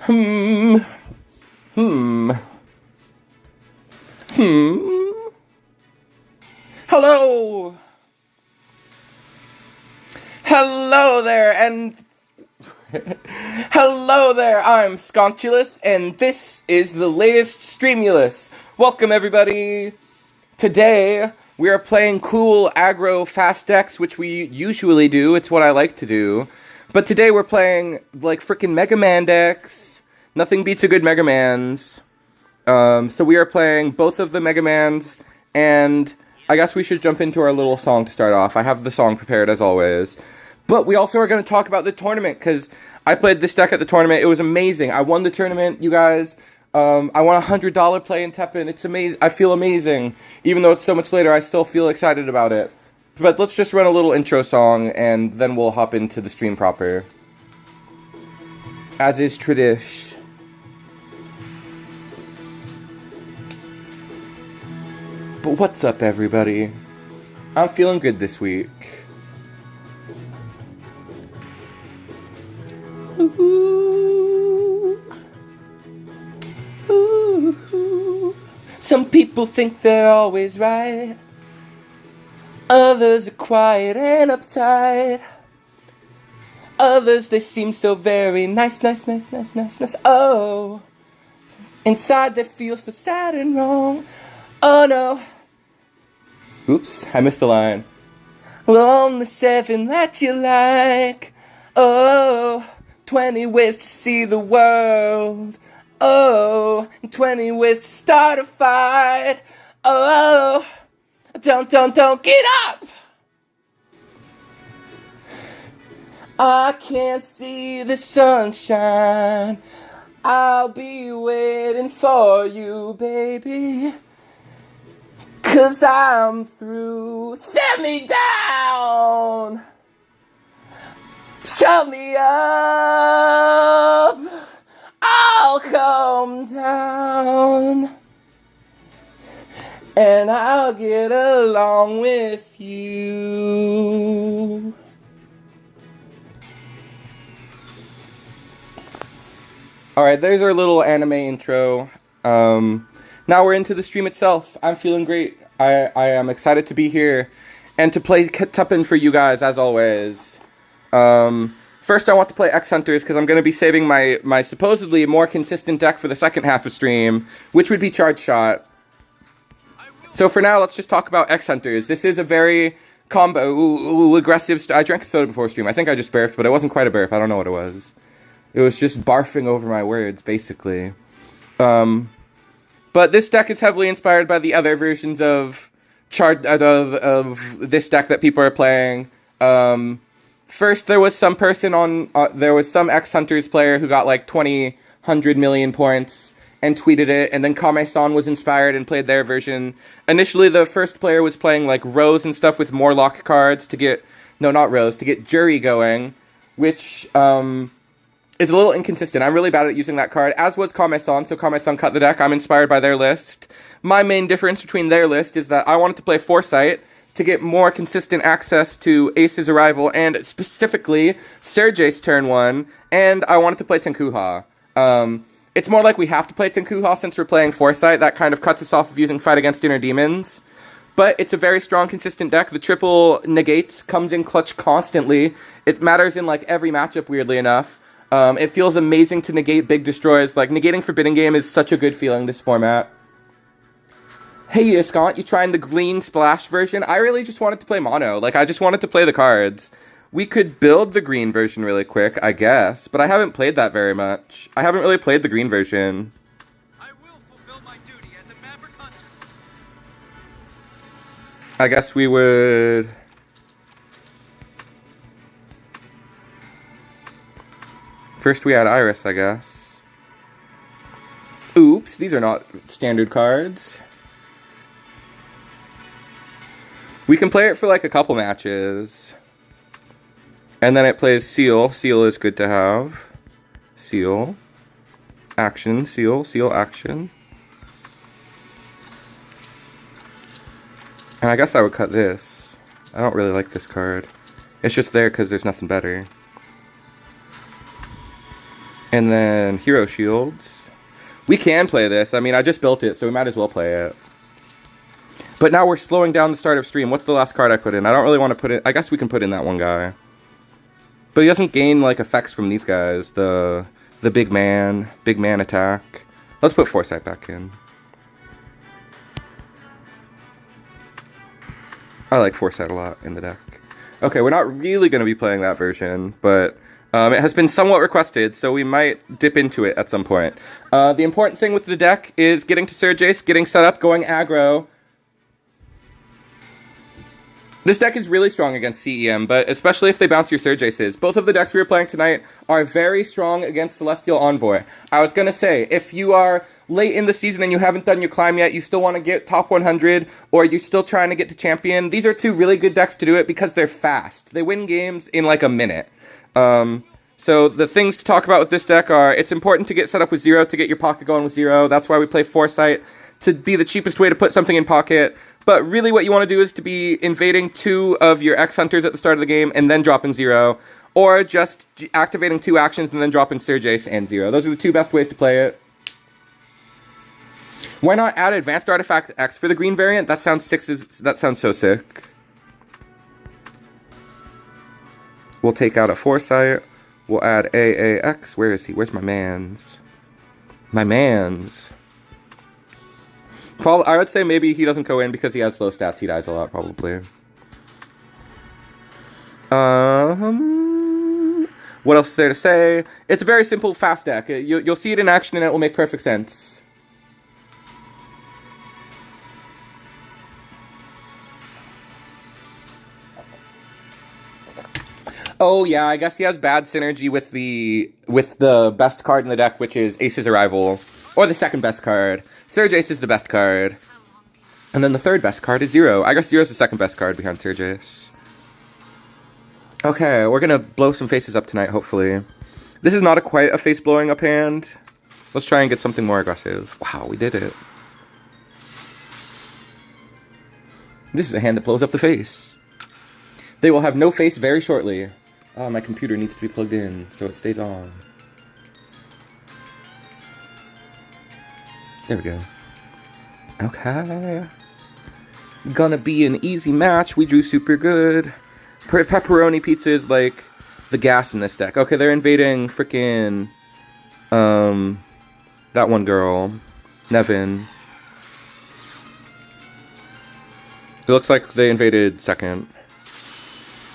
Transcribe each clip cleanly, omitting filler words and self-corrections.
Hmm. Hmm. Hmm. Hello. Hello there, and hello there. I'm Sconchulus, and this is the latest Streamulus. Welcome, everybody. Today we are playing cool aggro fast decks, which we usually do. It's what I like to do. But today we're playing like freaking Mega Man decks. Nothing beats a good Mega Man's. So we are playing both of the Mega Mans, and I guess we should jump into our little song to start off. I have the song prepared as always. But we also are going to talk about the tournament, because I played this deck at the tournament. It was amazing. I won the tournament, you guys. I won a $100 play in TEPPEN. It's amazing. I feel amazing. Even though it's so much later, I still feel excited about it. But let's just run a little intro song, and then we'll hop into the stream proper. As is tradish. But what's up, everybody? I'm feeling good this week. Ooh. Ooh. Some people think they're always right. Others are quiet and uptight. Others, they seem so very nice. Oh, inside they feel so sad and wrong. Oh no. Oops, I missed a line. Well, on the 7 that you like. Oh, 20 ways to see the world. Oh, 20 ways to start a fight. Oh, don't get up. I can't see the sunshine. I'll be waiting for you, baby. 'Cause I'm through. Set me down. Shut me up. I'll come down. And I'll get along with you. Alright, there's our little anime intro. Now we're into the stream itself. I'm feeling great. I am excited to be here and to play TEPPEN for you guys, as always. First I want to play X Hunters, because I'm going to be saving my supposedly more consistent deck for the second half of stream, which would be Charge Shot. So for now, let's just talk about X Hunters. This is a very aggressive... I drank a soda before stream. I think I just burped, but it wasn't quite a burp. I don't know what it was. It was just barfing over my words, basically. But this deck is heavily inspired by the other versions of this deck that people are playing. First, there was some person on... there was some X Hunters player who got like 100 million points and tweeted it, and then Kame-san was inspired and played their version. Initially, the first player was playing like Rose and stuff with Morlock cards to get... No, not Rose, to get Jury going, which... is a little inconsistent. I'm really bad at using that card, as was Kame-san, so Kame-san cut the deck. I'm inspired by their list. My main difference between their list is that I wanted to play Foresight to get more consistent access to Ace's Arrival, and specifically Sergei's turn 1, and I wanted to play Tenkuuha. It's more like we have to play Tenkuuha since we're playing Foresight. That kind of cuts us off of using Fight Against Inner Demons. But it's a very strong, consistent deck. The triple negates comes in clutch constantly. It matters in like every matchup, weirdly enough. It feels amazing to negate big destroys. Like, negating Forbidden Game is such a good feeling, this format. Hey, Scott, you trying the green splash version? I really just wanted to play mono. Like, I just wanted to play the cards. We could build the green version really quick, I guess. But I haven't played that very much. I haven't really played the green version. I will fulfill my duty as a Maverick Hunter. I guess we would... First we had Iris, I guess. Oops, these are not standard cards. We can play it for like a couple matches. And then it plays Seal. Seal is good to have. Seal. Action. Seal. Seal action. And I guess I would cut this. I don't really like this card. It's just there because there's nothing better. And then Hero Shields. We can play this. I mean, I just built it, so we might as well play it. But now we're slowing down the start of stream. What's the last card I put in? I don't really want to put it... I guess we can put in that one guy. But he doesn't gain, like, effects from these guys. The big man attack. Let's put Foresight back in. I like Foresight a lot in the deck. Okay, we're not really going to be playing that version, but it has been somewhat requested, so we might dip into it at some point. The important thing with the deck is getting to Surjace, getting set up, going aggro. This deck is really strong against CEM, but especially if they bounce your Surjaces. Both of the decks we were playing tonight are very strong against Celestial Envoy. I was going to say, if you are late in the season and you haven't done your climb yet, you still want to get top 100, or you're still trying to get to champion, these are two really good decks to do it because they're fast. They win games in like a minute. So the things to talk about with this deck are, it's important to get set up with 0 to get your pocket going with 0. That's why we play Foresight, to be the cheapest way to put something in pocket. But really what you want to do is to be invading 2 of your X-Hunters at the start of the game and then dropping 0. Or just activating 2 actions and then dropping Surjace and 0. Those are the 2 best ways to play it. Why not add Advanced Artifact X for the green variant? That sounds that sounds so sick. We'll take out a Foresight. We'll add AAX. Where is he? Where's my mans? My mans. Probably, I would say maybe he doesn't go in because he has low stats. He dies a lot, probably. What else is there to say? It's a very simple, fast deck. You'll see it in action and it will make perfect sense. Oh yeah, I guess he has bad synergy with the best card in the deck, which is Ace's Arrival. Or the second best card. Surjace is the best card. And then the third best card is 0. I guess 0 is the second best card behind Surjace. Okay, we're gonna blow some faces up tonight, hopefully. This is not quite a face blowing up hand. Let's try and get something more aggressive. Wow, we did it. This is a hand that blows up the face. They will have no face very shortly. Oh, my computer needs to be plugged in so it stays on. There we go. Okay. Gonna be an easy match. We drew super good. Pepperoni pizza is like the gas in this deck. Okay, they're invading frickin' that one girl, Nevin. It looks like they invaded second.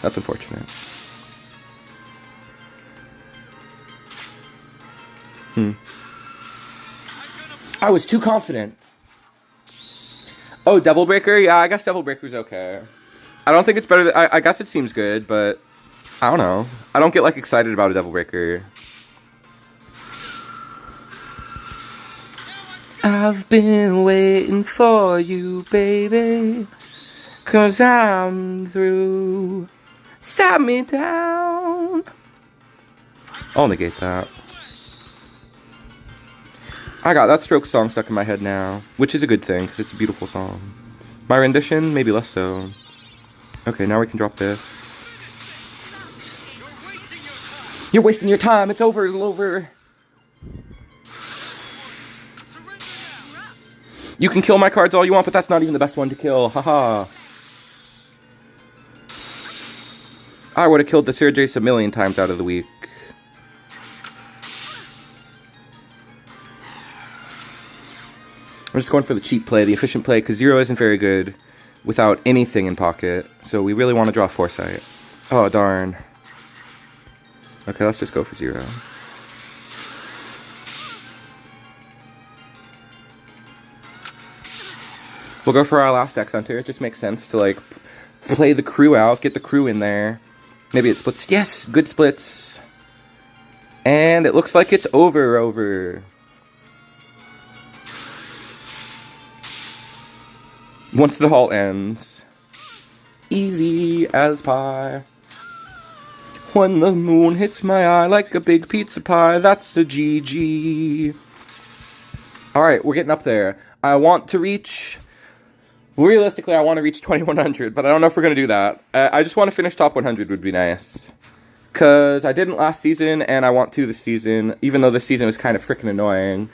That's unfortunate. I was too confident. Oh, Devil Breaker? Yeah, I guess Devil Breaker's okay. I don't think it's better than... I guess it seems good, but... I don't know. I don't get, like, excited about a Devil Breaker. I've been waiting for you, baby. 'Cause I'm through. Sat me down. I'll negate that. I got that Stroke song stuck in my head now, which is a good thing, because it's a beautiful song. My rendition, maybe less so. Okay, now we can drop this. You're wasting your time, it's over, You can kill my cards all you want, but that's not even the best one to kill, haha. I would have killed the Surjace a million times out of the week. I'm just going for the cheap play, the efficient play, because 0 isn't very good without anything in pocket. So we really want to draw Foresight. Oh, darn. Okay, let's just go for 0. We'll go for our last X-Hunter. It just makes sense to, like, play the crew out, get the crew in there. Maybe it splits. Yes, good splits. And it looks like it's over. Once the halt ends. Easy as pie. When the moon hits my eye like a big pizza pie, that's a GG. Alright, we're getting up there. I want to reach... Realistically, I want to reach 2100, but I don't know if we're going to do that. I just want to finish top 100 would be nice. Because I didn't last season, and I want to this season, even though this season was kind of freaking annoying.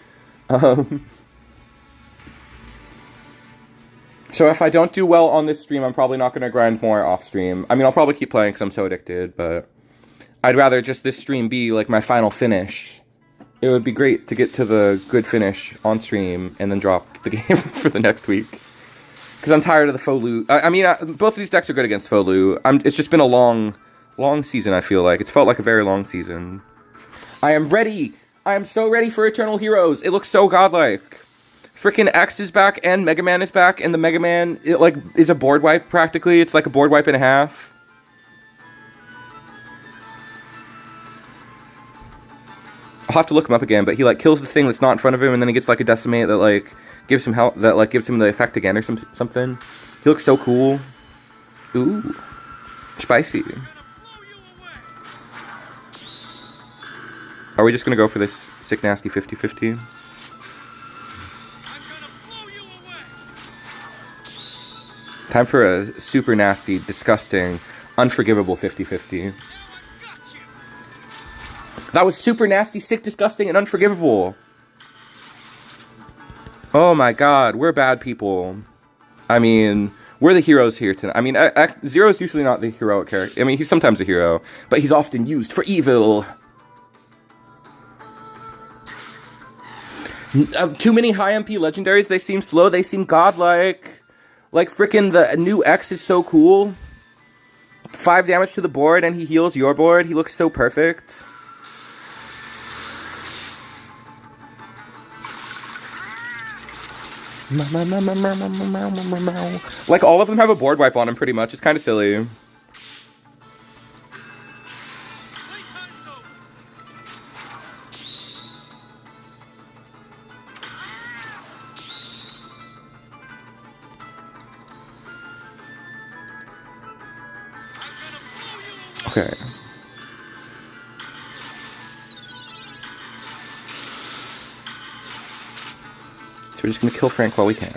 So if I don't do well on this stream, I'm probably not going to grind more off stream. I mean, I'll probably keep playing because I'm so addicted, but I'd rather just this stream be like my final finish. It would be great to get to the good finish on stream and then drop the game for the next week. Because I'm tired of the faux loot. I mean, both of these decks are good against faux loot. It's just been a long season, I feel like. It's felt like a very long season. I am ready! I am so ready for Eternal Heroes! It looks so godlike. Freaking X is back and Mega Man is back, and the Mega Man, it like is a board wipe practically. It's like a board wipe and a half. I'll have to look him up again, but he like kills the thing that's not in front of him, and then he gets like a decimate that like gives him help, that like gives him the effect again or something. He looks so cool. Ooh, spicy. Are we just gonna go for this sick nasty 50-50? Time for a super nasty, disgusting, unforgivable 50-50. That was super nasty, sick, disgusting, and unforgivable. Oh my god, we're bad people. I mean, we're the heroes here tonight. I mean, Zero's usually not the heroic character. I mean, he's sometimes a hero, but he's often used for evil. Too many high MP legendaries, they seem slow, they seem godlike. Like, frickin' the new X is so cool. 5 damage to the board, and he heals your board. He looks so perfect. Like, all of them have a board wipe on him, pretty much. It's kind of silly. Okay. So we're just gonna kill Frank while we can.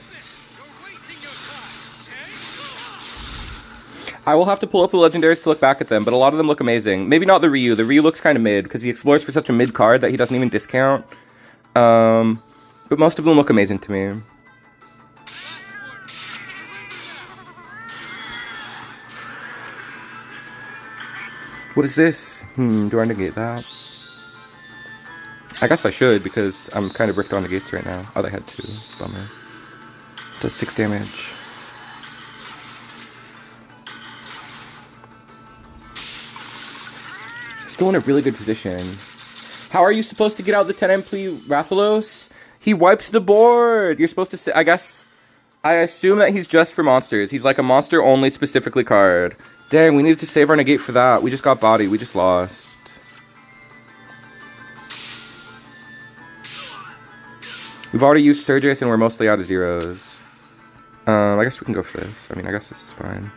I will have to pull up the legendaries to look back at them, but a lot of them look amazing. Maybe not the Ryu. The Ryu looks kind of mid, because he explores for such a mid card that he doesn't even discount. But most of them look amazing to me. What is this? Do I negate that? I guess I should, because I'm kind of bricked on negates right now. Oh, they had 2. Bummer. Does 6 damage. Still in a really good position. How are you supposed to get out the 10 MP Rathalos? He wipes the board! You're supposed to say, I guess... I assume that he's just for monsters. He's like a monster-only specifically card. Dang, we needed to save our negate for that. We just got bodied. We just lost. We've already used Surges and we're mostly out of zeros. I guess we can go for this. I mean, I guess this is fine.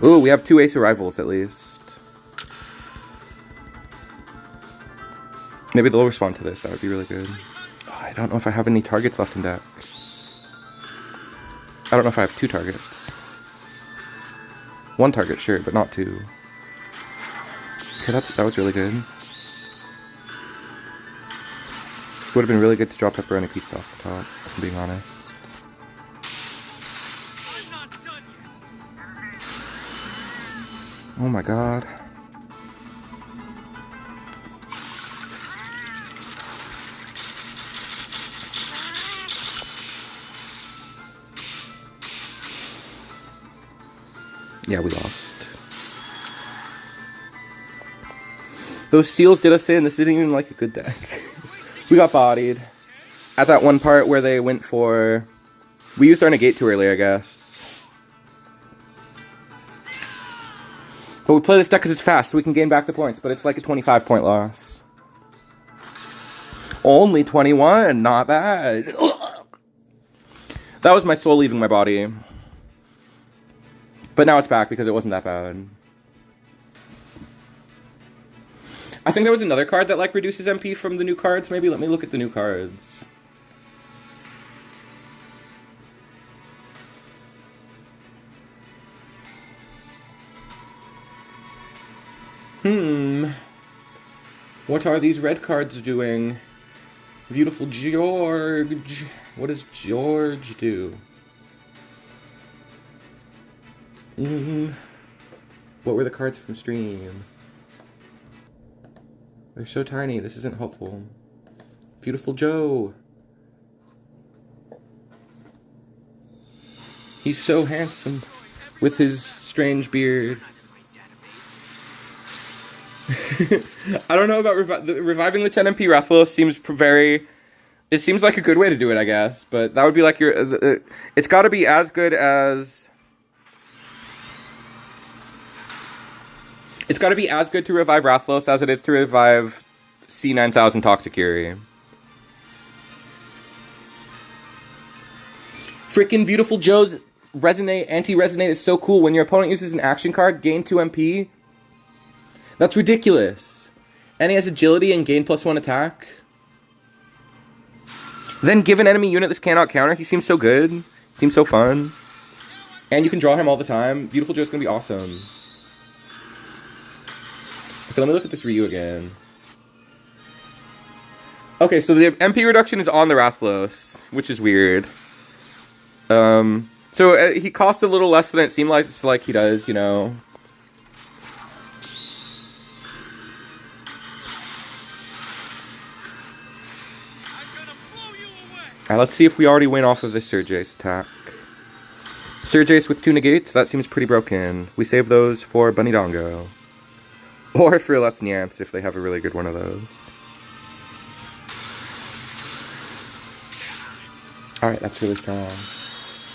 Ooh, we have 2 ace arrivals at least. Maybe they'll respond to this. That would be really good. Oh, I don't know if I have any targets left in deck. I don't know if I have 2 targets. 1 target, sure, but not 2. Okay, that was really good. Would have been really good to drop pepperoni pizza off the top, if I'm being honest. Oh my god. Yeah, we lost. Those seals did us in. This isn't even like a good deck. We got bodied. At that one part where they went for... We used our negate too early, I guess. But we play this deck because it's fast, so we can gain back the points. But it's like a 25-point loss. Only 21. Not bad. That was my soul leaving my body. But now it's back because it wasn't that bad. I think there was another card that like reduces MP from the new cards. Maybe let me look at the new cards. What are these red cards doing? Beautiful George. What does George do? What were the cards from stream? They're so tiny. This isn't helpful. Beautiful Joe. He's so handsome with his strange beard. I don't know about reviving the 10 MP Rathalos seems very... It seems like a good way to do it, I guess. But that would be like your... it's got to be as good as... It's got to be as good to revive Rathalos as it is to revive C9000 Toxicuri. Freaking Beautiful Joe's Resonate, Anti-Resonate is so cool. When your opponent uses an action card, gain 2 MP. That's ridiculous. And he has agility and gain +1 attack. Then give an enemy unit this cannot counter. He seems so good. Seems so fun. And you can draw him all the time. Beautiful Joe's gonna be awesome. Okay, let me look at this Ryu again. Okay, so the MP reduction is on the Rathalos, which is weird. So he costs a little less than it seemed like he does, you know. Alright, let's see if we already win off of this Surge's attack. Surge's with 2 negates, that seems pretty broken. We save those for Bunny Dongo. Or for Let's Nyamps if they have a really good one of those. Alright, that's really strong.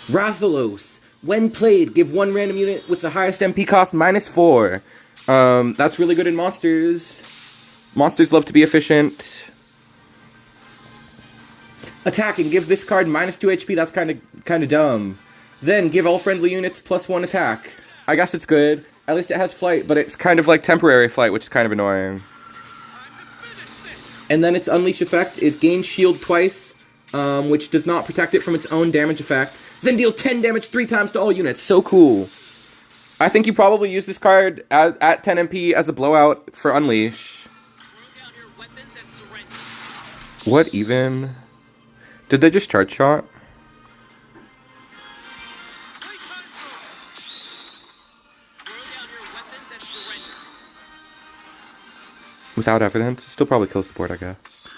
Rathalos. When played, give 1 random unit with the highest MP cost -4. That's really good in monsters. Monsters love to be efficient. Attacking, give this card -2 HP, that's kind of dumb. Then give all friendly units +1 attack. I guess it's good. At least it has flight, but it's kind of like temporary flight, which is kind of annoying. And then its unleash effect is gain shield twice, which does not protect it from its own damage effect. Then deal 10 damage 3 times to all units. So cool. I think you probably use this card at 10 MP as a blowout for unleash. What even? Did they just charge shot? Without evidence, it still probably kills the board, I guess.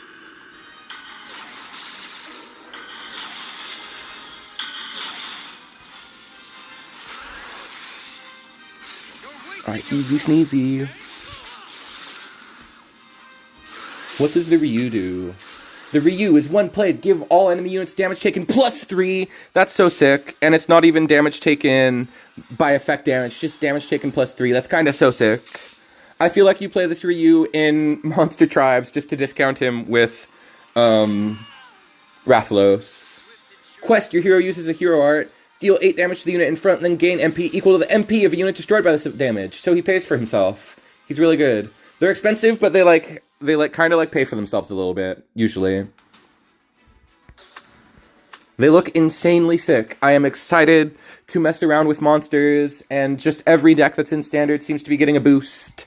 Alright, easy sneezy. What does the Ryu do? The Ryu is when played, give all enemy units damage taken +3. That's so sick. And it's not even damage taken by effect damage, just damage taken +3. That's kind of so sick. I feel like you play this Ryu in Monster Tribes just to discount him with Rathalos. Quest, your hero uses a hero art. Deal 8 damage to the unit in front, then gain MP equal to the MP of a unit destroyed by this damage. So he pays for himself. He's really good. They're expensive, but they kind of pay for themselves a little bit, usually. They look insanely sick. I am excited to mess around with monsters, and just every deck that's in Standard seems to be getting a boost.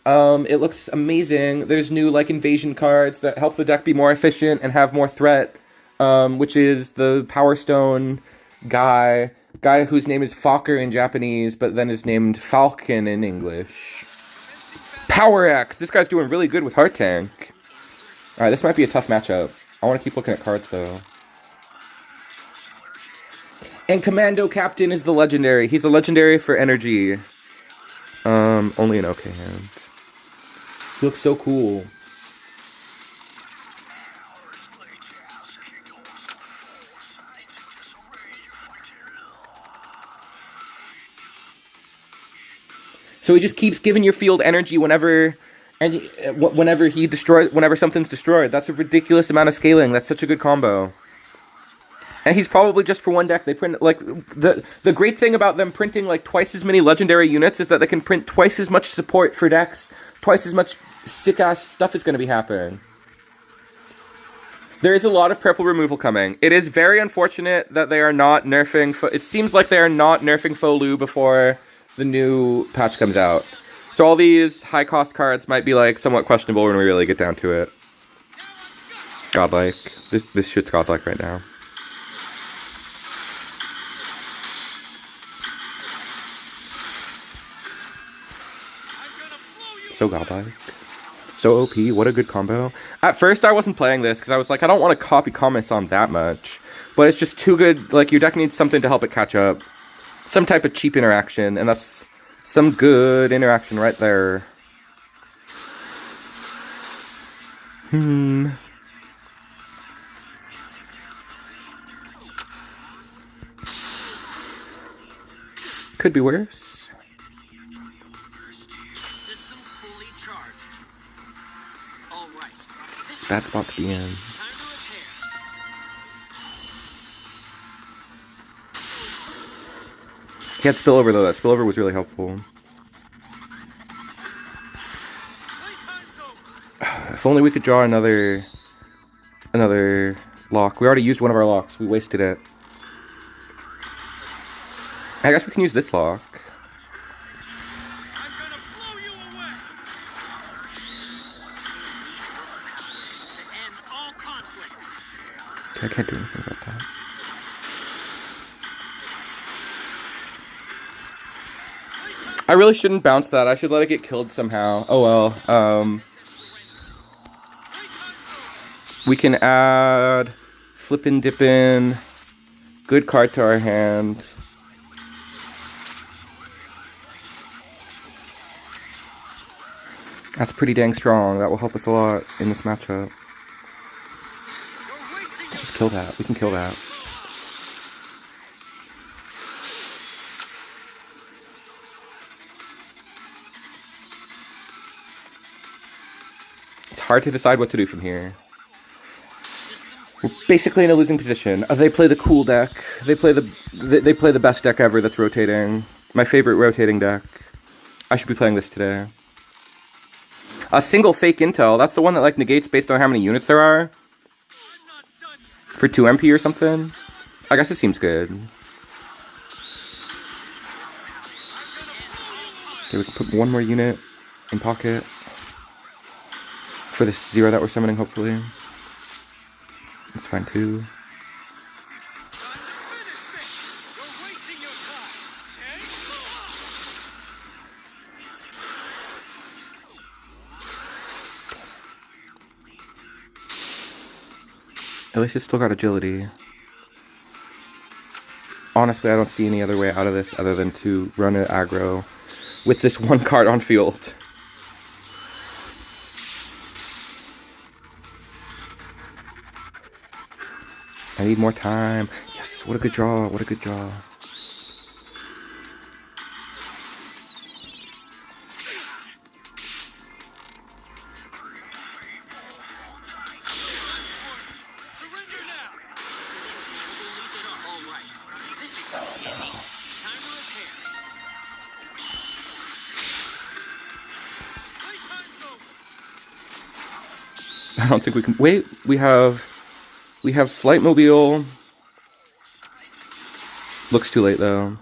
It looks amazing. There's new, invasion cards that help the deck be more efficient and have more threat, which is the Power Stone guy whose name is Fokker in Japanese, but then is named Falcon in English. Power X! This guy's doing really good with Heart Tank. Alright, this might be a tough matchup. I want to keep looking at cards, though. And Commando Captain is the legendary. He's the legendary for energy. Only an okay hand. He looks so cool. So he just keeps giving your field energy whenever something's destroyed. That's a ridiculous amount of scaling. That's such a good combo. And he's probably just for one deck. They print the great thing about them printing twice as many legendary units is that they can print twice as much support for decks. Twice as much sick ass stuff is going to be happening. There is a lot of purple removal coming. It is very unfortunate that they are not nerfing. It seems like they are not nerfing Folu before the new patch comes out. So all these high-cost cards might be, like, somewhat questionable when we really get down to it. Godlike. This shit's godlike right now. So godlike. So OP. What a good combo. At first, I wasn't playing this because I was like, I don't want to copy comments on that much. But it's just too good. Like, your deck needs something to help it catch up. Some type of cheap interaction, and that's some good interaction right there. Could be worse. Systems fully charged. All right. Bad spot to be in. Time to repair. He had spillover though. That spillover was really helpful. Playtime's over. If only we could draw another lock. We already used one of our locks. We wasted it. I guess we can use this lock. I'm gonna blow you away. To end all conflict. Okay, I can't do anything about that. I really shouldn't bounce that. I should let it get killed somehow. Oh well. We can add Flippin' Dippin'. Good card to our hand. That's pretty dang strong. That will help us a lot in this matchup. Just kill that. We can kill that. It's hard to decide what to do from here. We're basically in a losing position. They play the cool deck. They play the best deck ever that's rotating. My favorite rotating deck. I should be playing this today. A single fake intel. That's the one that like negates based on how many units there are. For 2 MP or something. I guess it seems good. Okay, we can put one more unit in pocket. For this 0 that we're summoning, hopefully. That's fine too. At least it's still got agility. Honestly, I don't see any other way out of this other than to run an aggro with this one card on field. I need more time. Yes, what a good draw. What a good draw. I don't think we can. Wait, we have Flight Mobile. Looks too late though.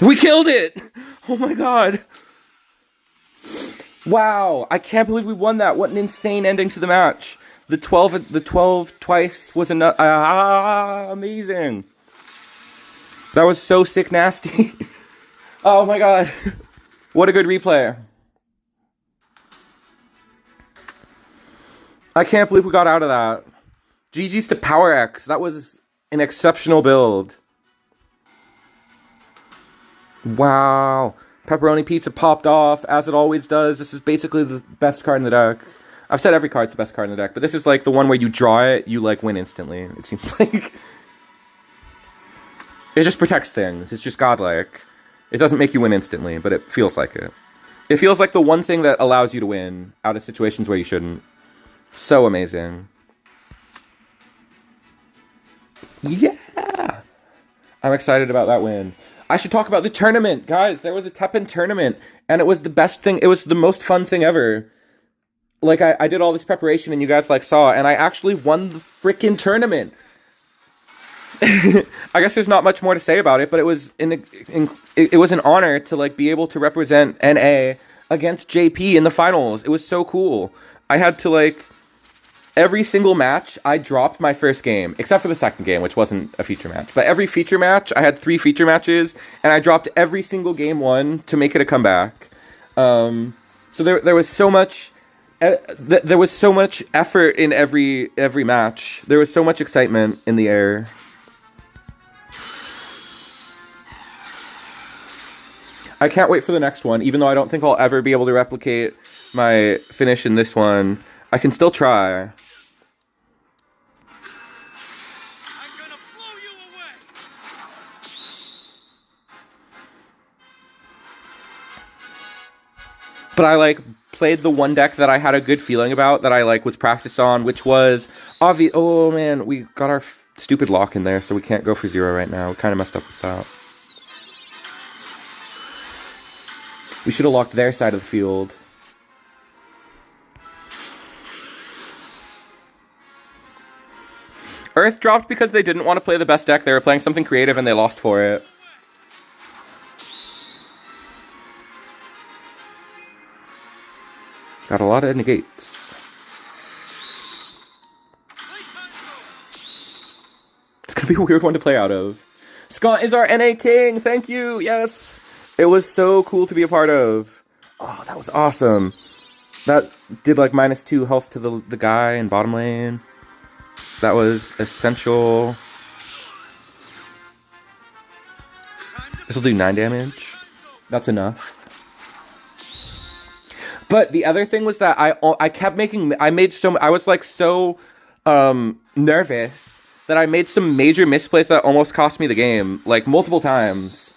We killed it! Oh my god. Wow, I can't believe we won that. What an insane ending to the match. The 12 twice was enough. Amazing. That was so sick nasty. Oh my god. What a good replay. I can't believe we got out of that. GG's to Power X. That was an exceptional build. Wow. Pepperoni Pizza popped off, as it always does. This is basically the best card in the deck. I've said every card's the best card in the deck, but this is like the one where you draw it, you like win instantly. It seems like. It just protects things. It's just godlike. It doesn't make you win instantly, but it feels like it. It feels like the one thing that allows you to win out of situations where you shouldn't. So amazing. Yeah! I'm excited about that win. I should talk about the tournament. Guys, there was a TEPPEN tournament, and it was the best thing. It was the most fun thing ever. Like, I did all this preparation, and you guys, like, saw, and I actually won the freaking tournament. I guess there's not much more to say about it, but it was it was an honor to like be able to represent NA against JP in the finals. It was so cool. I had to like every single match I dropped my first game, except for the second game, which wasn't a feature match. But every feature match, I had 3 feature matches, and I dropped every single game 1 to make it a comeback. So there was so much. There was so much effort in every match. There was so much excitement in the air. I can't wait for the next one, even though I don't think I'll ever be able to replicate my finish in this one. I can still try. I'm gonna blow you away. But I like played the one deck that I had a good feeling about, that I like was practiced on, which was obvious. Oh man, we got our stupid lock in there, so we can't go for 0 right now. We kind of messed up with that. We should have locked their side of the field. Earth dropped because they didn't want to play the best deck. They were playing something creative and they lost for it. Got a lot of negates. It's gonna be a weird one to play out of. Scott is our NA king! Thank you! Yes! It was so cool to be a part of. Oh, that was awesome. That did like -2 health to the guy in bottom lane. That was essential. This will do 9 damage. That's enough. But the other thing was that I kept making, I was like so nervous that I made some major misplays that almost cost me the game, like multiple times.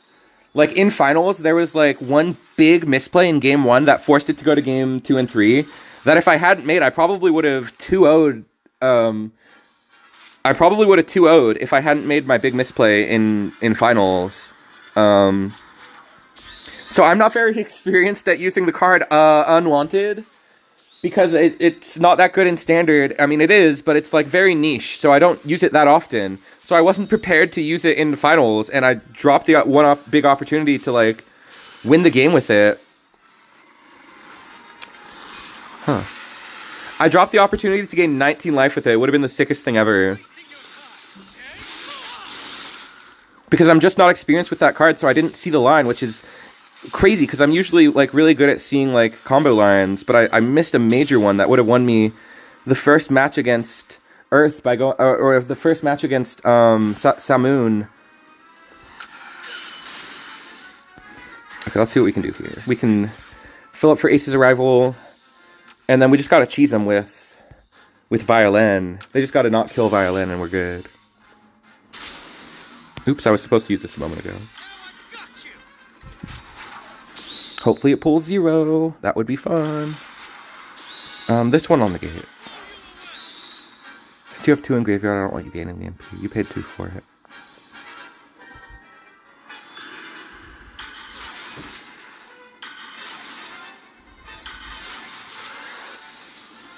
Like in finals, there was like one big misplay in game 1 that forced it to go to game 2 and 3. That if I hadn't made, I probably would have 2-0'd. I probably would have 2-0'd if I hadn't made my big misplay in finals. So I'm not very experienced at using the card Unwanted, because it's not that good in Standard. I mean, it is, but it's like very niche, so I don't use it that often. So I wasn't prepared to use it in the finals, and I dropped the big opportunity to like win the game with it. Huh. I dropped the opportunity to gain 19 life with it. It would have been the sickest thing ever. Because I'm just not experienced with that card, so I didn't see the line, which is crazy, because I'm usually like really good at seeing like combo lines, but I missed a major one that would have won me the first match against Earth by going, or the first match against Samoon. Okay, let's see what we can do here. We can fill up for Ace's arrival, and then we just gotta cheese them with Violin. They just gotta not kill Violin, and we're good. Oops, I was supposed to use this a moment ago. Hopefully it pulls 0. That would be fun. This one on the gate. Since you have 2 in graveyard, I don't want you gaining the MP. You paid 2 for it.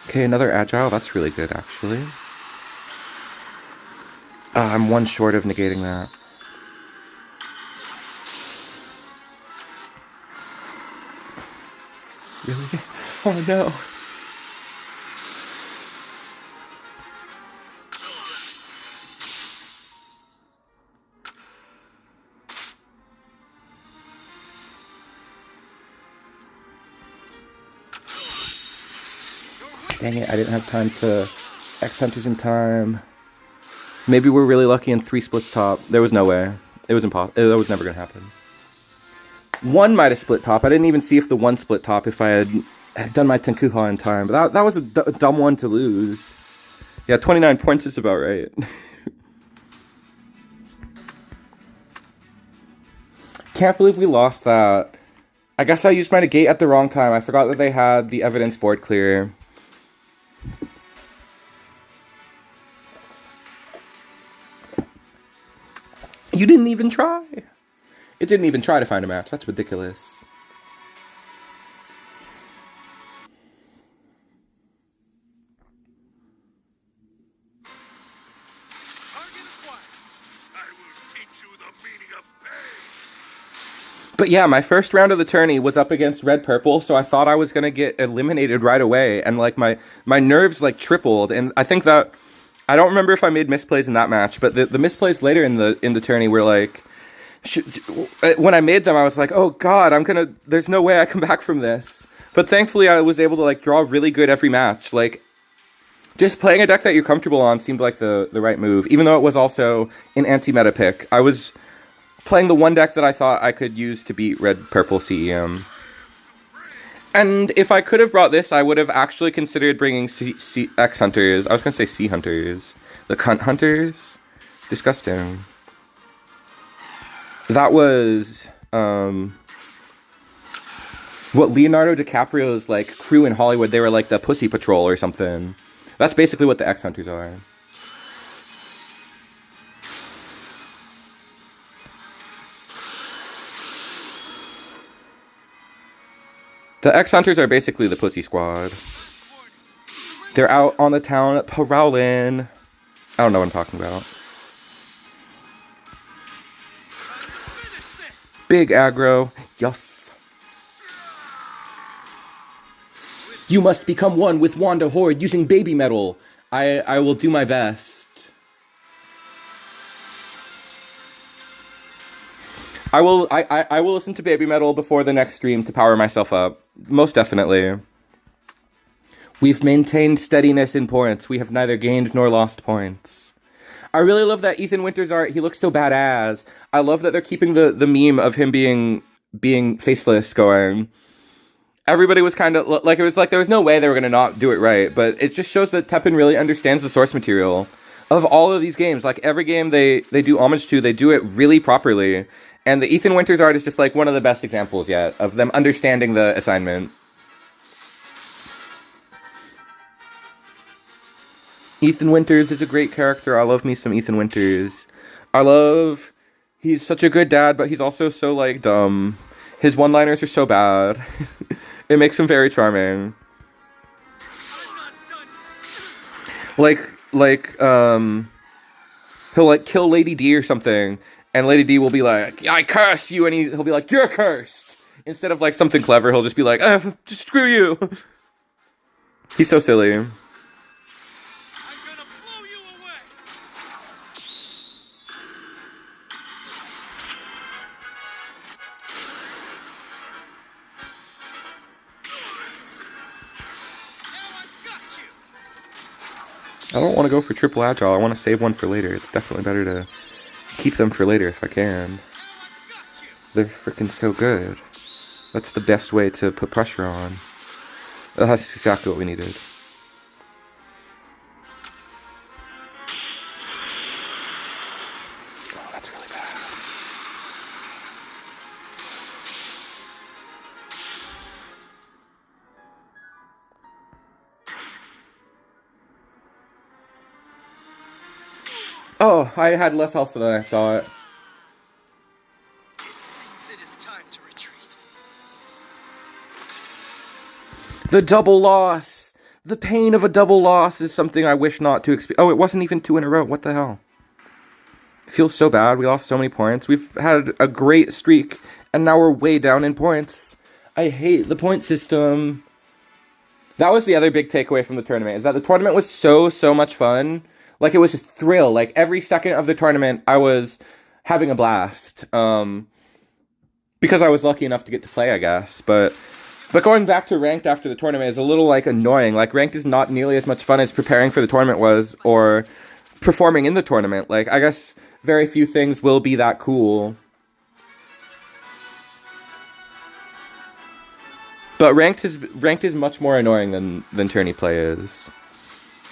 Okay, another agile. That's really good, actually. I'm 1 short of negating that. Really? Oh no. Dang it, I didn't have time to X Hunters in time. Maybe we're really lucky and 3 splits top. There was no way. It was impossible. That was never going to happen. 1 might have split top. I didn't even see if the 1 split top if I had done my Tenkuuha in time. But that was a dumb one to lose. Yeah, 29 points is about right. Can't believe we lost that. I guess I used my negate at the wrong time. I forgot that they had the evidence board clear. You didn't even try. It didn't even try to find a match. That's ridiculous. Target acquired. But yeah, my first round of the tourney was up against red purple, so I thought I was gonna get eliminated right away, and like my nerves like tripled, and I think that I don't remember if I made misplays in that match, but the misplays later in the tourney were like, when I made them, I was like, oh god, there's no way I come back from this. But thankfully, I was able to like draw really good every match. Like, just playing a deck that you're comfortable on seemed like the right move, even though it was also an anti-meta pick. I was playing the one deck that I thought I could use to beat red-purple CEM. And if I could have brought this, I would have actually considered bringing X Hunters. I was going to say C Hunters. The Cunt Hunters? Disgusting. That was, what Leonardo DiCaprio's, like, crew in Hollywood, they were like the Pussy Patrol or something. That's basically what the X Hunters are. The X Hunters are basically the Pussy Squad. They're out on the town prowling. I don't know what I'm talking about. Big aggro. Yes. You must become one with Wanda Horde using baby metal. I will do my best. I will listen to baby metal before the next stream to power myself up. Most definitely. We've maintained steadiness in points. We have neither gained nor lost points. I really love that Ethan Winters art. He looks so badass. I love that they're keeping the meme of him being faceless going. Everybody was kind of like, it was like there was no way they were going to not do it right, but it just shows that TEPPEN really understands the source material of all of these games. Like, every game they do homage to, they do it really properly. And the Ethan Winters art is just like one of the best examples yet of them understanding the assignment. Ethan Winters is a great character. I love me some Ethan Winters. He's such a good dad, but he's also so, like, dumb. His one-liners are so bad. It makes him very charming. Like, he'll, like, kill Lady D or something, and Lady D will be like, I curse you, and he'll be like, you're cursed! Instead of, like, something clever, he'll just be like, screw you! He's so silly. I don't want to go for triple agile. I want to save one for later. It's definitely better to keep them for later if I can. They're freaking so good. That's the best way to put pressure on. That's exactly what we needed. Oh, that's really bad. Oh, I had less health than I thought. It seems it is time to retreat. The double loss! The pain of a double loss is something I wish not to experience. Oh, it wasn't even 2 in a row. What the hell? It feels so bad. We lost so many points. We've had a great streak, and now we're way down in points. I hate the point system. That was the other big takeaway from the tournament, is that the tournament was so much fun. Like, it was a thrill. Like, every second of the tournament, I was having a blast. Because I was lucky enough to get to play, I guess. But going back to ranked after the tournament is a little, like, annoying. Like, ranked is not nearly as much fun as preparing for the tournament was, or performing in the tournament. Like, I guess very few things will be that cool. But ranked is much more annoying than tourney play is.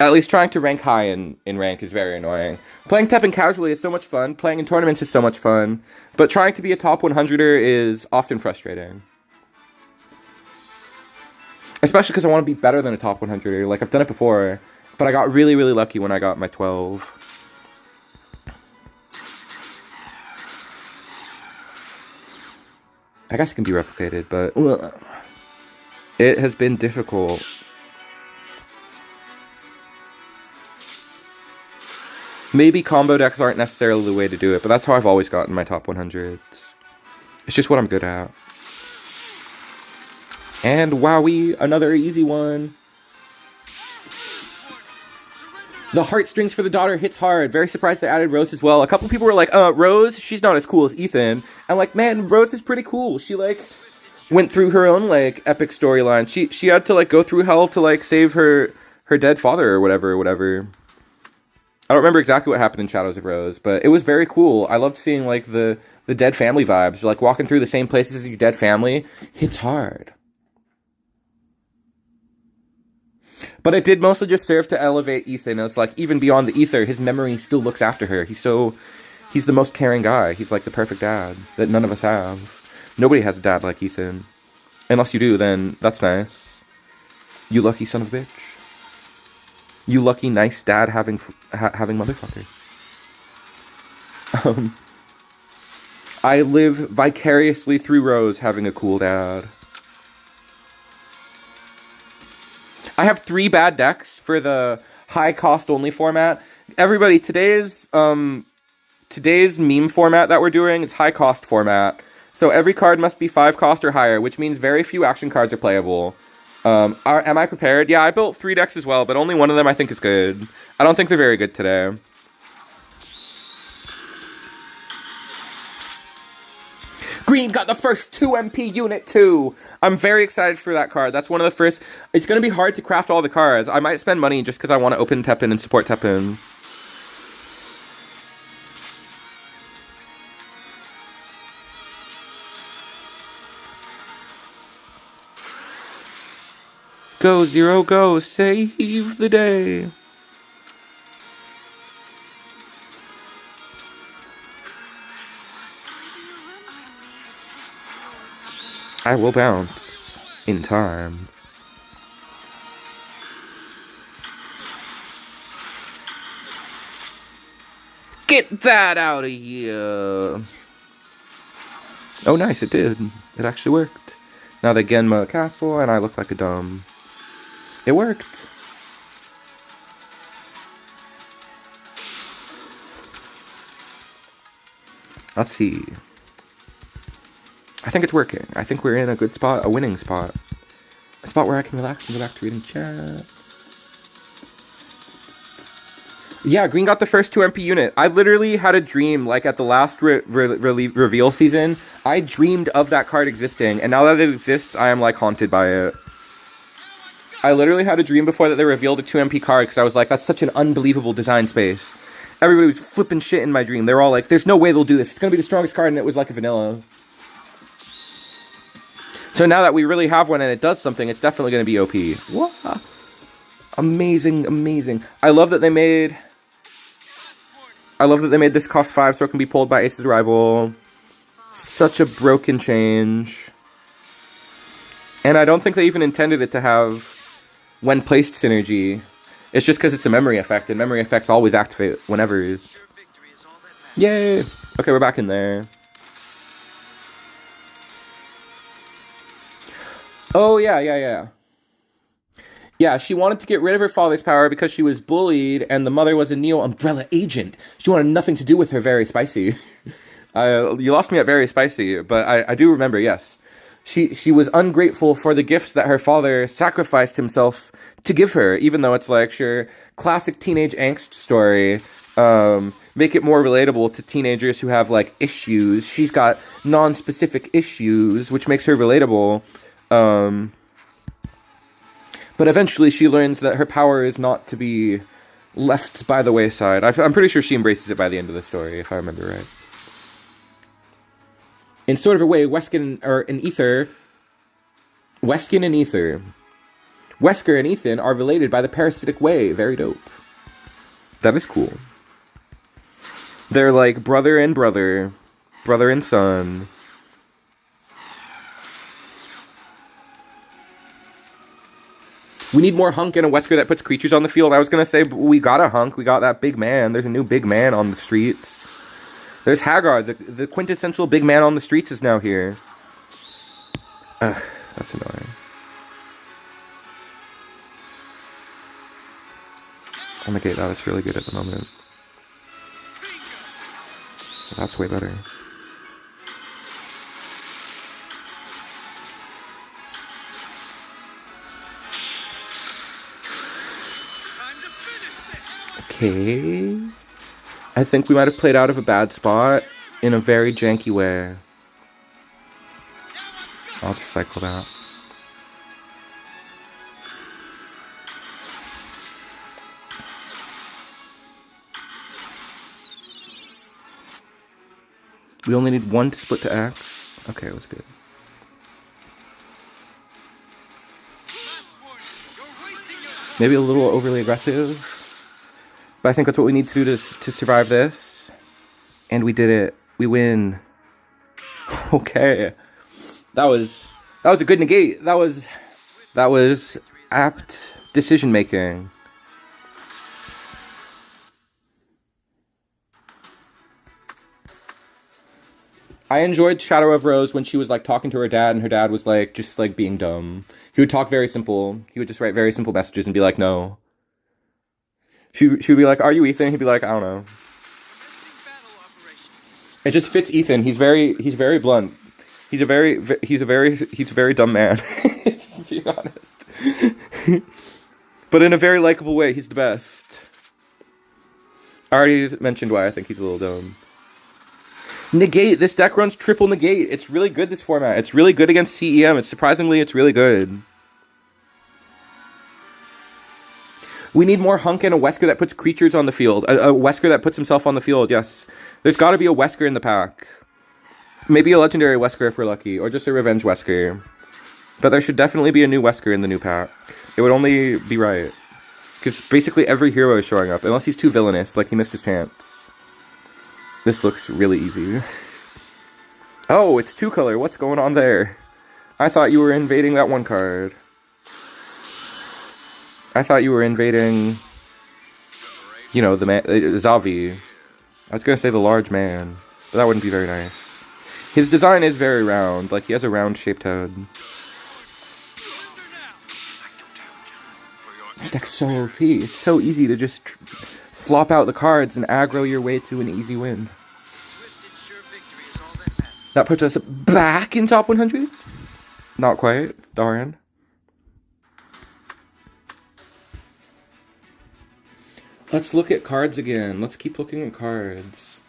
At least trying to rank high in rank is very annoying. Playing TEPPEN casually is so much fun. Playing in tournaments is so much fun. But trying to be a top 100er is often frustrating. Especially because I want to be better than a top 100er. Like, I've done it before. But I got really lucky when I got my 12. I guess it can be replicated, but it has been difficult. Maybe combo decks aren't necessarily the way to do it, but that's how I've always gotten my top 100s. It's just what I'm good at. And wowee, another easy one. The heartstrings for the daughter hits hard. Very surprised they added Rose as well. A couple people were like, Rose, she's not as cool as Ethan. I'm like, man, Rose is pretty cool. She, like, went through her own, like, epic storyline. She had to, like, go through hell to, like, save her dead father or whatever. I don't remember exactly what happened in Shadows of Rose, but it was very cool. I loved seeing, like, the dead family vibes. Like, walking through the same places as your dead family hits hard. But it did mostly just serve to elevate Ethan. It's like, even beyond the ether, his memory still looks after her. He's the most caring guy. He's like the perfect dad that none of us have. Nobody has a dad like Ethan. Unless you do, then that's nice. You lucky son of a bitch. You lucky nice dad having motherfucker. I live vicariously through Rose having a cool dad. I have 3 bad decks for the high cost only format. Everybody, today's meme format that we're doing, it's high cost format. So every card must be 5 cost or higher, which means very few action cards are playable. Am I prepared? Yeah, I built 3 decks as well, but only one of them I think is good. I don't think they're very good today. Green got the first 2 MP unit too. I'm very excited for that card. That's one of the first. It's going to be hard to craft all the cards. I might spend money just because I want to open TEPPEN and support TEPPEN. Go, Zero, go. Save the day. I will bounce in time. Get that out of here. Oh, nice, it did. It actually worked. Now they Genma Castle, and I look like a dumb. It worked. Let's see. I think it's working. I think we're in a good spot, a winning spot. A spot where I can relax and go back to reading chat. Yeah, Green got the first 2 MP unit. I literally had a dream, like at the last reveal season. I dreamed of that card existing, and now that it exists, I am like haunted by it. I literally had a dream before that they revealed a 2 MP card, because I was like, that's such an unbelievable design space. Everybody was flipping shit in my dream. They were all like, there's no way they'll do this. It's going to be the strongest card, and it was like a vanilla. So now that we really have one and it does something, it's definitely going to be OP. What? Amazing, amazing. I love that they made this cost 5 so it can be pulled by Ace's Rival. Such a broken change. And I don't think they even intended it to have when placed synergy. It's just because it's a memory effect, and memory effects always activate whenever it is. Yay! Okay, we're back in there. Oh, yeah. Yeah, she wanted to get rid of her father's power because she was bullied, and the mother was a Neo-Umbrella agent. She wanted nothing to do with her Very Spicy. You lost me at Very Spicy, but I do remember, yes. She was ungrateful for the gifts that her father sacrificed himself to give her, even though it's like, sure, classic teenage angst story. Make it more relatable to teenagers who have, like, issues. She's got non-specific issues, which makes her relatable. But eventually she learns that her power is not to be left by the wayside. I'm pretty sure she embraces it by the end of the story, if I remember right. In sort of a way, Wesker and Ethan are related by the parasitic way. Very dope. That is cool. They're like brother and son. We need more Hunk and a Wesker that puts creatures on the field. I was going to say, we got a Hunk. We got that big man. There's a new big man on the streets. There's Hagar. The quintessential big man on the streets is now here. Ugh, that's annoying. I'll negate that. It's really good at the moment. That's way better. Okay. I think we might have played out of a bad spot in a very janky way. I'll just cycle that. We only need one to split to X. Okay, it was good. Maybe a little overly aggressive, but I think that's what we need to do to survive this. And we did it. We win. Okay. That was a good negate. That was apt decision making. I enjoyed Shadow of Rose when she was like talking to her dad and her dad was like just like being dumb. He would talk very simple. He would just write very simple messages and be like, no. She would be like, are you Ethan? He'd be like, I don't know. It just fits Ethan. He's very blunt. He's a very dumb man, to be honest. But in a very likable way, he's the best. I already mentioned why I think he's a little dumb. Negate. This deck runs triple negate. It's really good, this format. It's really good against CEM. It's really good. We need more Hunk and a Wesker that puts creatures on the field. A Wesker that puts himself on the field, yes. There's got to be a Wesker in the pack. Maybe a legendary Wesker if we're lucky, or just a revenge Wesker. But there should definitely be a new Wesker in the new pack. It would only be right. Because basically every hero is showing up, unless he's too villainous, like he missed his chance. This looks really easy. Oh, it's 2-color. What's going on there? I thought you were invading that one card. I thought you were invading, you know, the man, Zavi. I was gonna say the large man, but that wouldn't be very nice. His design is very round, like he has a round-shaped head. This deck's so OP. It's so easy to just flop out the cards and aggro your way to an easy win. That puts us back in top 100? Not quite, darn. Let's look at cards again. Let's keep looking at cards.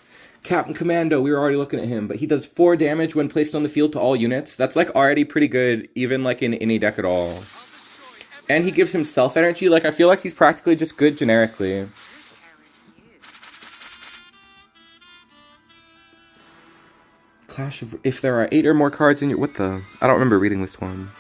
Captain Commando, we were already looking at him, but he does 4 damage when placed on the field to all units. That's like already pretty good, even like in any deck at all. And he gives himself energy. Like I feel like he's practically just good generically. Clash of... If there are 8 or more cards in your... What the... I don't remember reading this one.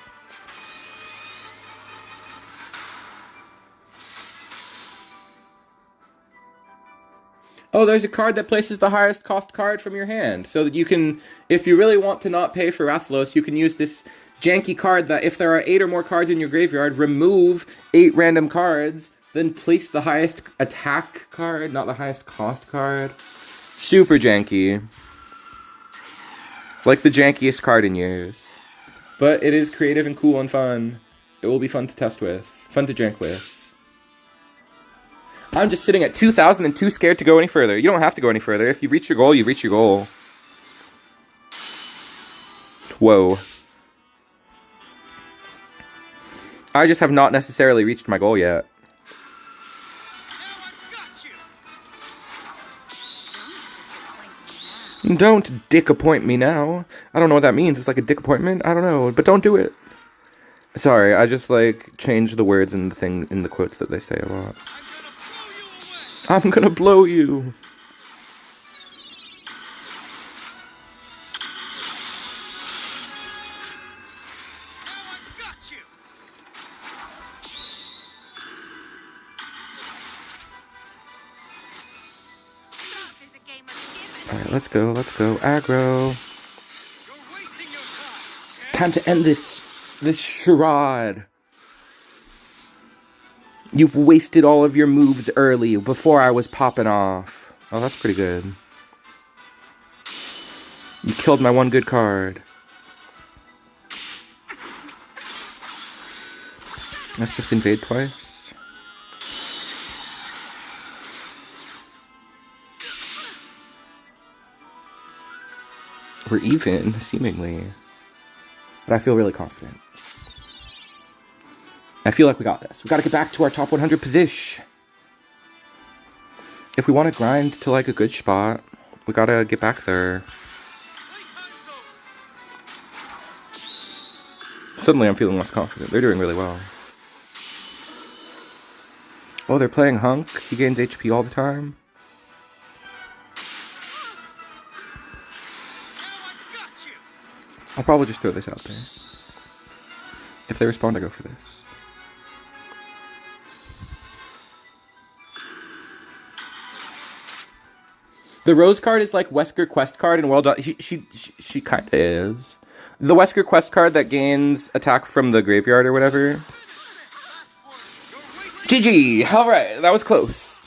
Oh, there's a card that places the highest cost card from your hand. So that you can... If you really want to not pay for Rathalos, you can use this janky card that if there are 8 or more cards in your graveyard, remove 8 random cards, then place the highest attack card, not the highest cost card. Super janky. Like the jankiest card in years. But it is creative and cool and fun. It will be fun to test with. Fun to jank with. I'm just sitting at 2,000 and too scared to go any further. You don't have to go any further. If you reach your goal, you reach your goal. Whoa. I just have not necessarily reached my goal yet. Don't dick-appoint me now. I don't know what that means. It's like a dick appointment? I don't know, but don't do it. Sorry, I just like change the words in the thing in the quotes that they say a lot. I'm gonna blow you. Alright, let's go, aggro. Time to end this charade. You've wasted all of your moves early, before I was popping off. Oh, that's pretty good. You killed my one good card. Let's just invade twice. We're even, seemingly. But I feel really confident. I feel like we got this. We gotta get back to our top 100 position. If we want to grind to like a good spot, we gotta get back there. Suddenly I'm feeling less confident. They're doing really well. Oh, they're playing Hunk. He gains HP all the time. I'll probably just throw this out there. If they respond, I go for this. The Rose card is like Wesker Quest card and well done. She kind of is. The Wesker Quest card that gains attack from the graveyard or whatever. GG! Alright, that was close.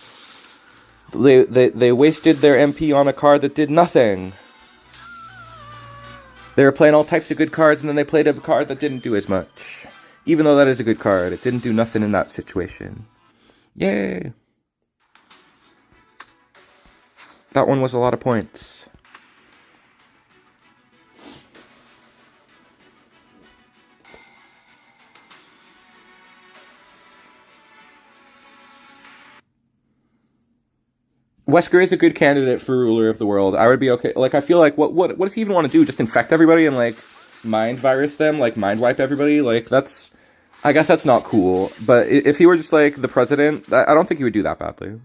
They wasted their MP on a card that did nothing. They were playing all types of good cards and then they played a card that didn't do as much. Even though that is a good card, it didn't do nothing in that situation. Yay! That one was a lot of points. Wesker is a good candidate for ruler of the world. I would be okay. Like, I feel like, what does he even want to do? Just infect everybody and, like, mind virus them? Like, mind wipe everybody? Like, that's... I guess that's not cool. But if he were just, like, the president, I don't think he would do that badly.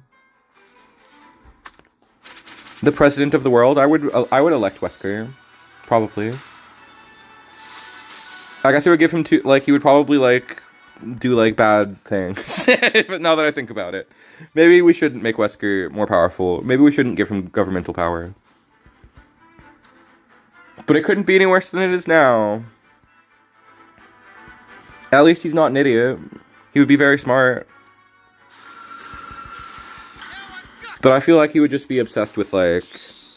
The president of the world, I would elect Wesker. Probably. I guess it would give him he would probably, like, do, like, bad things. But now that I think about it. Maybe we shouldn't make Wesker more powerful. Maybe we shouldn't give him governmental power. But it couldn't be any worse than it is now. At least he's not an idiot. He would be very smart. But I feel like he would just be obsessed with, like,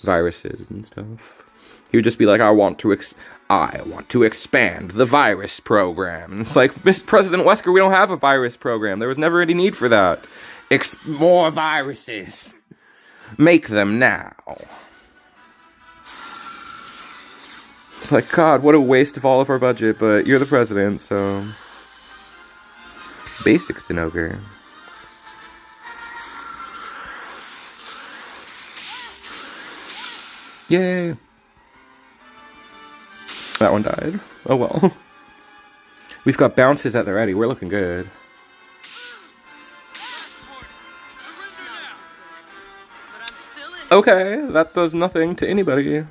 viruses and stuff. He would just be like, I want to expand the virus program. And it's like, Mr. President Wesker, we don't have a virus program. There was never any need for that. More viruses. Make them now. It's like, God, what a waste of all of our budget, but you're the president, so... Basics in Ogre. Yay! That one died. Oh well. We've got bounces at the ready. We're looking good. Okay, that does nothing to anybody.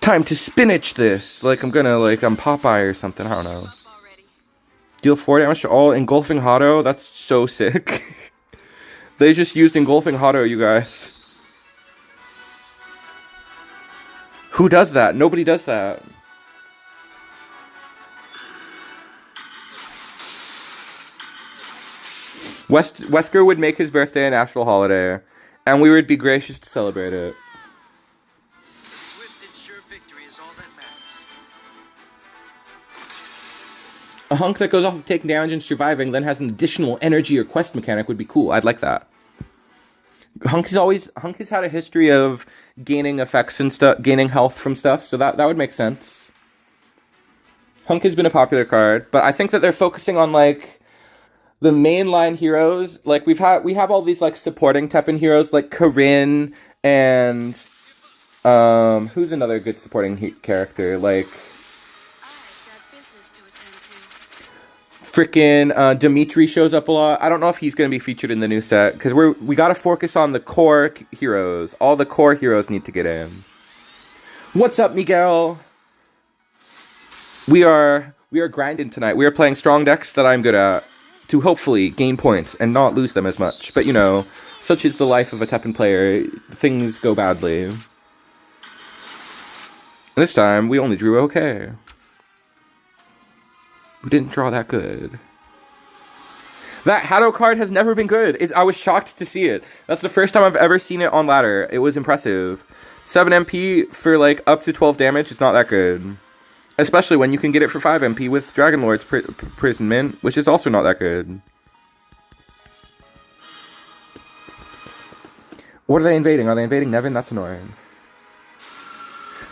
Time to spinach this. Like I'm Popeye or something. I don't know. Deal 4 damage to all engulfing Hotto. That's so sick. They just used engulfing Hotto, you guys. Who does that? Nobody does that. Wesker would make his birthday a national holiday, and we would be gracious to celebrate it. Swift and sure victory is all that matters. A hunk that goes off of taking damage and surviving, then has an additional energy or quest mechanic would be cool. I'd like that. Hunk has had a history of gaining effects and stuff, gaining health from stuff, so that would make sense. Hunk has been a popular card, but I think that they're focusing on like the mainline heroes. Like we have all these like supporting TEPPEN heroes like Corinne and who's another good supporting character like frickin' Dimitri shows up a lot. I don't know if he's gonna be featured in the new set because we gotta focus on the core heroes. All the core heroes need to get in. What's up, Miguel? We are grinding tonight. We are playing strong decks that I'm good at to hopefully gain points and not lose them as much. But you know, such is the life of a TEPPEN player. Things go badly. This time we only drew okay. We didn't draw that good. That Hado card has never been good. I was shocked to see it. That's the first time I've ever seen it on ladder. It was impressive. 7 MP for like up to 12 damage is not that good. Especially when you can get it for 5 MP with Dragon Lord's Prisonment, which is also not that good. What are they invading? Are they invading Nevin? That's annoying.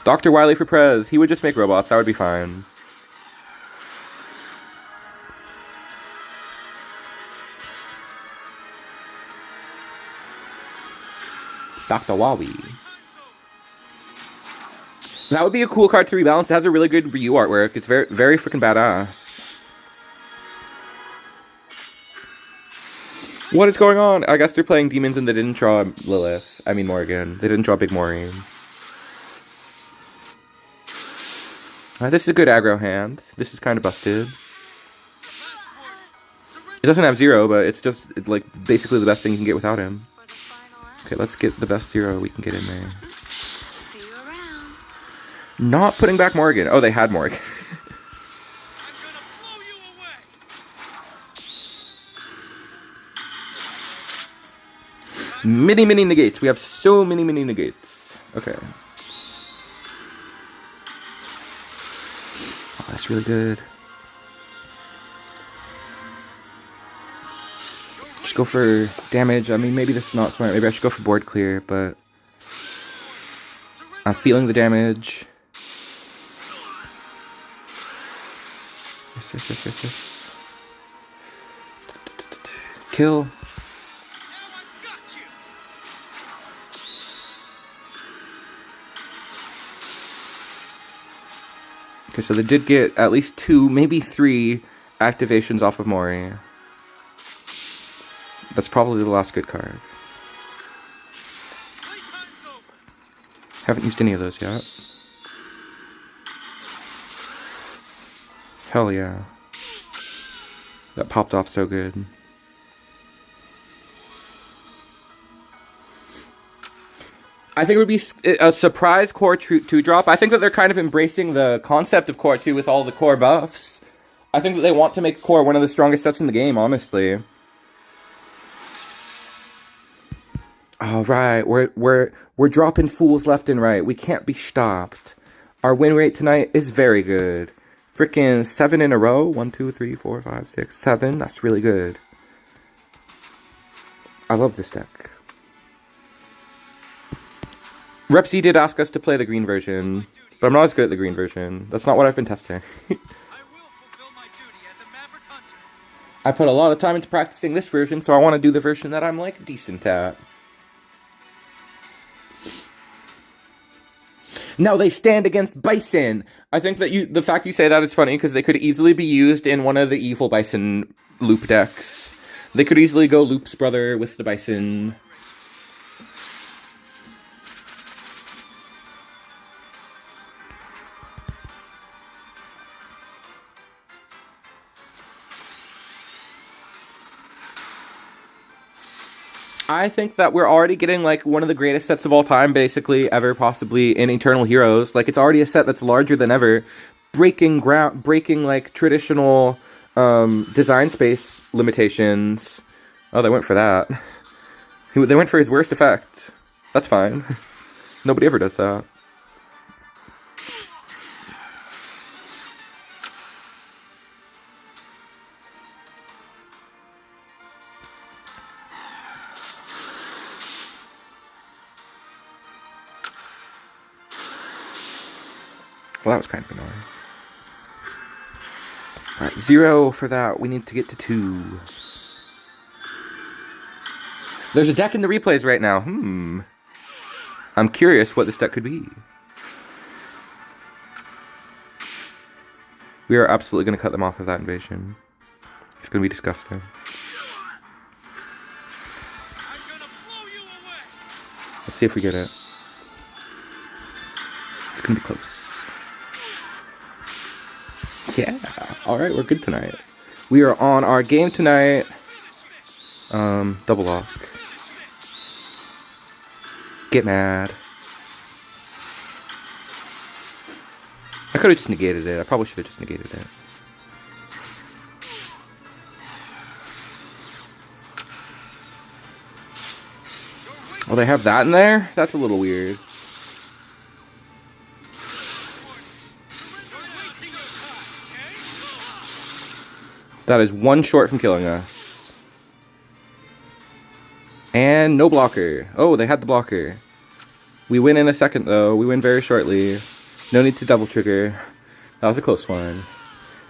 Dr. Wily for Prez. He would just make robots. That would be fine. Dr. Wawi. That would be a cool card to rebalance. It has a really good Ryu artwork. It's very, very freaking badass. What is going on? I guess they're playing demons and they didn't draw Lilith. I mean Morgan. They didn't draw Big Maureen. This is a good aggro hand. This is kind of busted. It doesn't have 0, but it's just like basically the best thing you can get without him. Okay, let's get the best 0 we can get in there. See you around. Not putting back Morgan. Oh, they had Morgan. Many negates. We have so many negates. Okay. Oh, that's really good. Just go for damage. I mean, maybe this is not smart. Maybe I should go for board clear, but I'm feeling the damage. Yes. Kill. Okay, so they did get at least 2, maybe 3 activations off of Mori. That's probably the last good card. Haven't used any of those yet. Hell yeah. That popped off so good. I think it would be a surprise Core 2 drop. I think that they're kind of embracing the concept of Core 2 with all the Core buffs. I think that they want to make Core one of the strongest sets in the game, honestly. Alright, we're dropping fools left and right. We can't be stopped. Our win rate tonight is very good. Freaking 7 in a row. 1, 2, 3, 4, 5, 6, 7. That's really good. I love this deck. Repsy did ask us to play the green version, but I'm not as good at the green version. That's not what I've been testing. I put a lot of time into practicing this version, so I want to do the version that I'm, like, decent at. Now they stand against Bison! I think that the fact you say that is funny, because they could easily be used in one of the evil Bison loop decks. They could easily go Loop's brother with the Bison. I think that we're already getting, like, one of the greatest sets of all time, basically, ever, possibly, in Eternal Heroes. Like, it's already a set that's larger than ever, breaking, like, traditional, design space limitations. Oh, they went for that. They went for his worst effect. That's fine. Nobody ever does that. Well, that was kind of annoying. Alright, 0 for that. We need to get to 2. There's a deck in the replays right now. I'm curious what this deck could be. We are absolutely going to cut them off of that invasion. It's going to be disgusting. Let's see if we get it. It's going to be close. Yeah, alright, we're good tonight. We are on our game tonight. Double lock. Get mad. I could have just negated it. I probably should have just negated it. Oh, they have that in there? That's a little weird. That is 1 short from killing us. And no blocker. Oh, they had the blocker. We win in a second, though. We win very shortly. No need to double trigger. That was a close one.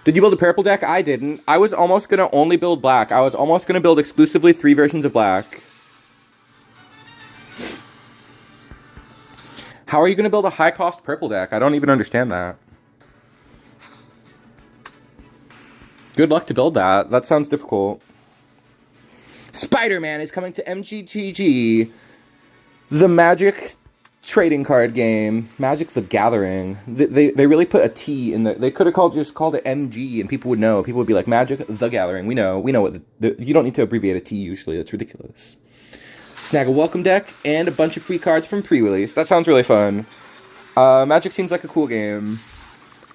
Did you build a purple deck? I didn't. I was almost going to only build black. I was almost going to build exclusively 3 versions of black. How are you going to build a high-cost purple deck? I don't even understand that. Good luck to build that. That sounds difficult. Spider-Man is coming to MGTG. The Magic trading card game. Magic the Gathering. They really put a T in the... They could have just called it MG and people would know. People would be like, Magic the Gathering. We know what... you don't need to abbreviate a T usually. That's ridiculous. Snag a welcome deck and a bunch of free cards from pre-release. That sounds really fun. Magic seems like a cool game.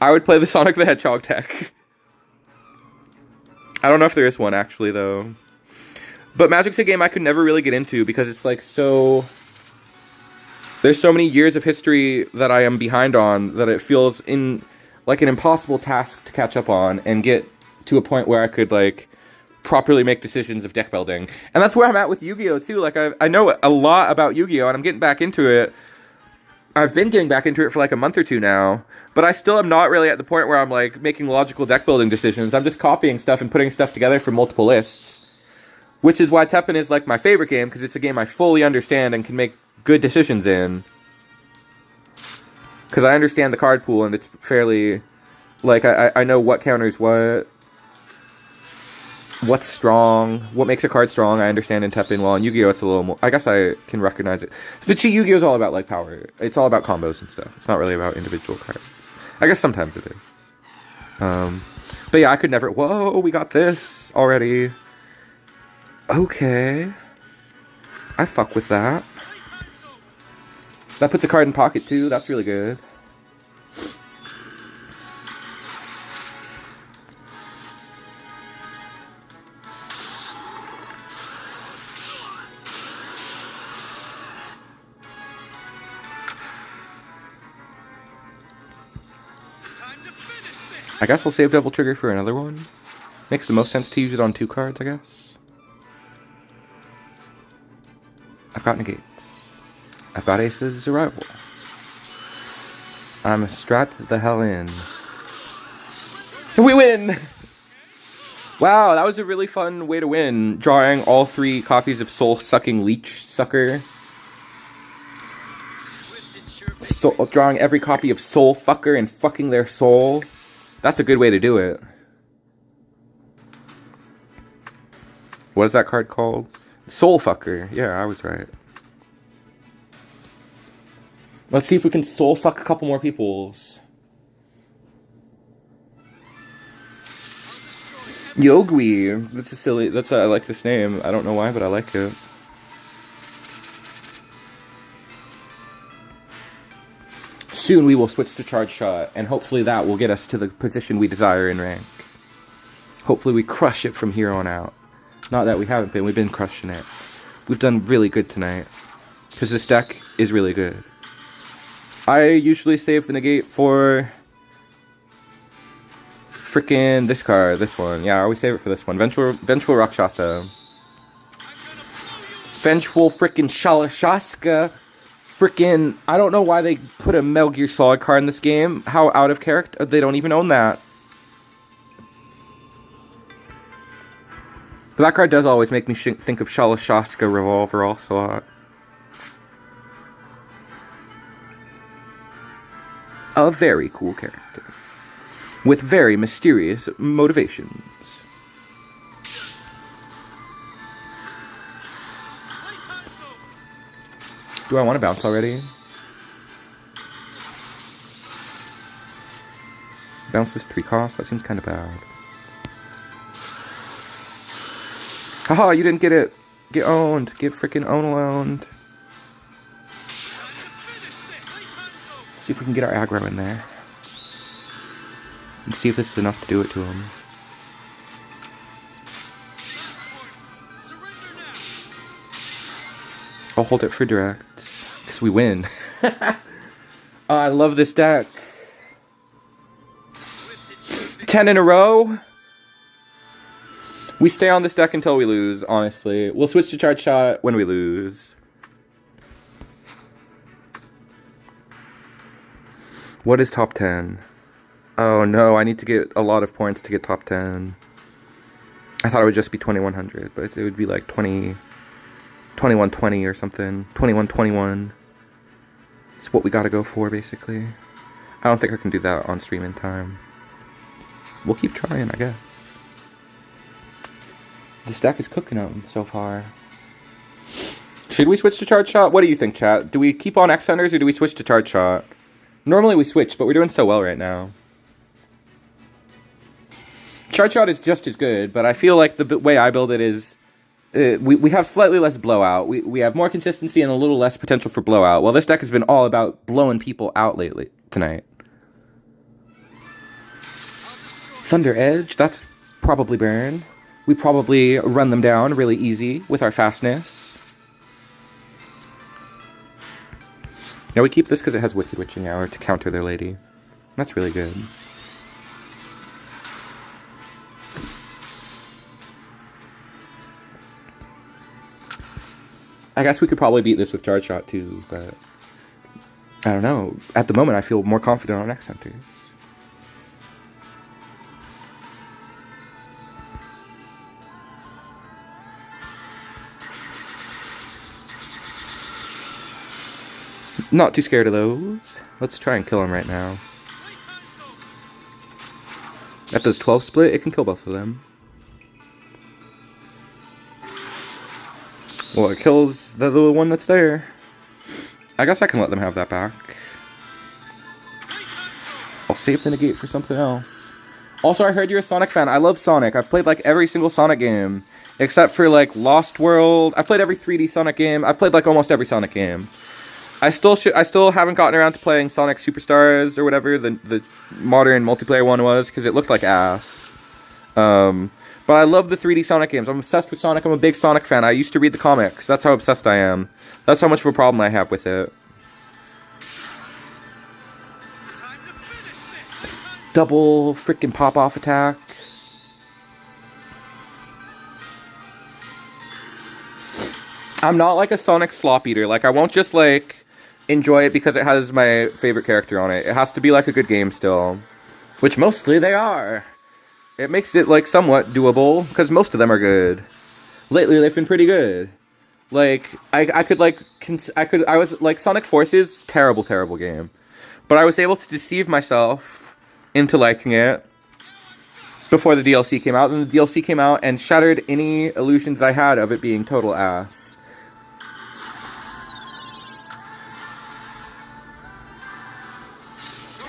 I would play the Sonic the Hedgehog deck. I don't know if there is one, actually, though. But Magic's a game I could never really get into because it's, like, so... There's so many years of history that I am behind on that it feels like an impossible task to catch up on and get to a point where I could, like, properly make decisions of deck building. And that's where I'm at with Yu-Gi-Oh! Too. Like, I know a lot about Yu-Gi-Oh! And I'm getting back into it. I've been getting back into it for, like, a month or two now. But I still am not really at the point where I'm, like, making logical deck building decisions. I'm just copying stuff and putting stuff together from multiple lists. Which is why TEPPEN is, like, my favorite game, because it's a game I fully understand and can make good decisions in. Because I understand the card pool, and it's fairly... Like, I know what counters what's strong, what makes a card strong, I understand in TEPPEN. Well, in Yu-Gi-Oh! It's a little more... I guess I can recognize it. But see, Yu-Gi-Oh! Is all about, like, power. It's all about combos and stuff. It's not really about individual cards. I guess sometimes it is. But yeah, I could never... Whoa, we got this already. Okay. I fuck with that. That puts a card in pocket, too. That's really good. I guess we'll save Double Trigger for another one. Makes the most sense to use it on 2 cards, I guess. I've got negates. I've got Ace's Arrival. I'm strat the hell in. We win! Wow, that was a really fun way to win. Drawing all 3 copies of Soul-Sucking Leech Sucker. Drawing every copy of Soul Fucker and fucking their soul. That's a good way to do it. What is that card called? Soul Fucker. Yeah, I was right. Let's see if we can soul fuck a couple more peoples. Yogui. That's a silly... I like this name. I don't know why, but I like it. Soon we will switch to Charge Shot, and hopefully that will get us to the position we desire in rank. Hopefully we crush it from here on out. Not that we haven't been, we've been crushing it. We've done really good tonight. Because this deck is really good. I usually save the negate for... Frickin' this card, this one. Yeah, I always save it for this one. Vengeful Rakshasa. Vengeful frickin' Shalashaska. Frickin', I don't know why they put a Metal Gear Solid card in this game. How out of character. They don't even own that. But that card does always make me think of Shalashaska Revolver also. A very cool character. With very mysterious motivations. Do I want to bounce already? Bounce this 3 cost? That seems kind of bad. Haha, you didn't get it. Get owned. Get freaking owned. Let's see if we can get our aggro in there. And see if this is enough to do it to him. I'll hold it for direct. Because we win. I love this deck. 10 in a row. We stay on this deck until we lose, honestly. We'll switch to Charge Shot when we lose. What is top 10? Oh no, I need to get a lot of points to get top 10. I thought it would just be 2100, but it would be like 2120 or something. 2121. It's what we gotta go for, basically. I don't think I can do that on stream in time. We'll keep trying, I guess. This deck is cooking them so far. Should we switch to Charge Shot? What do you think, chat? Do we keep on X Hunters or do we switch to Charge Shot? Normally we switch, but we're doing so well right now. Charge Shot is just as good, but I feel like the way I build it is... we have slightly less blowout. We have more consistency and a little less potential for blowout. Well, this deck has been all about blowing people out lately, tonight. Thunder Edge, that's probably burn. We probably run them down really easy with our fastness. Now we keep this because it has Wicked Witching Hour to counter their lady. That's really good. I guess we could probably beat this with Charge Shot too, but I don't know. At the moment, I feel more confident on X Hunters. Not too scared of those. Let's try and kill him right now. At this 12 split, it can kill both of them. Well, it kills the one that's there. I guess I can let them have that back. I'll save the negate for something else. Also, I heard you're a Sonic fan. I love Sonic. I've played like every single Sonic game. Except for like Lost World. I've played every 3D Sonic game. I've played like almost every Sonic game. I still haven't gotten around to playing Sonic Superstars or whatever the modern multiplayer one was, because it looked like ass. But I love the 3D Sonic games. I'm obsessed with Sonic. I'm a big Sonic fan. I used to read the comics. That's how obsessed I am. That's how much of a problem I have with it. Double freaking pop-off attack. I'm not like a Sonic slop eater. Like, I won't just, like, enjoy it because it has my favorite character on it. It has to be, like, a good game still. Which mostly they are. It makes it, like, somewhat doable, because most of them are good. Lately, they've been pretty good. Like, I was, like, Sonic Forces, terrible, terrible game. But I was able to deceive myself into liking it before the DLC came out. And the DLC came out and shattered any illusions I had of it being total ass.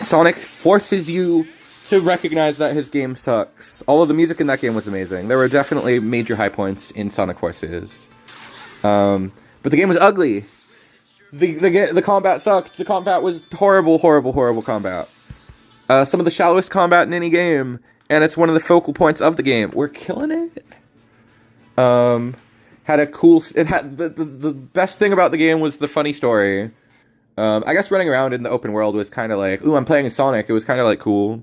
Sonic forces you to recognize that his game sucks. All of the music in that game was amazing. There were definitely major high points in Sonic Forces. But the game was ugly. The combat sucked. The combat was horrible, horrible, horrible combat. Some of the shallowest combat in any game, and it's one of the focal points of the game. We're killing it. Had a cool... It had the best thing about the game was the funny story. I guess running around in the open world was kind of like, ooh, I'm playing as Sonic. It was kind of like cool.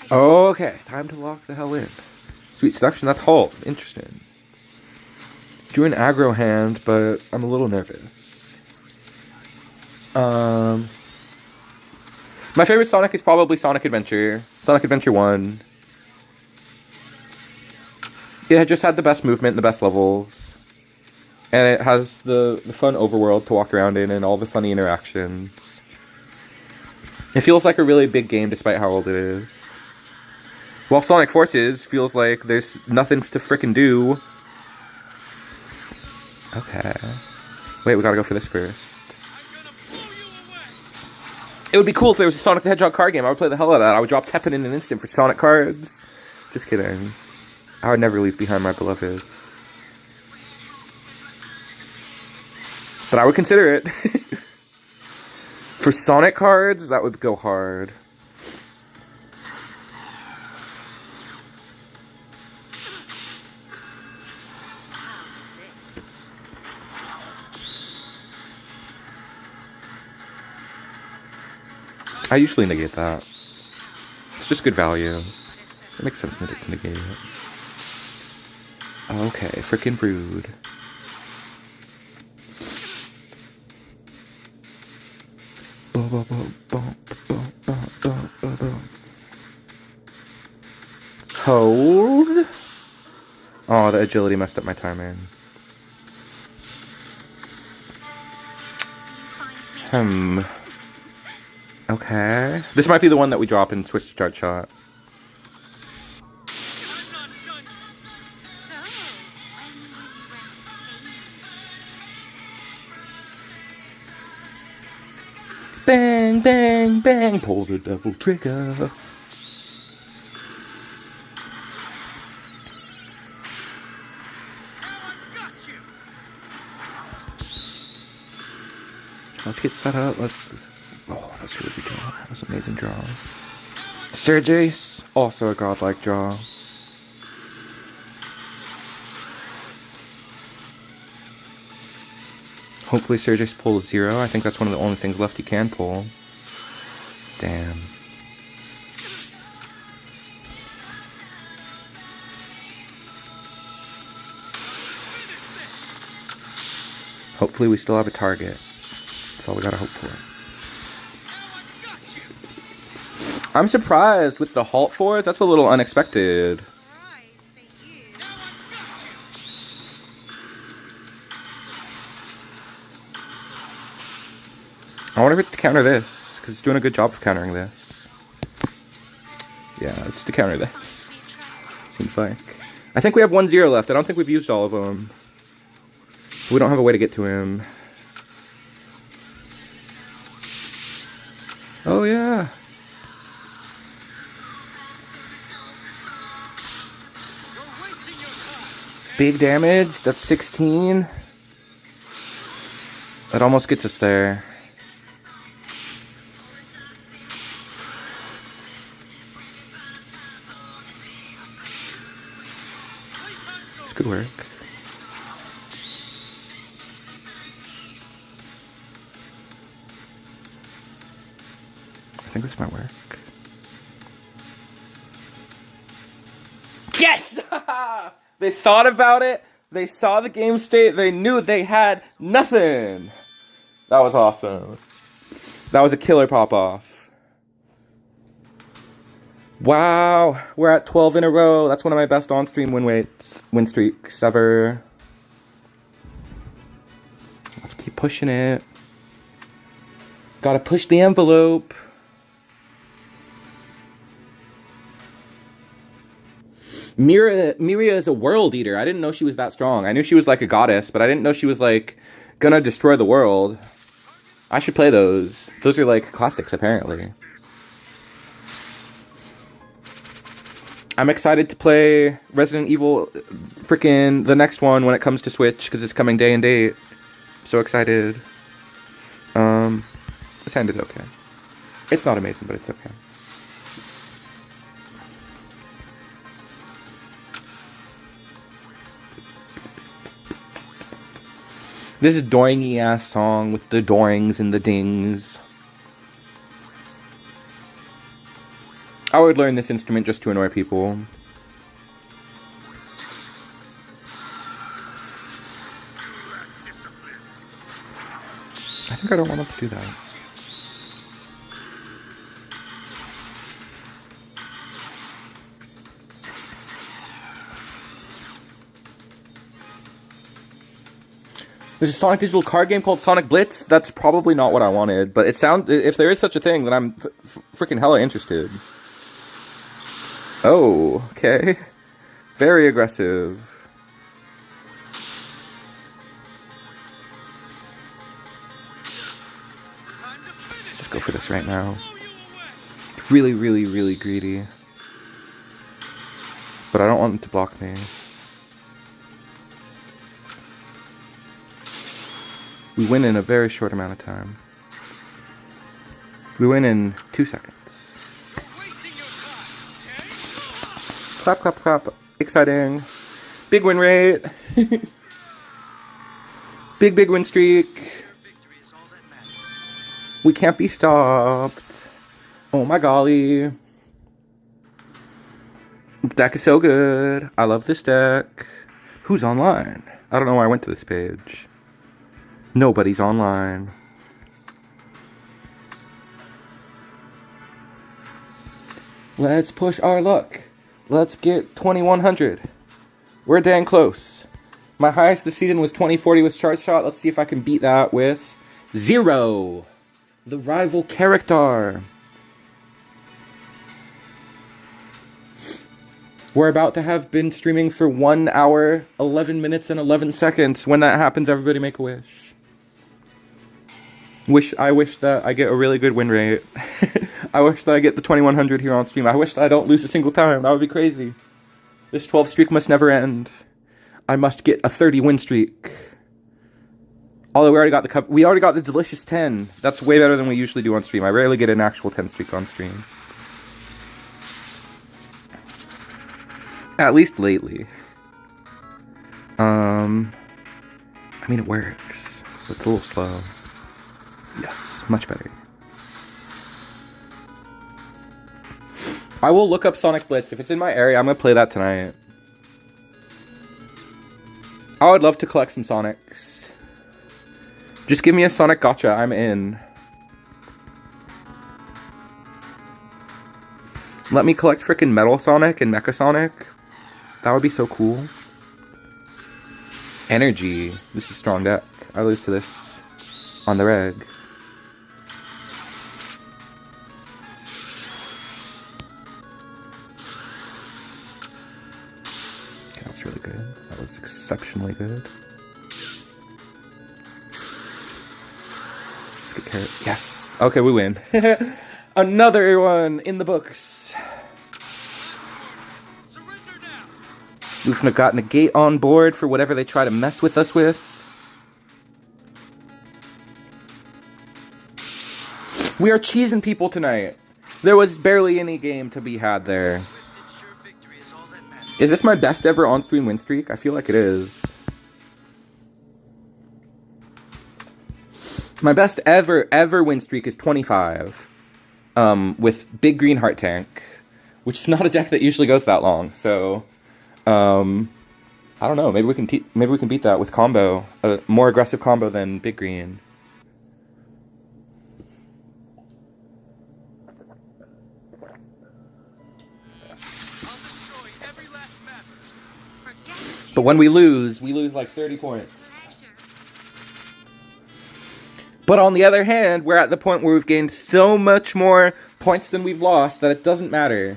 Okay, time to lock the hell in. Sweet seduction, that's halt. Interesting. Drew an aggro hand, but I'm a little nervous. My favorite Sonic is probably Sonic Adventure. Sonic Adventure 1. It just had the best movement and the best levels. And it has the fun overworld to walk around in and all the funny interactions. It feels like a really big game despite how old it is. While Sonic Forces feels like there's nothing to frickin' do. Okay. Wait, we gotta go for this first. It would be cool if there was a Sonic the Hedgehog card game. I would play the hell out of that. I would drop TEPPEN in an instant for Sonic cards. Just kidding. I would never leave behind my beloved. But I would consider it. For Sonic cards, that would go hard. I usually negate that. It's just good value. It makes sense to negate it. Okay, frickin' rude. Hold. Oh Oh, the agility messed up my timing. Okay. This might be the one that we drop in Switch to Start Shot. I'm not done yet. So, when will you entertain? Bang, bang, bang. Pull the devil trigger. Now I've got you. Let's get set up. Oh, that's a really good draw. That was an amazing draw. Sergey's also a godlike draw. Hopefully Sergey's pulls 0. I think that's one of the only things left he can pull. Damn. Hopefully we still have a target. That's all we gotta hope for. Now I've got you. I'm surprised with the halt fours. That's a little unexpected. Prize for you. Now I've got you. I wonder if it's to counter this, because it's doing a good job of countering this. Yeah, it's to counter this. Seems like. I think we have 1-0 left. I don't think we've used all of them. We don't have a way to get to him. Oh, yeah. You're wasting your time. Big damage. That's 16. That almost gets us there. It's good work. I think this might work. Yes! They thought about it. They saw the game state. They knew they had nothing. That was awesome. That was a killer pop-off. Wow. We're at 12 in a row. That's one of my best on-stream win streaks ever. Let's keep pushing it. Gotta push the envelope. Miria is a world eater. I didn't know she was that strong. I knew she was like a goddess, but I didn't know she was like gonna destroy the world. I should play those. Those are like classics, apparently. I'm excited to play Resident Evil frickin' the next one when it comes to Switch, because it's coming day and date. So excited. This hand is okay. It's not amazing, but it's okay. This is doingy ass song with the doings and the dings. I would learn this instrument just to annoy people. I think I don't want them to do that. There's a Sonic Digital card game called Sonic Blitz. That's probably not what I wanted, but it sounds. If there is such a thing, then I'm freaking hella interested. Oh, okay. Very aggressive. Just go for this right now. Really, really, really greedy. But I don't want them to block me. We win in a very short amount of time. We win in 2 seconds. Clap, clap, clap. Exciting. Big win rate. Big win streak. We can't be stopped. Oh my golly. Deck is so good. I love this deck. Who's online? I don't know why I went to this page. Nobody's online. Let's push our luck. Let's get 2100. We're dang close. My highest this season was 2040 with Charge Shot. Let's see if I can beat that with 0. The rival character. We're about to have been streaming for 1 hour, 11 minutes, and 11 seconds. When that happens, everybody make a wish. I wish that I get a really good win rate. I wish that I get the 2100 here on stream. I wish that I don't lose a single time. That would be crazy. This 12 streak must never end. I must get a 30 win streak. Although we already got the cup. We already got the delicious 10. That's way better than we usually do on stream. I rarely get an actual 10 streak on stream. At least lately. I mean, it works. But it's a little slow. Yes, much better. I will look up Sonic Blitz. If it's in my area, I'm going to play that tonight. I would love to collect some Sonics. Just give me a Sonic Gacha. I'm in. Let me collect frickin' Metal Sonic and Mecha Sonic. That would be so cool. Energy. This is strong deck. I lose to this on the reg. Okay, that's really good. That was exceptionally good. Let's get carrot. Yes! Okay, we win. Another one in the books. We've got Negate on board for whatever they try to mess with us with. We are cheesing people tonight. There was barely any game to be had there. Is this my best ever on-stream win streak? I feel like it is. My best ever win streak is 25. With Big Green Heart Tank. Which is not a deck that usually goes that long, so... I don't know. Maybe we can beat that with combo, a more aggressive combo than Big Green. But when we lose like 30 points. But on the other hand, we're at the point where we've gained so much more points than we've lost that it doesn't matter.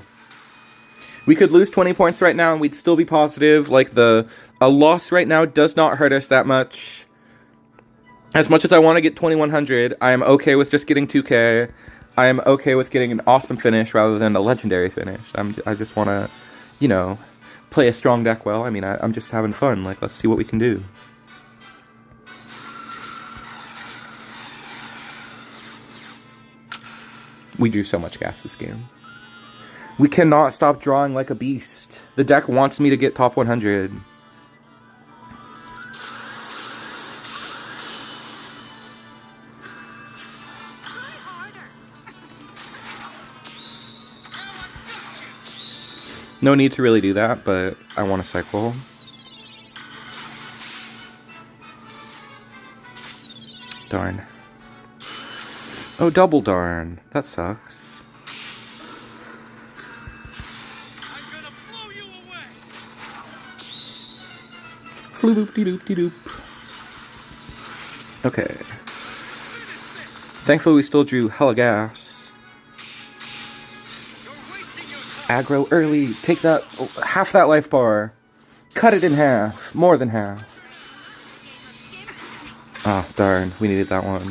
We could lose 20 points right now and we'd still be positive. Like, a loss right now does not hurt us that much. As much as I want to get 2100, I am okay with just getting 2k. I am okay with getting an awesome finish rather than a legendary finish. I just want to, you know, play a strong deck well. I mean, I'm just having fun. Like, let's see what we can do. We drew so much gas this game. We cannot stop drawing like a beast. The deck wants me to get top 100. No need to really do that, but I want to cycle. Darn. Oh, double darn. That sucks. Floop-doop-de-doop-de-doop. Okay. Thankfully, we still drew hella gas. Aggro early. Take that, half that life bar. Cut it in half. More than half. Ah, oh, darn. We needed that one.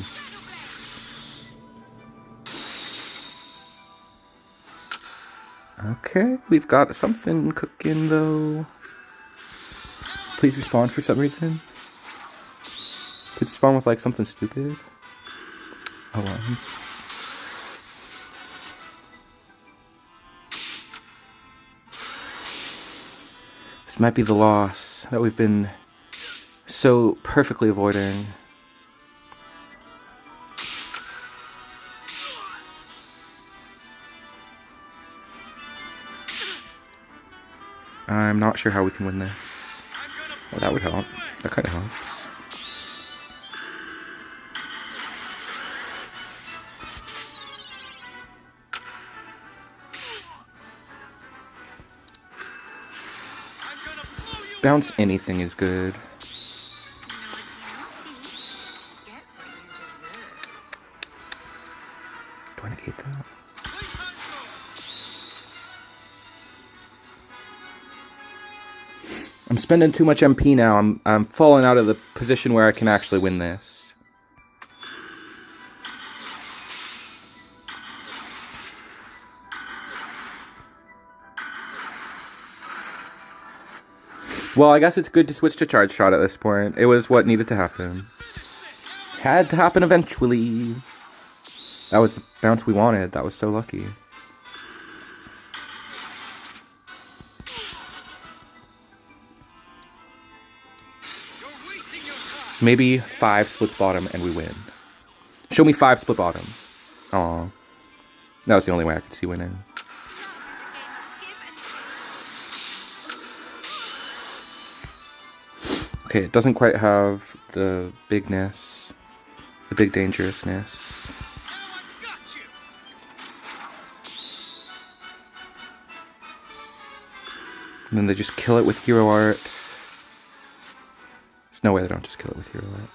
Okay, we've got something cooking though. Please respawn for some reason. Please respawn with like something stupid. Oh well. This might be the loss that we've been so perfectly avoiding. I'm not sure how we can win this. Well, that would help. That kind of helps. bounce anything is good. Naughty, naughty. Get what you deserve. Do I negate that? I'm spending too much MP now. I'm falling out of the position where I can actually win this. Well, I guess it's good to switch to charge shot at this point. It was what needed to happen. Had to happen eventually. That was the bounce we wanted. That was so lucky. Maybe 5 splits bottom and we win. Show me 5 split bottom. Aw. That was the only way I could see winning. Okay, it doesn't quite have the bigness, the big dangerousness. And then they just kill it with hero art. There's no way they don't just kill it with hero art.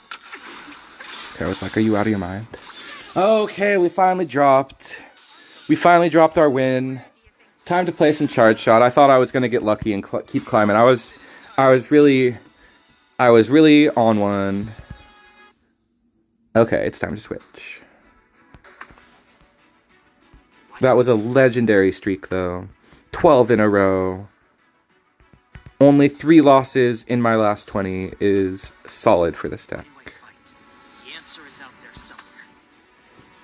Okay, I was like, are you out of your mind? Okay, we finally dropped. We finally dropped our win. Time to play some charge shot. I thought I was gonna get lucky and keep climbing. I was really on one. Okay, it's time to switch. That was a legendary streak, though. 12 in a row. Only 3 losses in my last 20 is solid for this deck. The answer is out there somewhere.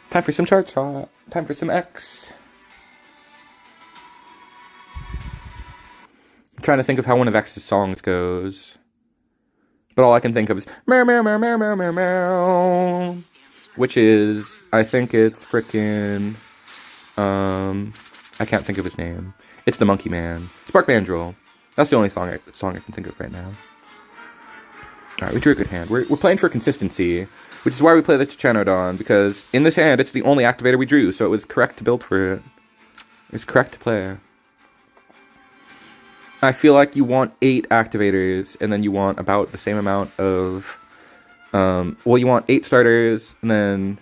Time for some charge shot. Time for some X. I'm trying to think of how one of X's songs goes. But all I can think of is meow meow meow meow meow meow meow, which is, I think it's frickin' I can't think of his name. It's the Monkey Man. Spark Mandrill. That's the only song I can think of right now. Alright, we drew a good hand. We're playing for consistency, which is why we play the Chichanodon, because in this hand, it's the only activator we drew, so it was correct to build for it. It's correct to play. I feel like you want 8 activators, and then you want about the same amount of, well, you want 8 starters, and then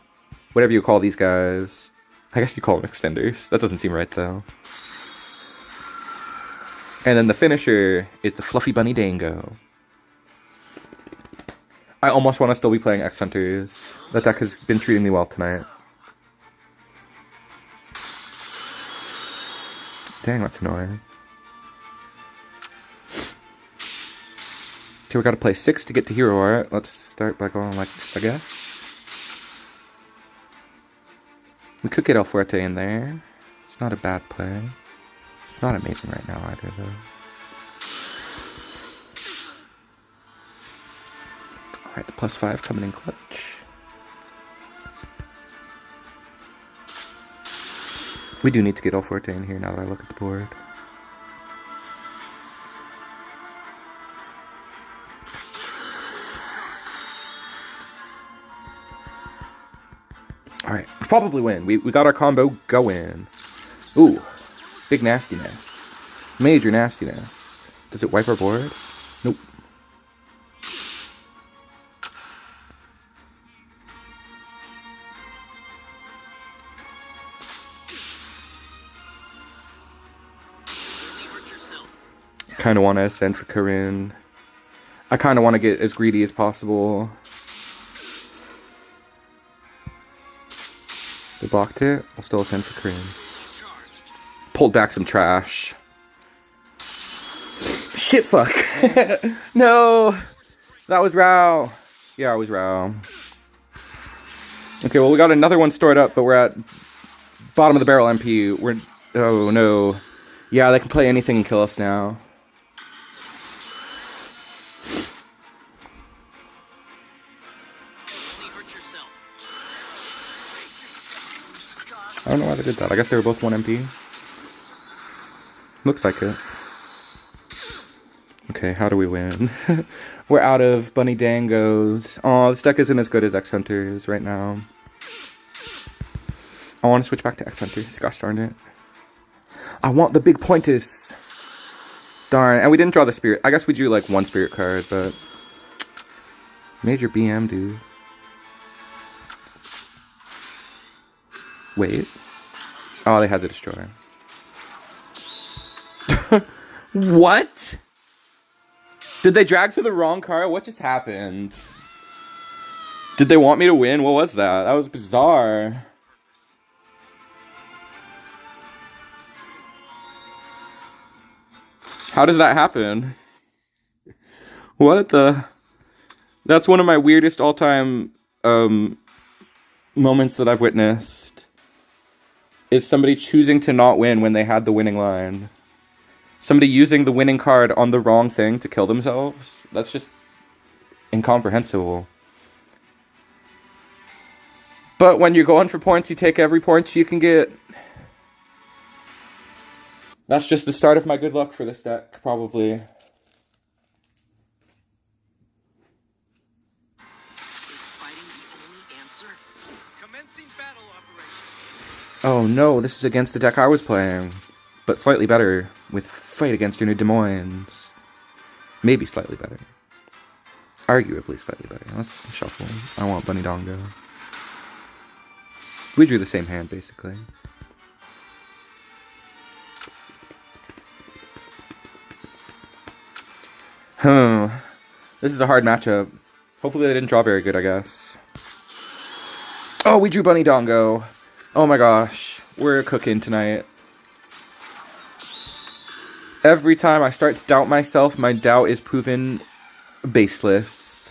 whatever you call these guys. I guess you call them extenders. That doesn't seem right, though. And then the finisher is the Fluffy Bunny Dango. I almost want to still be playing X Hunters. That deck has been treating me well tonight. Dang, that's annoying. Okay, we gotta play 6 to get to hero art. Let's start by going like this, I guess. We could get El Fuerte in there. It's not a bad play. It's not amazing right now either, though. Alright, the +5 coming in clutch. We do need to get El Fuerte in here now that I look at the board. Alright, we probably win. We got our combo going. Ooh, big nastiness. Major nastiness. Does it wipe our board? Nope. Kind of want to ascend for Corinne. I kind of want to get as greedy as possible. They blocked it. I'll still ascend for Corinne. Pulled back some trash. Shit, fuck. No. That was Rao. Yeah, it was Rao. Okay, well, we got another one stored up, but we're at bottom of the barrel MP. We're... Oh, no. Yeah, they can play anything and kill us now. I don't know why they did that. I guess they were both 1 MP. Looks like it. Okay, how do we win? We're out of Bunny Dangos. Oh, this deck isn't as good as X Hunters right now. I want to switch back to X Hunters. Gosh darn it. I want the big pointers. Darn, and we didn't draw the spirit. I guess we drew like one spirit card, but major BM, dude. Wait. Oh, they had to destroy. What? Did they drag to the wrong card? What just happened? Did they want me to win? What was that? That was bizarre. How does that happen? What the? That's one of my weirdest all-time moments that I've witnessed. Is somebody choosing to not win when they had the winning line. Somebody using the winning card on the wrong thing to kill themselves. That's just incomprehensible. But when you're going for points, you take every point you can get. That's just the start of my good luck for this deck, probably. Is fighting the only answer? Commencing battle operation. Oh no, this is against the deck I was playing. But slightly better, with Fight Against Your New Des Moines. Maybe slightly better. Arguably slightly better. Let's shuffle. I want Bunny Dongo. We drew the same hand, basically. This is a hard matchup. Hopefully they didn't draw very good, I guess. Oh, we drew Bunny Dongo. Oh my gosh. We're cooking tonight. Every time I start to doubt myself, my doubt is proven baseless.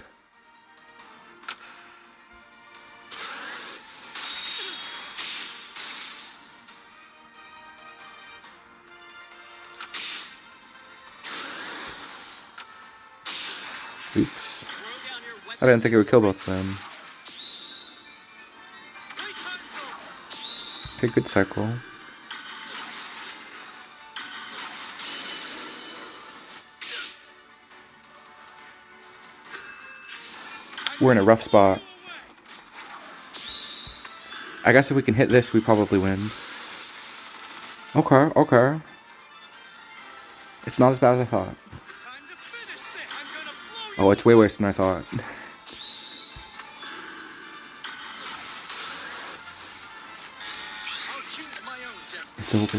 Oops. I didn't think it would kill both of them. Okay, good cycle. We're in a rough spot. I guess if we can hit this, we probably win. Okay, okay. It's not as bad as I thought. Oh, it's way worse than I thought. It's over.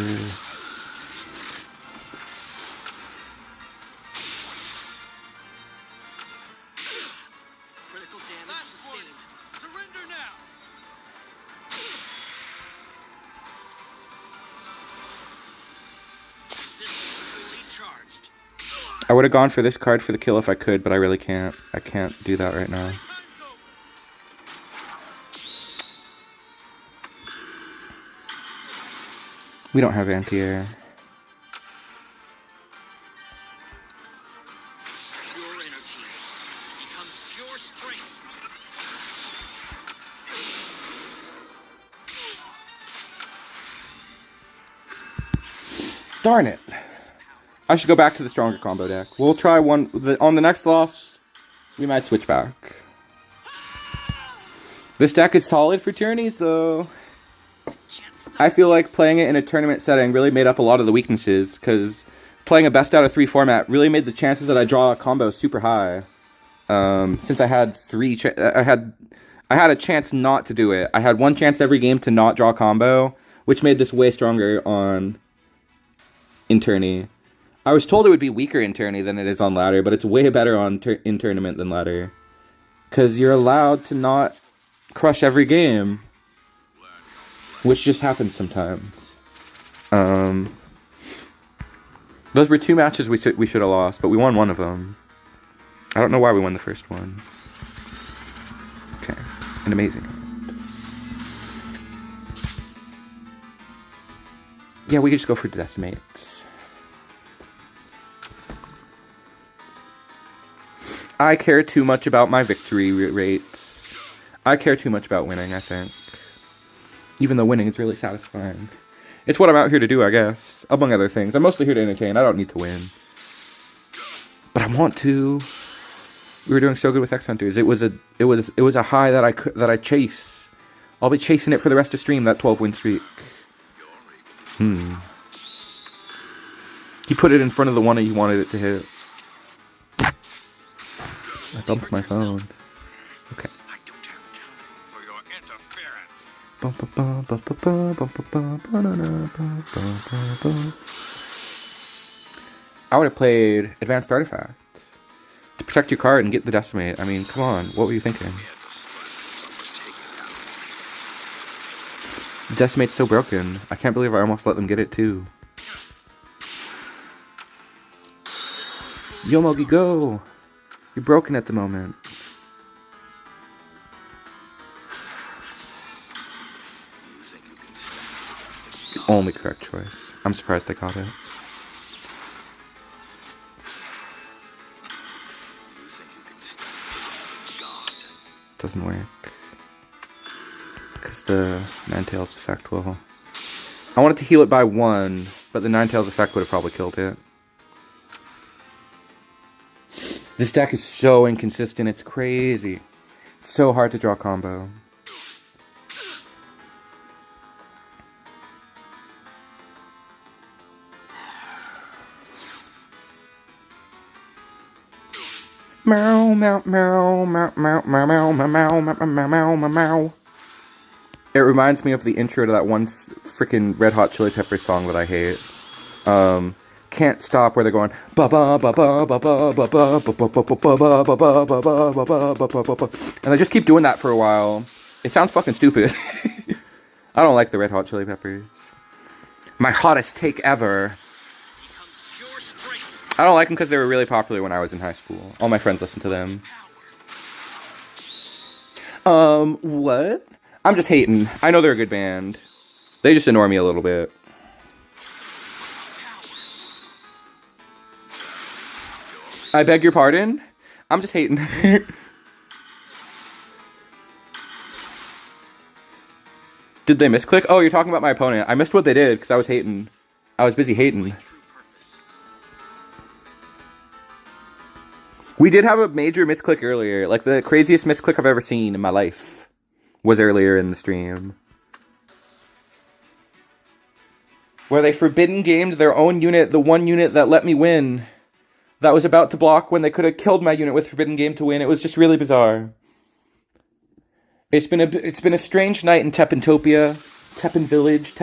Critical damage sustained. Surrender now. System fully charged. I would have gone for this card for the kill if I could, but I really can't. I can't do that right now. We don't have anti-air. Pure energy becomes pure strength. Darn it. I should go back to the stronger combo deck. We'll try one. On the next loss, we might switch back. This deck is solid for tourneys, though. I feel like playing it in a tournament setting really made up a lot of the weaknesses, because playing a best out of 3 format really made the chances that I draw a combo super high. Since I had I had a chance not to do it. I had one chance every game to not draw a combo, which made this way stronger in tourney. I was told it would be weaker in tourney than it is on ladder, but it's way better in tournament than ladder, because you're allowed to not crush every game. Which just happens sometimes. Those were 2 matches we should have lost, but we won one of them. I don't know why we won the first one. Okay, an amazing hand. Yeah, we could just go for decimates. I care too much about my victory rates. I care too much about winning, I think. Even though winning is really satisfying. It's what I'm out here to do, I guess. Among other things. I'm mostly here to entertain. I don't need to win. But I want to. We were doing so good with X Hunters. It was a high that I chase. I'll be chasing it for the rest of stream, that 12-win streak. He put it in front of the one he wanted it to hit. I bumped my phone. Okay. I don't have time for your interference. I would have played Advanced Artifact to protect your card and get the Decimate. I mean, come on, what were you thinking? Decimate's so broken. I can't believe I almost let them get it too. Yomogi, go! You're broken at the moment. The only correct choice. I'm surprised I got it. Doesn't work. Because the Ninetales effect will... I wanted to heal it by 1, but the Ninetales effect would have probably killed it. This deck is so inconsistent, it's crazy. It's so hard to draw combo. Meow, meow, meow, meow, meow, meow, meow, meow, meow, meow, meow, meow. It reminds me of the intro to that one freaking Red Hot Chili Peppers song that I hate. Can't Stop, where they're going ba ba ba ba ba ba ba ba ba ba ba ba ba ba ba ba ba ba, and they just keep doing that for a while. It sounds fucking stupid. I don't like the Red Hot Chili Peppers. My hottest take ever. I don't like them because they were really popular when I was in high school. All my friends listened to them. What? I'm just hating. I know they're a good band. They just annoy me a little bit. I beg your pardon? I'm just hating. Did they misclick? Oh, you're talking about my opponent. I missed what they did because I was hating. I was busy hating. We did have a major misclick earlier. Like, the craziest misclick I've ever seen in my life was earlier in the stream. Where they forbidden gamed their own unit, the one unit that let me win. That was about to block when they could have killed my unit with forbidden game to win. It was just really bizarre. It's been a strange night in Teppentopia, Teppen Village,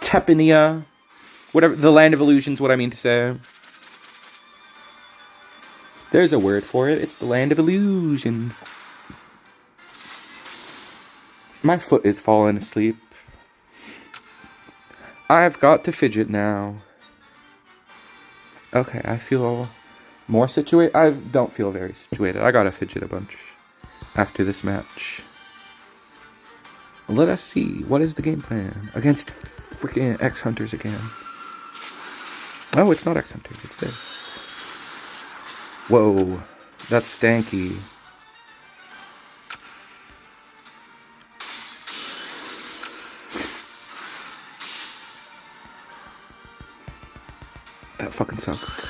Teppenia, whatever, the land of illusions, what I mean to say. There's a word for it. It's the land of illusion. My foot is falling asleep. I've got to fidget now. Okay, I feel more situated. I don't feel very situated. I gotta fidget a bunch after this match. Let us see. What is the game plan? Against freaking X-Hunters again. Oh, it's not X-Hunters. It's this. Whoa. That's stanky. That fucking sucks.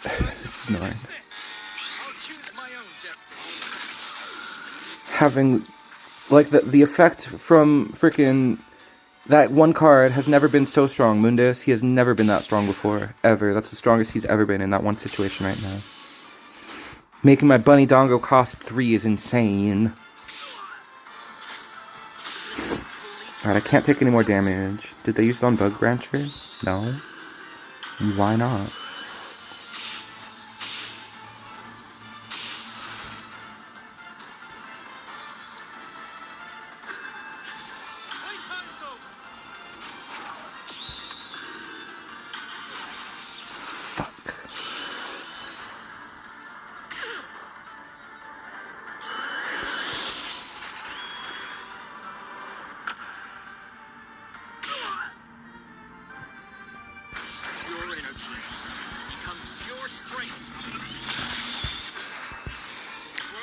This is annoying. Having, like, the effect from freaking that one card has never been so strong. Mundus, he has never been that strong before, ever. That's the strongest he's ever been in that one situation right now. Making my Bunny Dongo cost 3 is insane. Alright, I can't take any more damage. Did they use it on Bug Rancher? No. Why not?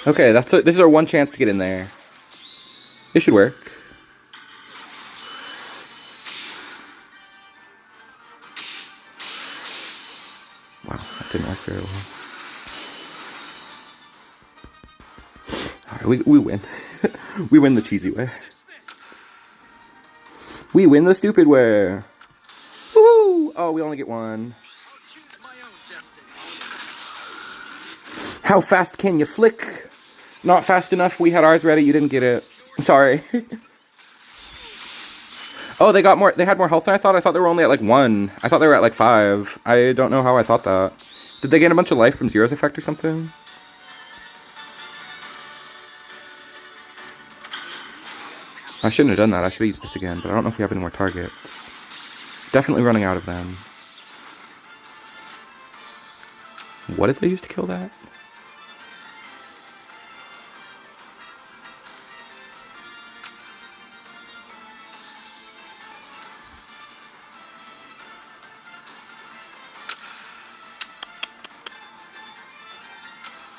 Okay, this is our one chance to get in there. It should work. Wow, that didn't work very well. Alright, we win. We win the cheesy way. We win the stupid way. Woohoo! Oh, we only get one. I'll choose my own destiny. How fast can you flick? Not fast enough. We had ours ready. You didn't get it. Sorry. Oh, they got more. They had more health than I thought. I thought they were only at like 1. I thought they were at like 5. I don't know how I thought that. Did they gain a bunch of life from Zero's effect or something? I shouldn't have done that. I should have used this again, but I don't know if we have any more targets. Definitely running out of them. What did they use to kill that?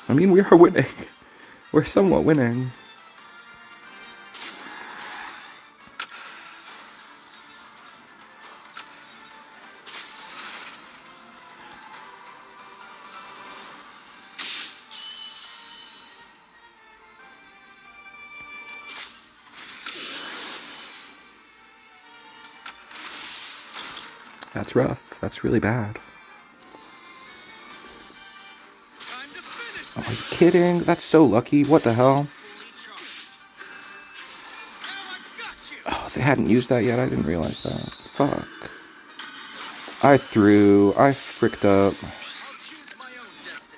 I mean, we are winning. We're somewhat winning. That's rough. That's really bad. Time to finish Oh, are you kidding? That's so lucky. What the hell? fully charged. Now I've got you. Oh, they hadn't used that yet. I didn't realize that. Fuck. I fricked up. I'll choose my own destiny.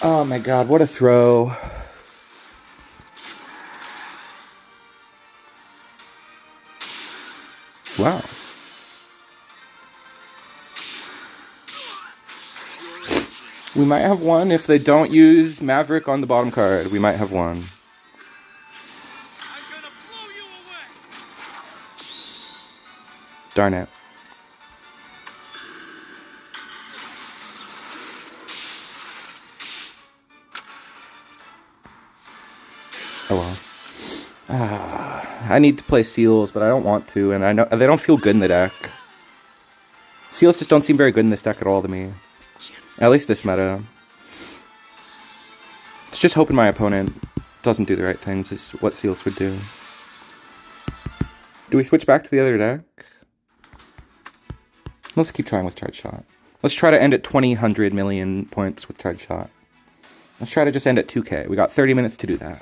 Oh my god, what a throw. Wow. We might have won if they don't use Maverick on the bottom card. We might have won. I'm gonna blow you away. Darn it. Oh well. I need to play Seals, but I don't want to, and I know they don't feel good in the deck. Seals just don't seem very good in this deck at all to me. At least this meta. It's just hoping my opponent doesn't do the right things is what Seals would do. Do we switch back to the other deck? Let's keep trying with Charge Shot. Let's try to end at 2,000 million points with Charge Shot. Let's try to just end at 2k. We got 30 minutes to do that.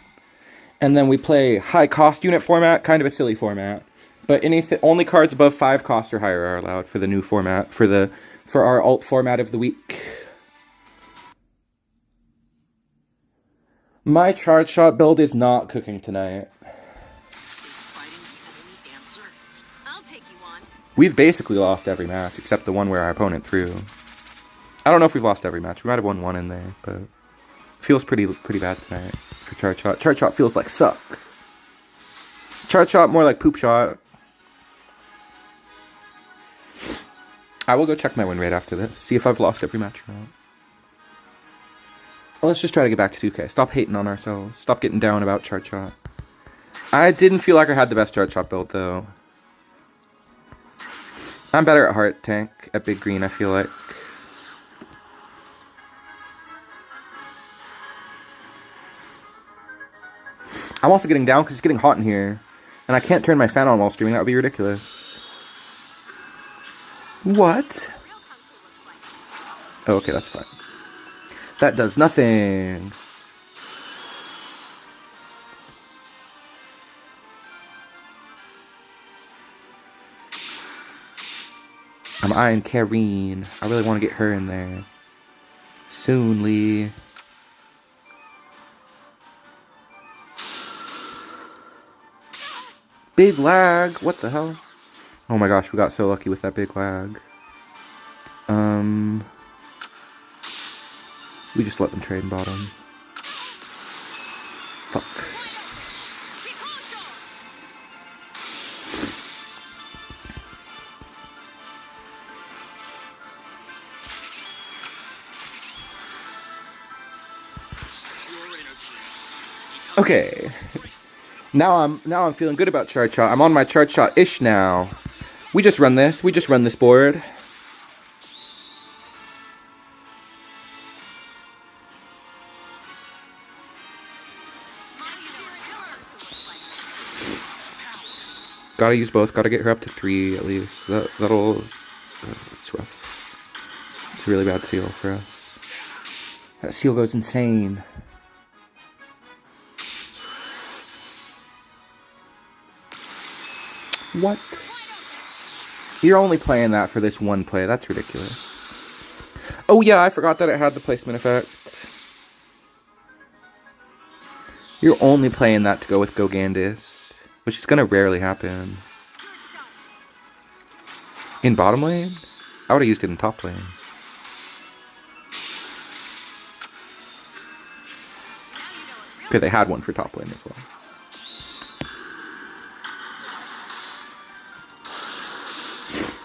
And then we play high cost unit format, kind of a silly format. But only cards above 5 cost or higher are allowed for the new format, for our alt format of the week. My Charge Shot build is not cooking tonight. Is fighting the only answer? I'll take you on. We've basically lost every match, except the one where our opponent threw. I don't know if we've lost every match. We might have won one in there, but it feels pretty bad tonight for Charge Shot. Charge Shot feels like suck. Charge Shot more like poop shot. I will go check my win rate after this, see if I've lost every match or not. Well, let's just try to get back to 2k. Stop hating on ourselves. Stop getting down about Charge Shot. I didn't feel like I had the best Charge Shot build, though. I'm better at Heart Tank, at Big Green, I feel like. I'm also getting down because it's getting hot in here. And I can't turn my fan on while streaming. That would be ridiculous. What? Oh, okay, that's fine. That does nothing. I'm eyeing Kareen. I really want to get her in there. Soonly. Big lag. What the hell? Oh my gosh, we got so lucky with that big lag. We just let them trade in bottom. Fuck. Okay. Now I'm feeling good about Charge Shot. I'm on my Charge Shot-ish now. We just run this board. Gotta use both. Gotta get her up to 3 at least. That'll... it's rough. It's a really bad seal for us. That seal goes insane. What? You're only playing that for this one play. That's ridiculous. Oh yeah, I forgot that it had the placement effect. You're only playing that to go with Gogandis, which is gonna rarely happen. In bottom lane? I would have used it in top lane. Because they had one for top lane as well.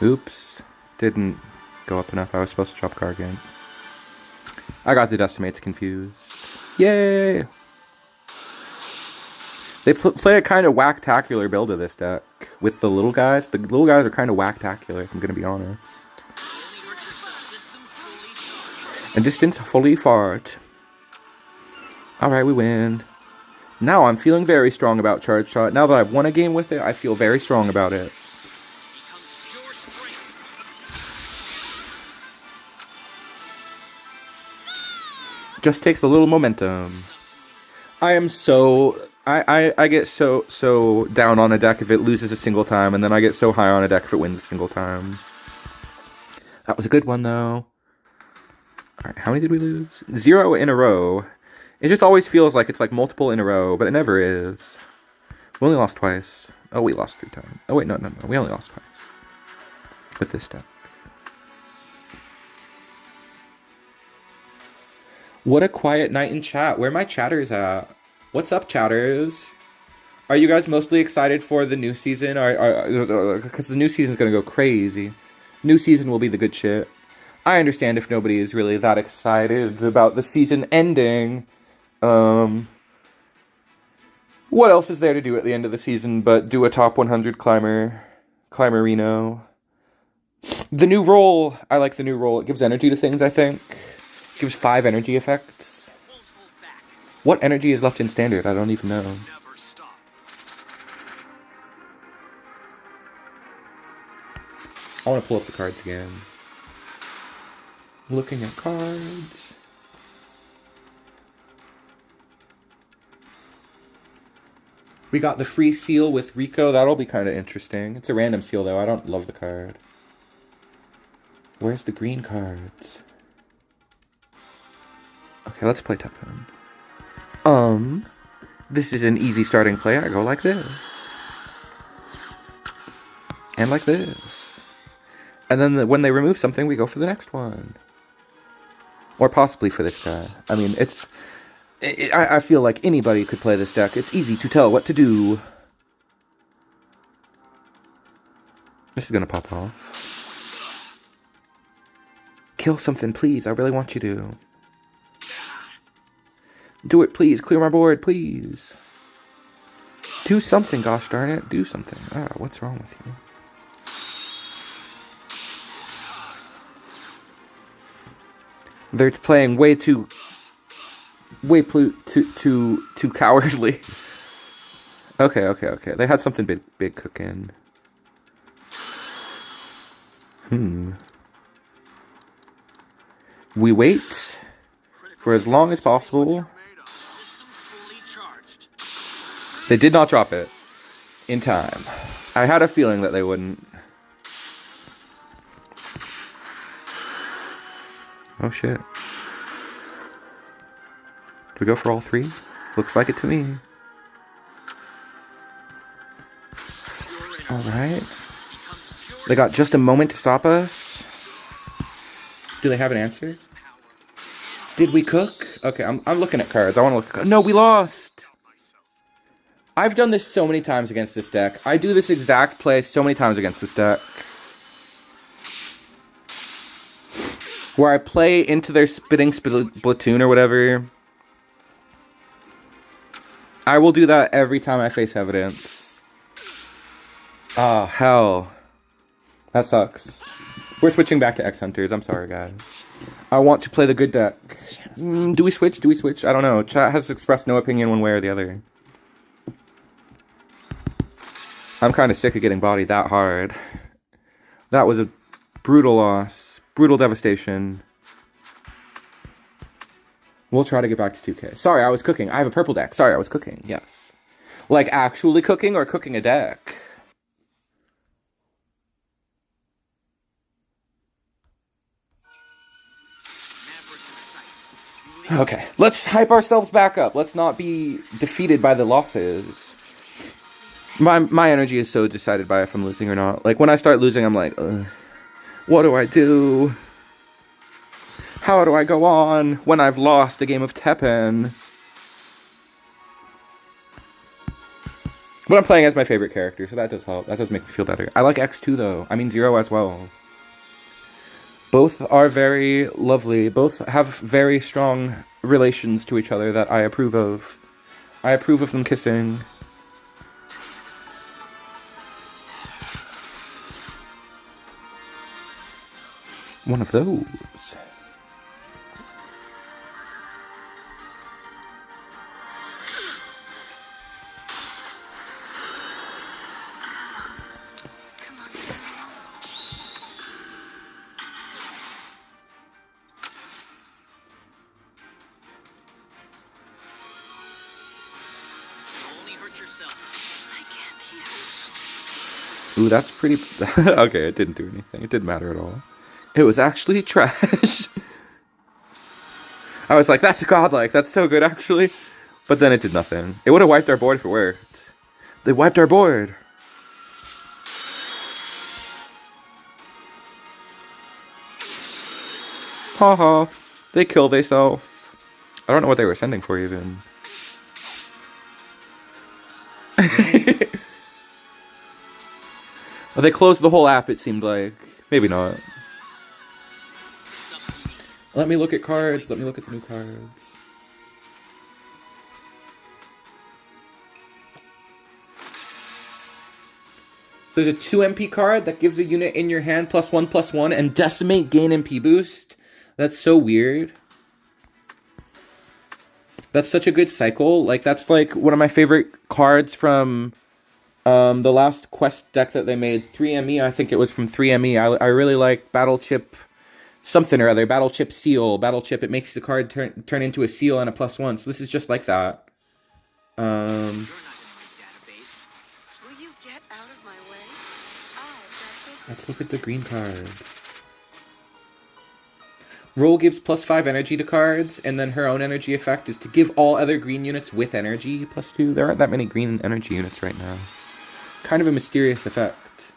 Oops. Didn't go up enough. I was supposed to drop Gargant. I got the Decimates confused. Yay! They play a kind of whack-tacular build of this deck with the little guys. The little guys are kind of whack-tacular, if I'm going to be honest. And distance fully fart. Alright, we win. Now I'm feeling very strong about Charge Shot. Now that I've won a game with it, I feel very strong about it. Just takes a little momentum. I am so... I get so down on a deck if it loses a single time, and then I get so high on a deck if it wins a single time. That was a good one, though. Alright, how many did we lose? 0 in a row. It just always feels like it's like multiple in a row, but it never is. We only lost twice. Oh, we lost 3 times. Oh, wait, no. We only lost twice. With this deck. What a quiet night in chat. Where are my chatters at? What's up, chatters? Are you guys mostly excited for the new season? Because the new season's gonna go crazy. New season will be the good shit. I understand if nobody is really that excited about the season ending. What else is there to do at the end of the season but do a top 100 Climberino? The new role. I like the new role. It gives energy to things, I think. It gives 5 energy effects. What energy is left in standard? I don't even know. I want to pull up the cards again. Looking at cards. We got the free seal with Rico. That'll be kind of interesting. It's a random seal, though. I don't love the card. Where's the green cards? Okay, let's play TEPPEN. This is an easy starting play. I go like this. And like this. And then when they remove something, we go for the next one. Or possibly for this guy. I mean, I feel like anybody could play this deck. It's easy to tell what to do. This is gonna pop off. Kill something, please. I really want you to. Do it, please. Clear my board, please. Do something, gosh darn it. Do something. Ah, what's wrong with you? They're playing way too cowardly. Okay. They had something big cooking. We wait for as long as possible. They did not drop it in time. I had a feeling that they wouldn't. Oh shit. Do we go for all 3? Looks like it to me. Alright. They got just a moment to stop us. Do they have an answer? Did we cook? Okay, I'm looking at cards. I want to look. No, we lost! I've done this so many times against this deck. I do this exact play so many times against this deck. Where I play into their spitting Splatoon or whatever. I will do that every time I face evidence. Oh, hell. That sucks. We're switching back to X-Hunters. I'm sorry, guys. I want to play the good deck. Do we switch? Do we switch? I don't know. Chat has expressed no opinion one way or the other. I'm kind of sick of getting bodied that hard. That was a brutal loss. Brutal devastation. We'll try to get back to 2K. Sorry, I was cooking. I have a purple deck. Sorry, I was cooking. Yes. Like, actually cooking or cooking a deck? Okay, let's hype ourselves back up. Let's not be defeated by the losses. My energy is so decided by if I'm losing or not. Like, when I start losing, I'm like, ugh, what do I do? How do I go on when I've lost a game of TEPPEN? But I'm playing as my favorite character, so that does help. That does make me feel better. I like X2, though. I mean, Zero as well. Both are very lovely. Both have very strong relations to each other that I approve of. I approve of them kissing. One of those. Ooh, that's pretty... Okay, it didn't do anything. It didn't matter at all. It was actually trash. I was like, that's godlike. That's so good, actually. But then it did nothing. It would have wiped our board if it worked. They wiped our board. Haha. They kill theyself. I don't know what they were sending for, even. Well, they closed the whole app, it seemed like. Maybe not. Let me look at cards. Let me look at the new cards. So there's a 2 MP card that gives a unit in your hand +1/+1 and decimate gain MP boost. That's so weird. That's such a good cycle. Like, that's like one of my favorite cards from the last quest deck that they made, 3ME. I think it was from 3ME. I really like Battle Chip something or other. Battle Chip Seal. Battle Chip, it makes the card turn into a seal and a +1. So this is just like that. You're not in my database. Will you get out of my way? Let's look at the green cards. Roll gives +5 energy to cards, and then her own energy effect is to give all other green units with energy +2. There aren't that many green energy units right now. Kind of a mysterious effect.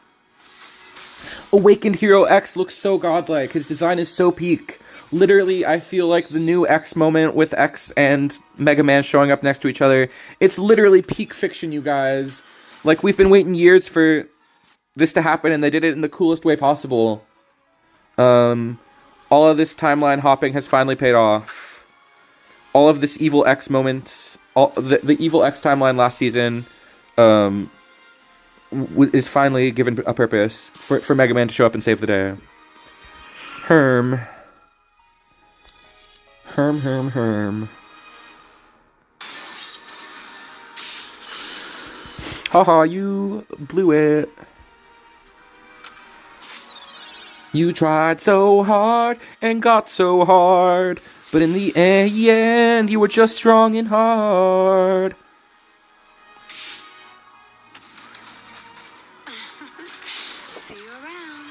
Awakened Hero X looks so godlike. His design is so peak. Literally, I feel like the new X moment with X and Mega Man showing up next to each other. It's literally peak fiction, you guys. Like, we've been waiting years for this to happen, and they did it in the coolest way possible. All of this timeline hopping has finally paid off. All of this Evil X moment, the Evil X timeline last season, is finally given a purpose for Mega Man to show up and save the day. Herm. Haha, you blew it. You tried so hard and got so hard, but in the end, you were just strong and hard. See you around.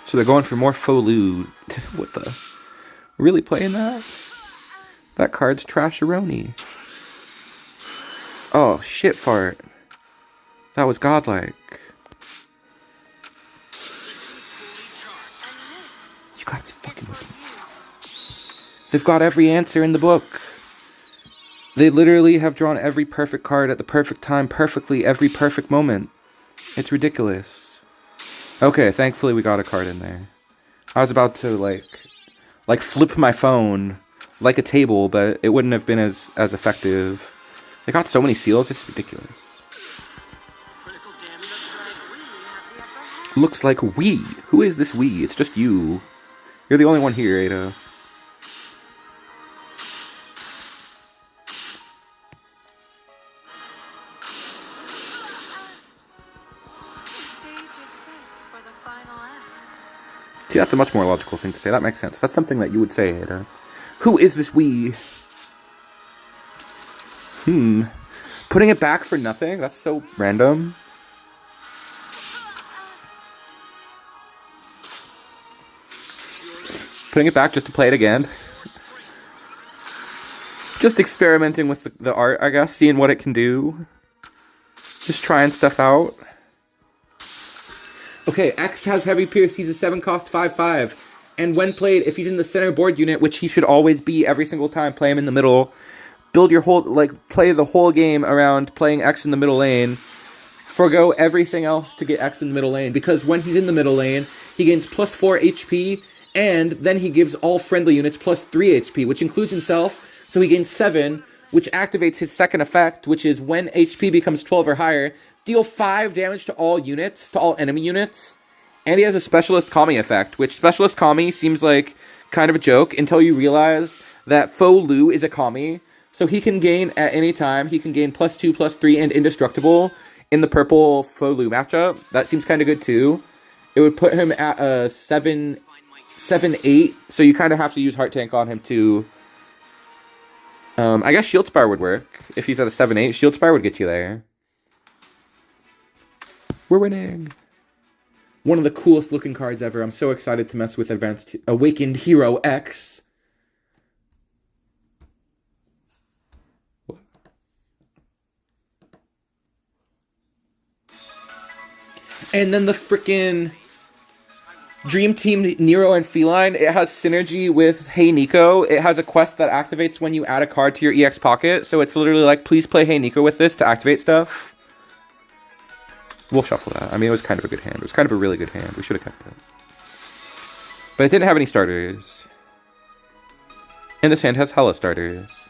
So they're going for more faux loot. What the? Really playing that? That card's trasheroni. Oh, shit fart. That was godlike. You gotta be fucking with me. They've got every answer in the book. They literally have drawn every perfect card at the perfect time, perfectly, every perfect moment. It's ridiculous. Okay, thankfully we got a card in there. I was about to, like flip my phone like a table, but it wouldn't have been as effective. They got so many seals, it's ridiculous. Looks like we. Who is this we? It's just you. You're the only one here, Ada. See, that's a much more logical thing to say. That makes sense. That's something that you would say, Ada. Who is this we? Putting it back for nothing? That's so random. Putting it back just to play it again. Just experimenting with the art, I guess. Seeing what it can do. Just trying stuff out. Okay, X has Heavy Pierce. He's a 7-cost 5/5. And when played, if he's in the center board unit, which he should always be every single time, play him in the middle. Build your whole, play the whole game around playing X in the middle lane. Forgo everything else to get X in the middle lane. Because when he's in the middle lane, he gains +4 HP. And then he gives all friendly units +3 HP, which includes himself. So he gains 7, which activates his second effect, which is when HP becomes 12 or higher, deal 5 damage to all units, to all enemy units. And he has a Specialist Kami effect, which Specialist Kami seems like kind of a joke until you realize that Faux Lu is a Kami. So he can gain at any time, he can gain +2, +3, and Indestructible in the purple Faux Lu matchup. That seems kind of good too. It would put him at a 7/8, so you kind of have to use Heart Tank on him too. I guess Shield Spire would work. If he's at a 7/8, Shield Spire would get you there. We're winning. One of the coolest looking cards ever. I'm so excited to mess with Awakened Hero X. And then the frickin' Dream Team Nero and Feline, it has synergy with Hey Nico. It has a quest that activates when you add a card to your EX pocket. So it's literally like, please play Hey Nico with this to activate stuff. We'll shuffle that. I mean, it was kind of a good hand. It was kind of a really good hand. We should have kept it. But it didn't have any starters. And this hand has hella starters.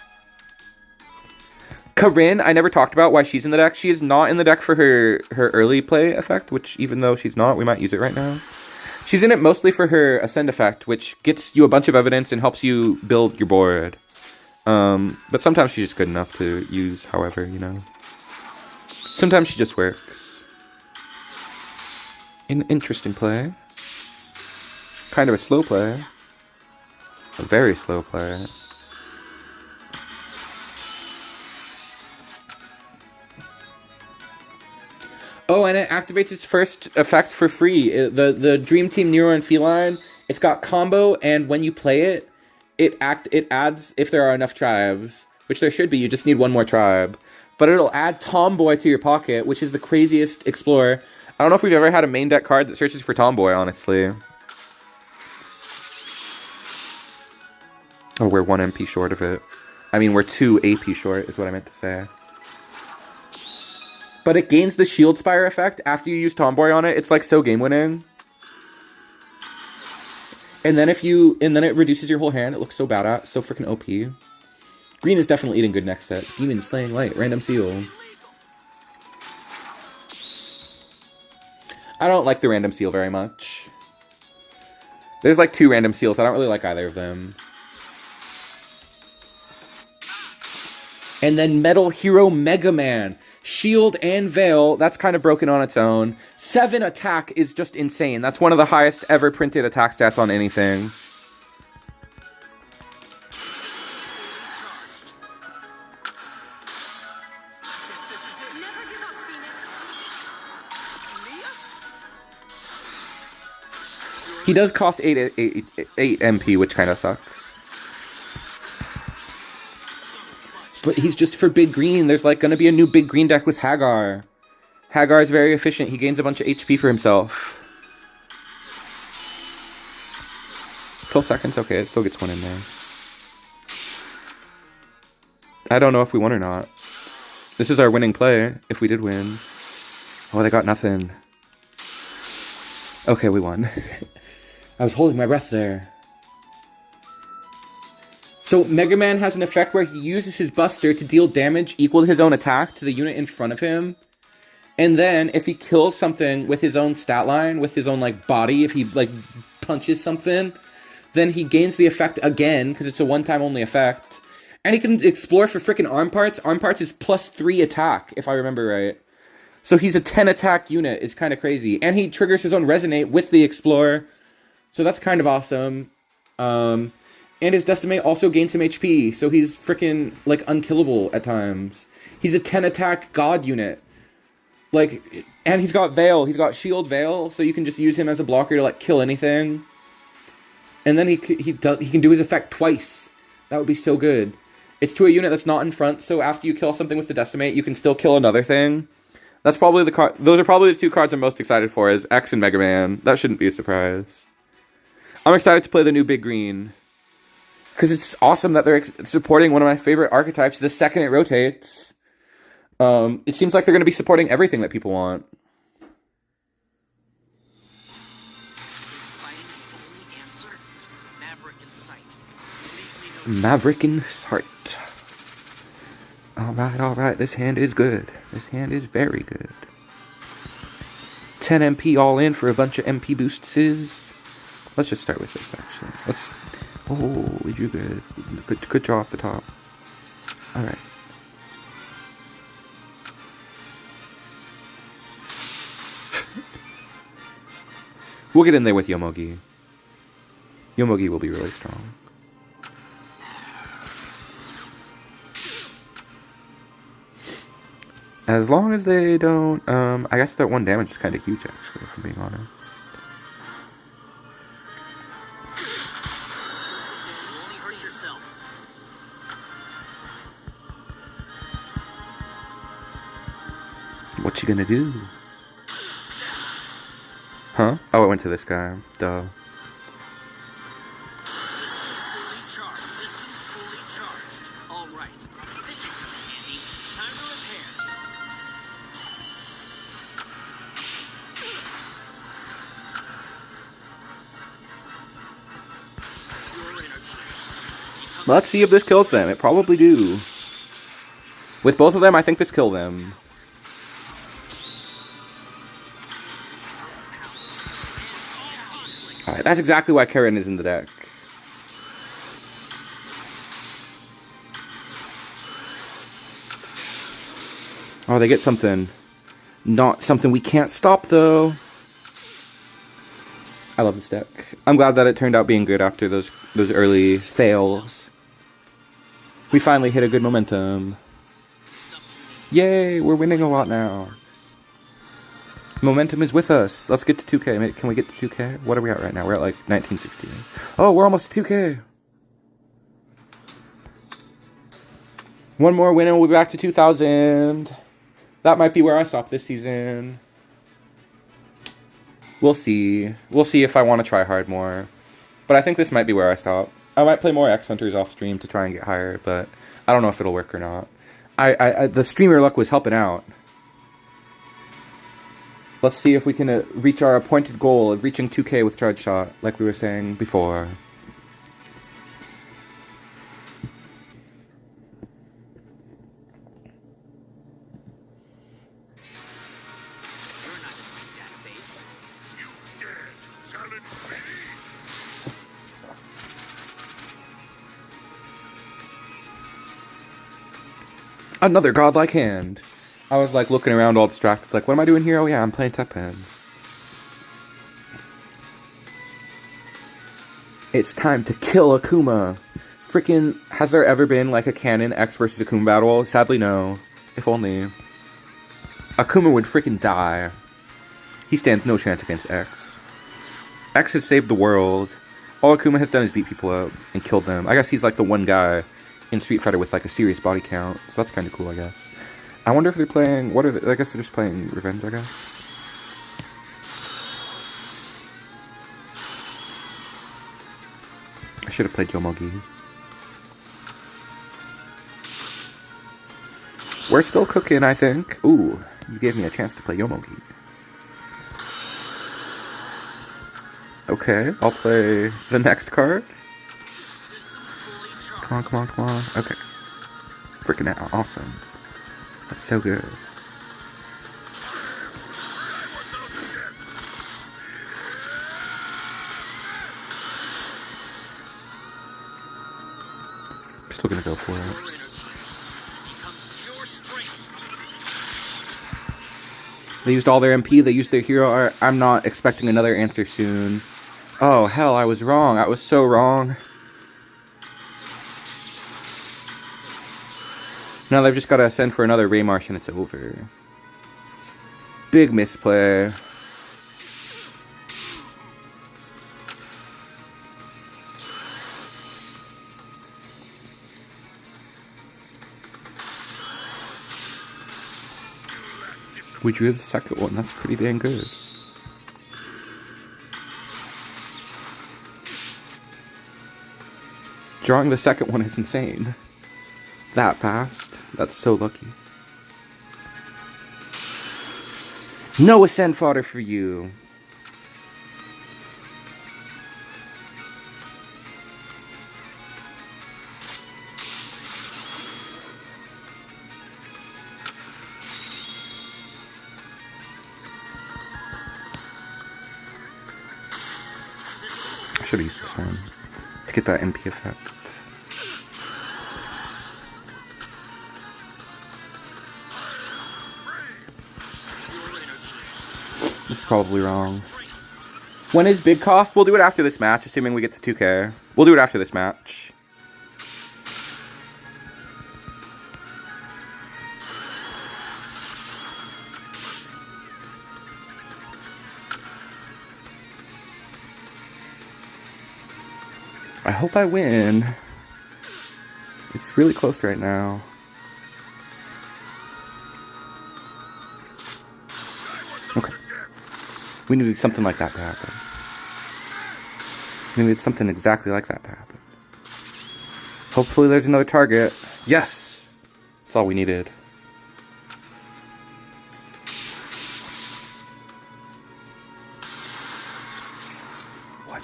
Corinne, I never talked about why she's in the deck. She is not in the deck for her early play effect, which even though she's not, we might use it right now. She's in it mostly for her Ascend effect, which gets you a bunch of evidence and helps you build your board. But sometimes she's just good enough to use however, you know. Sometimes she just works. An interesting play. Kind of a slow play. A very slow play. Oh, and it activates its first effect for free. The Dream Team Nero and Feline, it's got combo, and when you play it, it adds if there are enough tribes, which there should be. You just need one more tribe. But it'll add Tomboy to your pocket, which is the craziest explorer. I don't know if we've ever had a main deck card that searches for Tomboy, honestly. Oh, we're 1 MP short of it. I mean, we're 2 AP short, is what I meant to say. But it gains the Shield Spire effect after you use Tomboy on it. It's like so game winning. And then it reduces your whole hand. It looks so badass, so freaking OP. Green is definitely eating good next set. Demon Slaying Light, Random Seal. I don't like the Random Seal very much. There's like 2 Random Seals. I don't really like either of them. And then Metal Hero Mega Man. Shield and Veil, that's kind of broken on its own. 7 attack is just insane. That's one of the highest ever printed attack stats on anything. He does cost 8 MP, which kind of sucks. But he's just for big green. There's like going to be a new big green deck with Hagar. Hagar is very efficient. He gains a bunch of HP for himself. 12 seconds? Okay, it still gets one in there. I don't know if we won or not. This is our winning play, if we did win. Oh, they got nothing. Okay, we won. I was holding my breath there. So Mega Man has an effect where he uses his Buster to deal damage equal to his own attack to the unit in front of him. And then if he kills something with his own stat line, with his own like body, if he like punches something, then he gains the effect again because it's a one-time only effect. And he can explore for freaking arm parts. Arm parts is +3 attack, if I remember right. So he's a 10 attack unit. It's kind of crazy. And he triggers his own Resonate with the Explorer. So that's kind of awesome. And his Decimate also gains some HP, so he's freaking, like, unkillable at times. He's a 10 attack god unit. Like, and he's got Veil. He's got Shield Veil, so you can just use him as a blocker to, like, kill anything. And then he can do his effect twice. That would be so good. It's to a unit that's not in front, so after you kill something with the Decimate, you can still kill another thing. That's probably the card. Those are probably the two cards I'm most excited for, is X and Mega Man. That shouldn't be a surprise. I'm excited to play the new Big Green. Because it's awesome that they're supporting one of my favorite archetypes the second it rotates. It seems like they're going to be supporting everything that people want. Maverick in sight. Alright, this hand is good. This hand is very good. 10 MP all in for a bunch of MP boosts. Let's just start with this, actually. Oh, we drew good. Good draw off the top. Alright. We'll get in there with Yomogi. Yomogi will be really strong. As long as they don't, I guess that 1 damage is kind of huge, actually, if I'm being honest. What you gonna do? Huh? Oh, it went to this guy. Duh. Let's see if this kills them. It probably do. With both of them, I think this kills them. Alright, that's exactly why Karen is in the deck. Oh, they get something. Not something we can't stop, though. I love this deck. I'm glad that it turned out being good after those early fails. We finally hit a good momentum. Yay, we're winning a lot now. Momentum is with us. Let's get to 2K. Can we get to 2K? What are we at right now? We're at like 1960. Oh, we're almost at 2K. One more win and we'll be back to 2000. That might be where I stop this season. We'll see. We'll see if I want to try hard more. But I think this might be where I stop. I might play more X Hunters off stream to try and get higher, but I don't know if it'll work or not. The streamer luck was helping out. Let's see if we can reach our appointed goal of reaching 2K with Charge Shot, like we were saying before. Another godlike hand. I was like looking around all distracted, like, what am I doing here? Oh yeah, I'm playing TEPPEN. It's time to kill Akuma. Freaking, has there ever been like a canon X versus Akuma battle? Sadly, no. If only. Akuma would freaking die. He stands no chance against X. X has saved the world. All Akuma has done is beat people up and killed them. I guess he's like the one guy in Street Fighter with like a serious body count, so that's kind of cool, I guess. I wonder if they're playing, what are they, I guess they're just playing Revenge, I guess. I should have played Yomogi. We're still cooking, I think. Ooh, you gave me a chance to play Yomogi. Okay, I'll play the next card. Come on, come on, come on. Okay. Freaking out. Awesome. That's so good. I'm still gonna go for it. They used all their MP, they used their hero art. I'm not expecting another answer soon. Oh, hell, I was wrong. I was so wrong. Now they've just got to ascend for another Raymarsh and it's over. Big misplay. We drew the second one. That's pretty dang good. Drawing the second one is insane. That fast. That's so lucky. No ascend fodder for you. I should have used this one to get that MP effect. This is probably wrong. When is big cost? We'll do it after this match, assuming we get to 2K. We'll do it after this match. I hope I win. It's really close right now. Okay. We needed something like that to happen. We needed something exactly like that to happen. Hopefully there's another target. Yes! That's all we needed. What?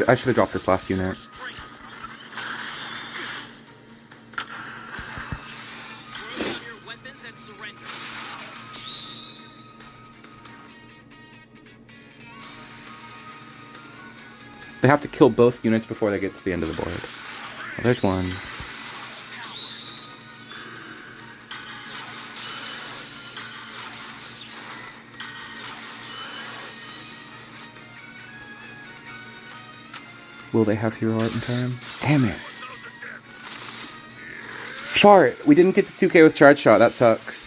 I should have dropped this last unit. They have to kill both units before they get to the end of the board. Oh, there's one. Will they have hero art in time? Damn it. Fart! We didn't get to 2K with charge shot. That sucks.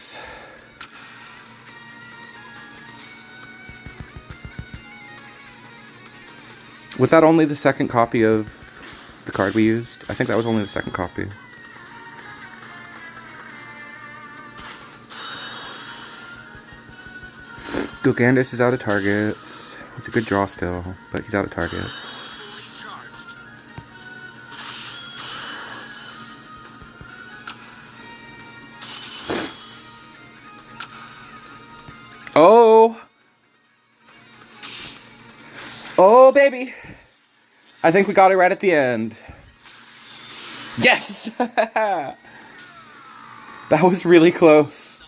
Was that only the second copy of the card we used? I think that was only the second copy. Gilgandus is out of targets. It's a good draw still, but he's out of targets. Oh! Oh, baby! I think we got it right at the end. Yes! That was really close.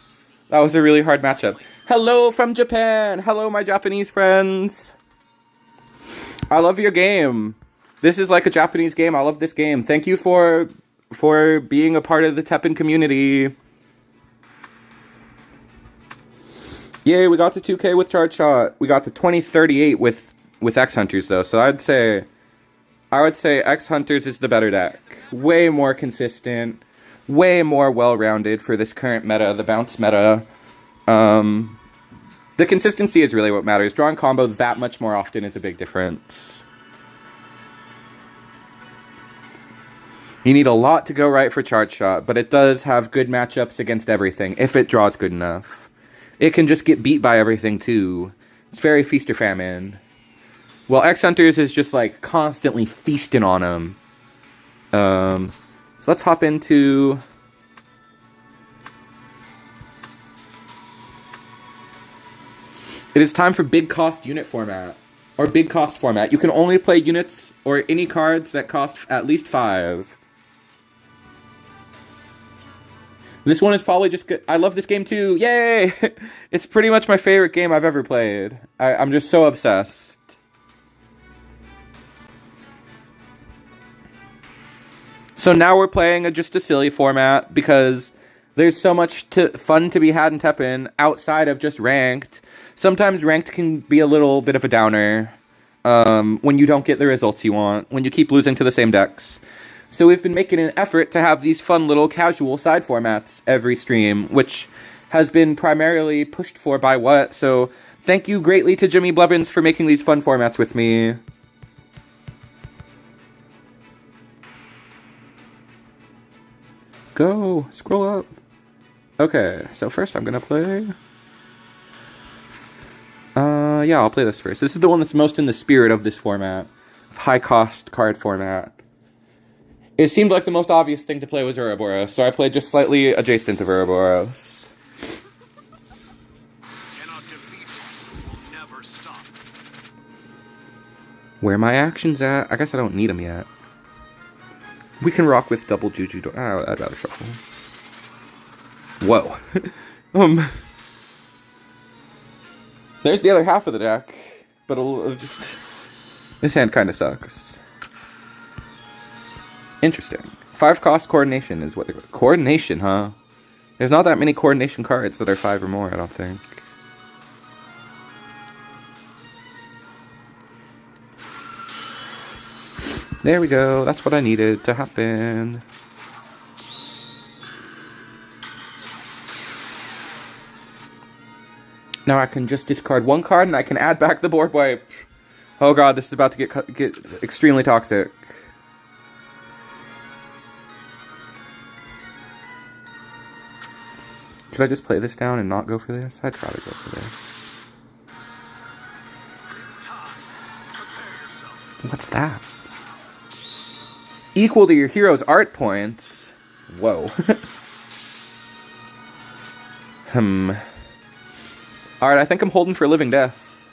That was a really hard matchup. Hello from Japan! Hello, my Japanese friends! I love your game. This is like a Japanese game. I love this game. Thank you for being a part of the TEPPEN community. Yay, we got to 2K with charge shot. We got to 2038 with X Hunters though. So I would say X Hunters is the better deck. Way more consistent, way more well-rounded for this current meta, the bounce meta. The consistency is really what matters. Drawing combo that much more often is a big difference. You need a lot to go right for charge shot, but it does have good matchups against everything if it draws good enough. It can just get beat by everything too. It's very feast or famine. Well, X Hunters is just like constantly feasting on them. So let's hop into... It is time for big cost unit format. Or big cost format. You can only play units or any cards that cost at least 5. This one is probably just good. I love this game too. Yay! It's pretty much my favorite game I've ever played. I'm just so obsessed. So now we're playing just a silly format because There's so much fun to be had in Teppen outside of just ranked. Sometimes ranked can be a little bit of a downer when you don't get the results you want, when you keep losing to the same decks. So we've been making an effort to have these fun little casual side formats every stream, which has been primarily pushed for by What. So thank you greatly to Jimmy Blevins for making these fun formats with me. Go, scroll up. Okay, so first I'm gonna play. Yeah, I'll play this first. This is the one that's most in the spirit of this format, high cost card format. It seemed like the most obvious thing to play was Ouroboros, so I played just slightly adjacent to Ouroboros. Where are my actions at? I guess I don't need them yet. We can rock with double Juju. I'd rather shuffle. Whoa. There's the other half of the deck, but this hand kind of sucks. Interesting. 5 cost coordination is what they're... Coordination, huh? There's not that many coordination cards that are 5 or more, I don't think. There we go. That's what I needed to happen. Now I can just discard 1 card and I can add back the board wipe. Oh god, this is about to get extremely toxic. Should I just play this down and not go for this? I'd probably go for this. What's that? Equal to your hero's art points. Whoa. Alright, I think I'm holding for living death.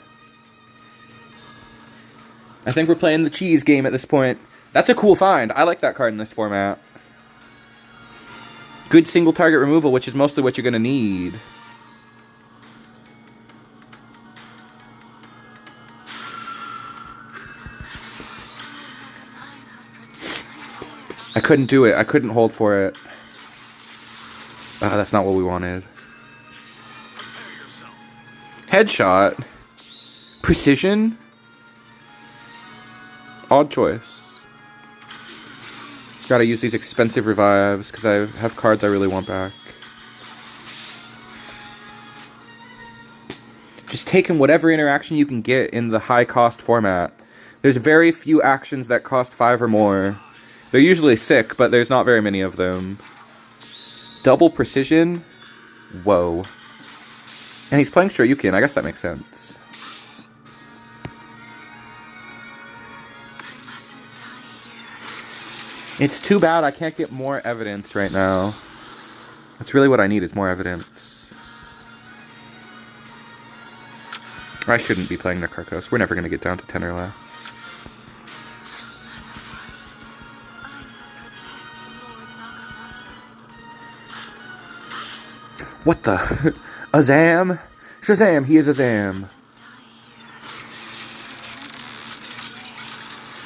I think we're playing the cheese game at this point. That's a cool find. I like that card in this format. Good single target removal, which is mostly what you're going to need. I couldn't do it. I couldn't hold for it. That's not what we wanted. Headshot. Precision. Odd choice. Gotta use these expensive revives because I have cards I really want back. Just taking whatever interaction you can get in the high cost format. There's very few actions that cost 5 or more. They're usually sick, but there's not very many of them. Double precision? Whoa. And he's playing Shoryuken, I guess that makes sense. It's too bad I can't get more evidence right now. That's really what I need, is more evidence. I shouldn't be playing Nakarkos. We're never going to get down to 10 or less. What the? Azam? Shazam, he is Azam.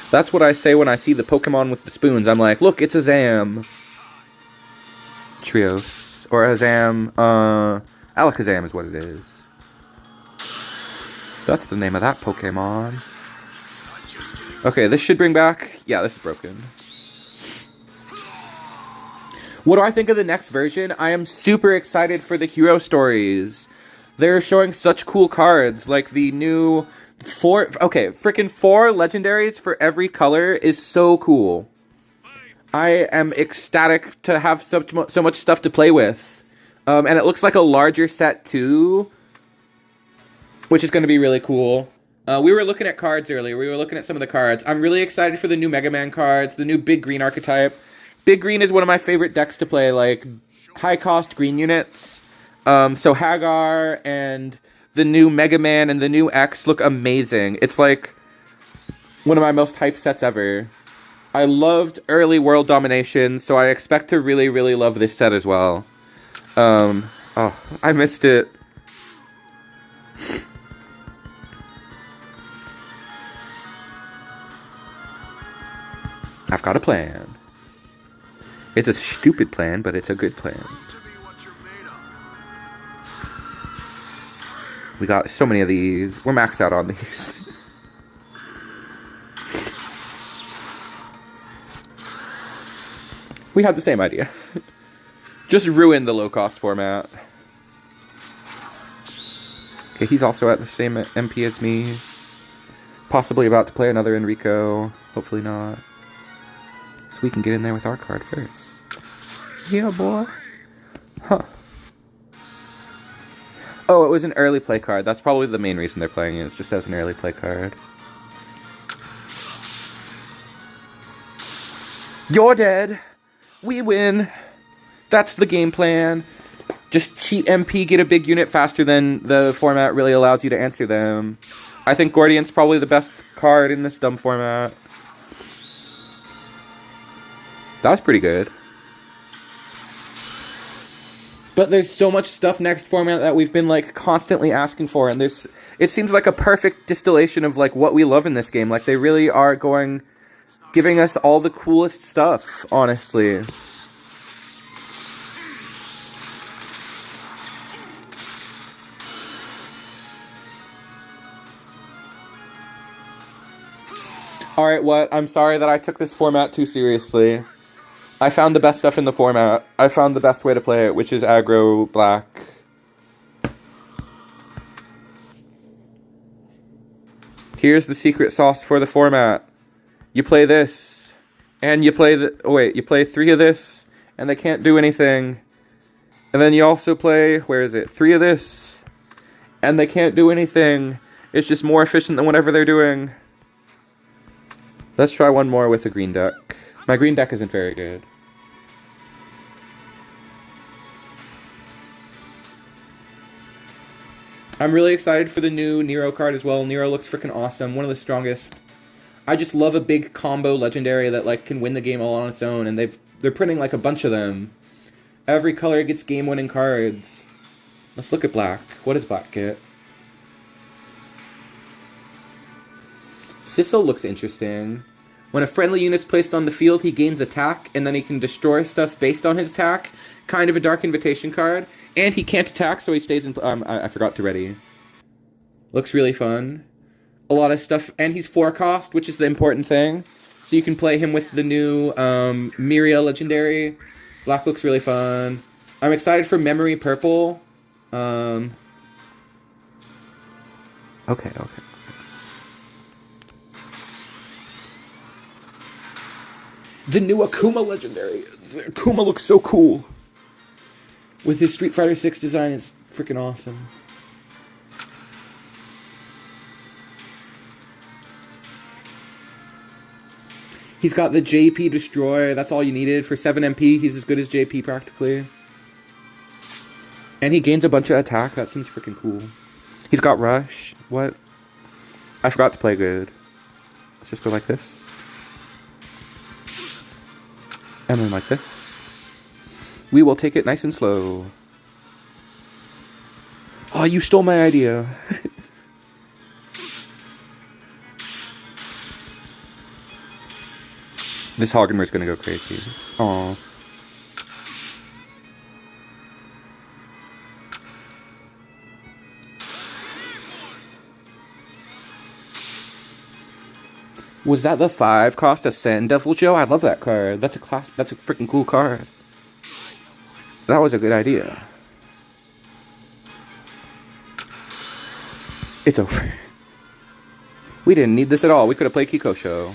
That's what I say when I see the Pokemon with the spoons. I'm like, look, it's Azam. Trios. Or Azam, Alakazam is what it is. That's the name of that Pokemon. Okay, this should bring back... Yeah, this is broken. What do I think of the next version? I am super excited for the hero stories. They're showing such cool cards, like the new 4 legendaries for every color is so cool. I am ecstatic to have so much stuff to play with. And it looks like a larger set too, which is going to be really cool. We were looking at cards earlier. We were looking at some of the cards. I'm really excited for the new Mega Man cards, the new Big Green archetype. Big Green is one of my favorite decks to play, like, high-cost green units. So Hagar and the new Mega Man and the new X look amazing. It's, like, one of my most hyped sets ever. I loved early World Domination, so I expect to really, really love this set as well. Oh, I missed it. I've got a plan. It's a stupid plan, but it's a good plan. We got so many of these. We're maxed out on these. We had the same idea. Just ruin the low-cost format. Okay, he's also at the same MP as me. Possibly about to play another Enrico. Hopefully not. So we can get in there with our card first. Yeah, boy. Huh. Oh, it was an early play card. That's probably the main reason they're playing it. It's just as an early play card. You're dead. We win. That's the game plan. Just cheat MP, get a big unit faster than the format really allows you to answer them. I think Gordian's probably the best card in this dumb format. That was pretty good. But there's so much stuff next format that we've been like constantly asking for, and it seems like a perfect distillation of like what we love in this game. Like they really are giving us all the coolest stuff, honestly. Alright, what? I'm sorry that I took this format too seriously. I found the best stuff in the format. I found the best way to play it, which is aggro black. Here's the secret sauce for the format. You play this, and you play you play 3 of this, and they can't do anything. And then you also play, 3 of this, and they can't do anything. It's just more efficient than whatever they're doing. Let's try one more with the green deck. My green deck isn't very good. I'm really excited for the new Nero card as well. Nero looks freaking awesome. One of the strongest. I just love a big combo legendary that like can win the game all on its own, and they're printing like a bunch of them. Every color gets game-winning cards. Let's look at black. What does black get? Sissel looks interesting. When a friendly unit's placed on the field, he gains attack, and then he can destroy stuff based on his attack. Kind of a Dark Invitation card. And he can't attack, so he stays in... I forgot to ready. Looks really fun. A lot of stuff. And he's 4 cost, which is the important thing. So you can play him with the new Miria Legendary. Black looks really fun. I'm excited for Memory Purple. Okay. The new Akuma Legendary. Akuma looks so cool. With his Street Fighter 6 design, it's freaking awesome. He's got the JP Destroy. That's all you needed. For 7 MP, he's as good as JP practically. And he gains a bunch of attack. That seems freaking cool. He's got Rush. What? I forgot to play good. Let's just go like this. And then like this. We will take it nice and slow. Oh, you stole my idea. This Hoggenmer's gonna go crazy. Aww. Was that the 5 cost Ascend Devil Joe? I love that card. That's a freaking cool card. That was a good idea. It's over. We didn't need this at all. We could have played Kiko Show.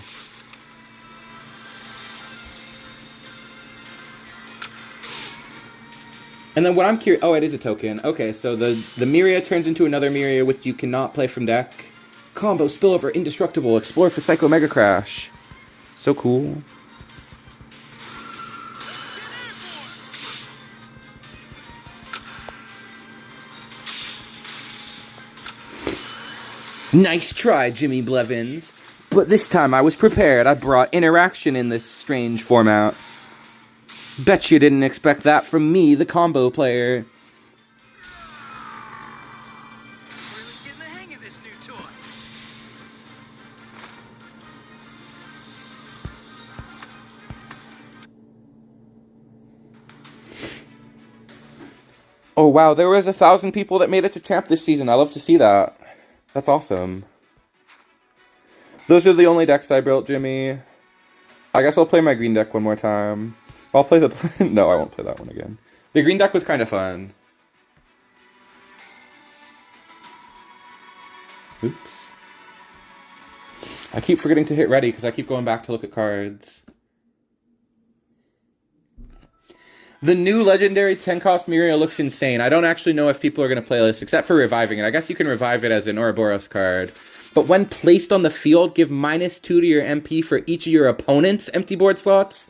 And then what I'm curious... Oh, it is a token. Okay, so the Miria turns into another Miria which you cannot play from deck. Combo, Spillover, Indestructible, Explore for Psycho Mega Crash. So cool. Nice try, Jimmy Blevins. But this time I was prepared. I brought interaction in this strange format. Bet you didn't expect that from me, the combo player. Really getting the hang of this new toy. Oh wow, there was 1,000 people that made it to champ this season. I love to see that. That's awesome. Those are the only decks I built, Jimmy. I guess I'll play my green deck one more time. I'll play the... No, I won't play that one again. The green deck was kind of fun. Oops. I keep forgetting to hit ready because I keep going back to look at cards. The new legendary 10-cost Miria looks insane. I don't actually know if people are going to play this, except for reviving it. I guess you can revive it as an Ouroboros card. But when placed on the field, give -2 to your MP for each of your opponent's empty board slots.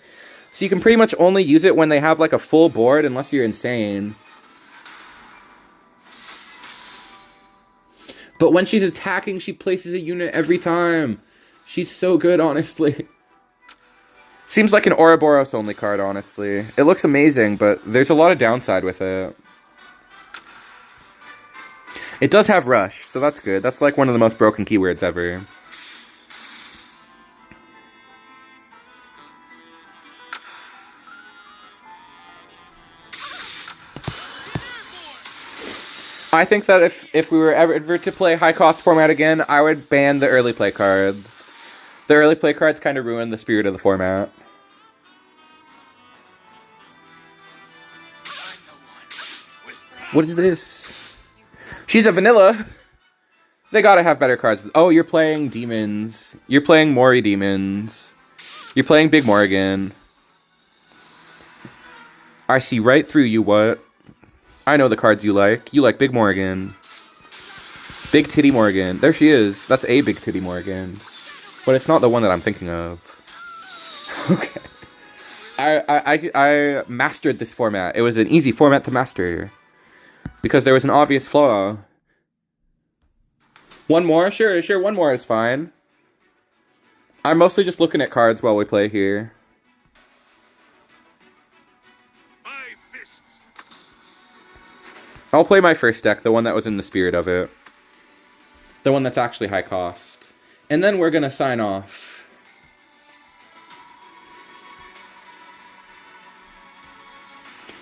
So you can pretty much only use it when they have like a full board, unless you're insane. But when she's attacking, she places a unit every time. She's so good, honestly. Seems like an Ouroboros only card, honestly. It looks amazing, but there's a lot of downside with it. It does have Rush, so that's good. That's like one of the most broken keywords ever. I think that if we were ever to play high-cost format again, I would ban the early play cards. The early play cards kind of ruin the spirit of the format. What is this? She's a vanilla. They gotta have better cards. Oh, you're playing demons. You're playing Mori demons. You're playing Big Morgan. I see right through you, what? I know the cards you like. You like Big Morgan. Big Titty Morgan. There she is. That's a Big Titty Morgan. But it's not the one that I'm thinking of. Okay. I mastered this format. It was an easy format to master. Because there was an obvious flaw. One more? Sure, one more is fine. I'm mostly just looking at cards while we play here. I'll play my first deck, the one that was in the spirit of it. The one that's actually high cost. And then we're gonna sign off.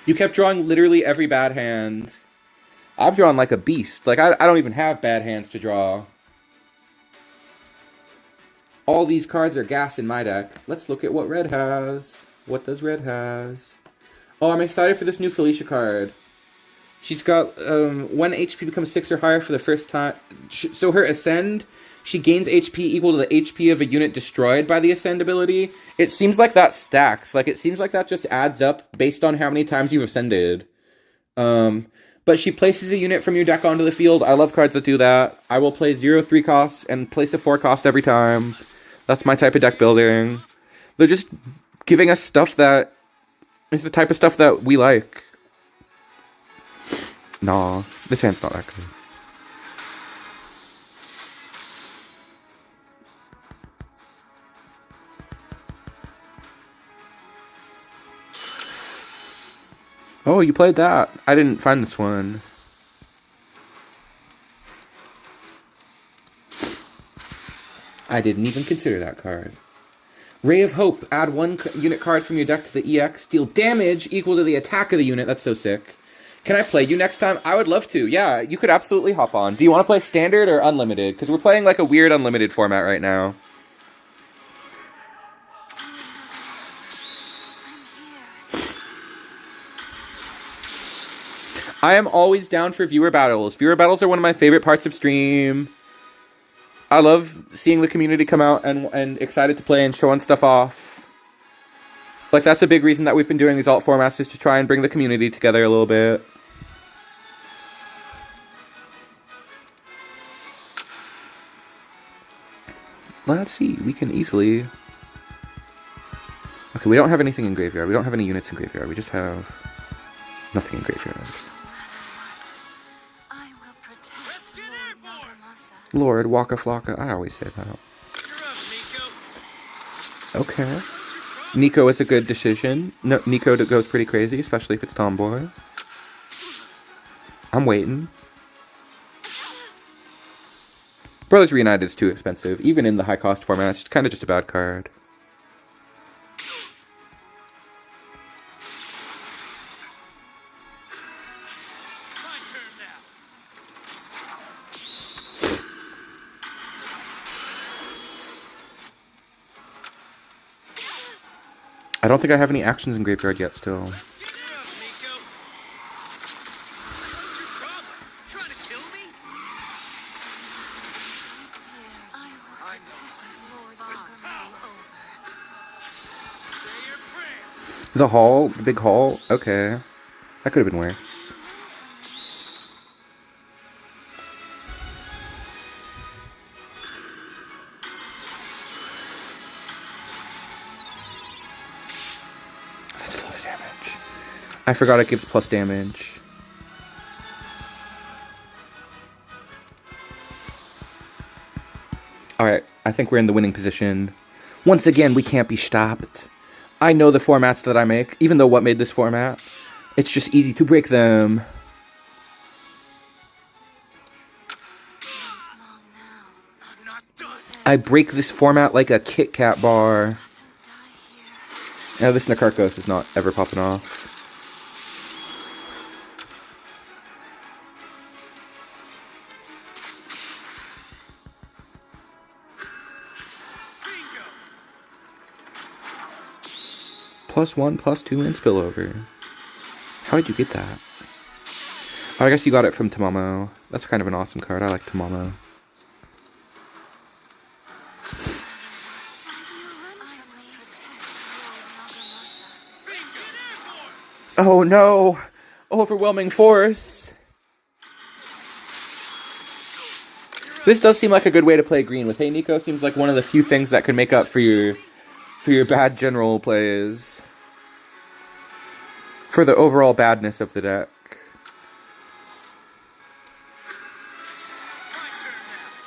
You kept drawing literally every bad hand. I've drawn like a beast. Like, I don't even have bad hands to draw. All these cards are gas in my deck. Let's look at what red has. What does red has? Oh, I'm excited for this new Felicia card. She's got, when HP becomes 6 or higher for the first time. So her Ascend, she gains HP equal to the HP of a unit destroyed by the Ascend ability. It seems like that stacks. Like, it seems like that just adds up based on how many times you've Ascended. But she places a unit from your deck onto the field. I love cards that do that. I will play 0 3 costs and place a 4 cost every time. That's my type of deck building. They're just giving us stuff that is the type of stuff that we like. Nah, this hand's not that good. Oh, you played that. I didn't find this one. I didn't even consider that card. Ray of Hope. Add 1 unit card from your deck to the EX. Deal damage equal to the attack of the unit. That's so sick. Can I play you next time? I would love to. Yeah, you could absolutely hop on. Do you want to play standard or unlimited? Because we're playing like a weird unlimited format right now. I am always down for viewer battles. Viewer battles are one of my favorite parts of stream. I love seeing the community come out and excited to play and showing stuff off. Like, that's a big reason that we've been doing these alt formats, is to try and bring the community together a little bit. Let's see, we can easily... Okay, we don't have anything in graveyard. We don't have any units in graveyard. We just have nothing in graveyard. Lord, Waka Flocka. I always say that. Okay. Nico is a good decision. No, Nico goes pretty crazy, especially if it's Tomboy. I'm waiting. Brothers Reunited is too expensive. Even in the high cost format, it's kind of just a bad card. I don't think I have any actions in graveyard yet still. Let's get it up, Nico. What's your problem? Trying to kill me? I know this is over. Say your prayer. The hall? The big hall? Okay. That could have been worse. That's a lot of damage. I forgot it gives plus damage. Alright, I think we're in the winning position. Once again, we can't be stopped. I know the formats that I make, even though what made this format, it's just easy to break them. I'm not done. I break this format like a Kit Kat bar. Now this Nakarkos is not ever popping off. Bingo. +1, +2, and spillover. How did you get that? Oh, I guess you got it from Tamamo. That's kind of an awesome card. I like Tamamo. Oh no! Overwhelming force! This does seem like a good way to play green. With Hey Nico seems like one of the few things that could make up for your bad general plays. For the overall badness of the deck.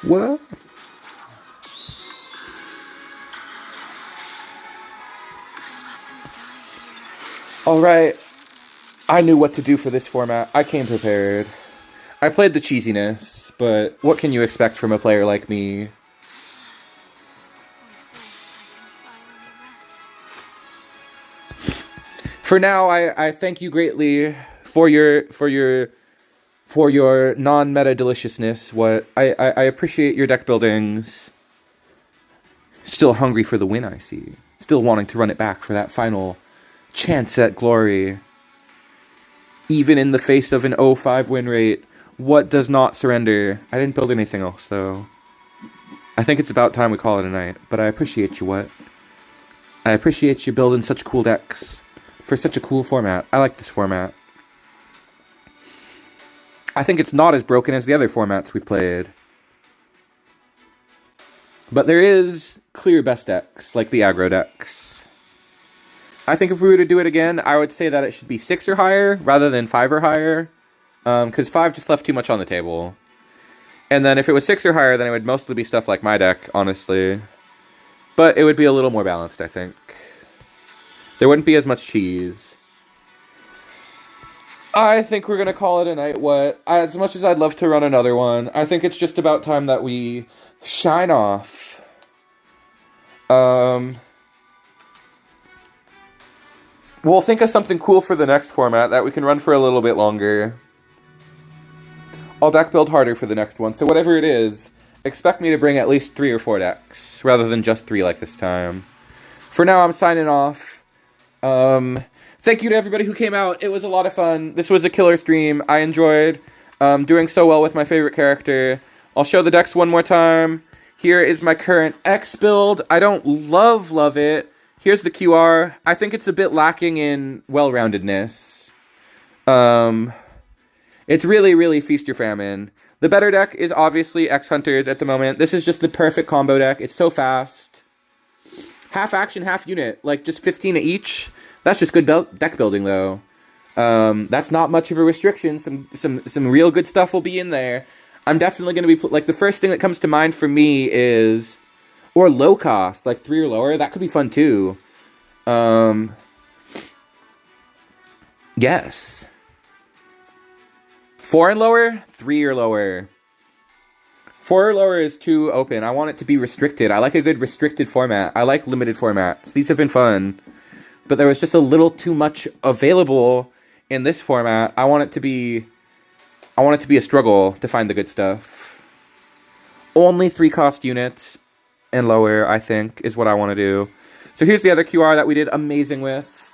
What? Alright. I knew what to do for this format. I came prepared. I played the cheesiness, but what can you expect from a player like me? For now, I thank you greatly for your non-meta deliciousness. I appreciate your deck buildings. Still hungry for the win, I see. Still wanting to run it back for that final chance at glory. Even in the face of an 0-5 win rate, what does not surrender? I didn't build anything else, though. I think it's about time we call it a night, but I appreciate you, what? I appreciate you building such cool decks for such a cool format. I like this format. I think it's not as broken as the other formats we've played. But there is clear best decks, like the aggro decks. I think if we were to do it again, I would say that it should be 6 or higher, rather than 5 or higher. Because 5 just left too much on the table. And then if it was 6 or higher, then it would mostly be stuff like my deck, honestly. But it would be a little more balanced, I think. There wouldn't be as much cheese. I think we're going to call it a night, what? As much as I'd love to run another one, I think it's just about time that we shine off. We'll think of something cool for the next format that we can run for a little bit longer. I'll deck build harder for the next one, so whatever it is, expect me to bring at least 3 or 4 decks, rather than just 3 like this time. For now, I'm signing off. Thank you to everybody who came out. It was a lot of fun. This was a killer stream. I enjoyed doing so well with my favorite character. I'll show the decks one more time. Here is my current X build. I don't love it. Here's the QR. I think it's a bit lacking in well-roundedness. It's really feast your famine. The better deck is obviously X Hunters at the moment. This is just the perfect combo deck. It's so fast. Half action, half unit. Like, just 15 each. That's just good deck building, though. That's not much of a restriction. Some real good stuff will be in there. I'm definitely going to be... Like, the first thing that comes to mind for me is... Or low cost, like 3 or lower. That could be fun, too. Yes. 4 and lower, 3 or lower. 4 or lower is too open. I want it to be restricted. I like a good restricted format. I like limited formats. These have been fun. But there was just a little too much available in this format. I want it to be a struggle to find the good stuff. Only 3 cost units and lower, I think, is what I want to do. So here's the other QR that we did amazing with.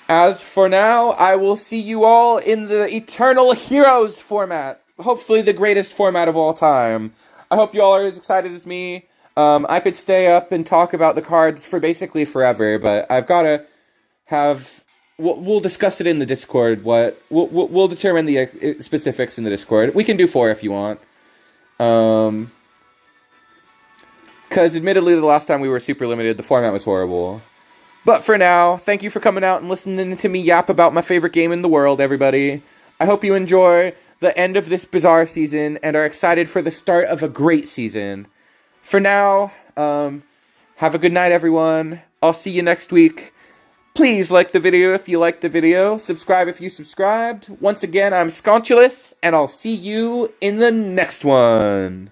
As for now, I will see you all in the Eternal Heroes format. Hopefully the greatest format of all time. I hope you all are as excited as me. I could stay up and talk about the cards for basically forever, but I've got to have... We'll discuss it in the Discord. We'll determine the specifics in the Discord. We can do 4 if you want. Because admittedly, the last time we were super limited, the format was horrible. But for now, thank you for coming out and listening to me yap about my favorite game in the world, everybody. I hope you enjoy the end of this bizarre season and are excited for the start of a great season. For now, have a good night, everyone. I'll see you next week. Please like the video if you liked the video. Subscribe if you subscribed. Once again, I'm Sconchulous, and I'll see you in the next one.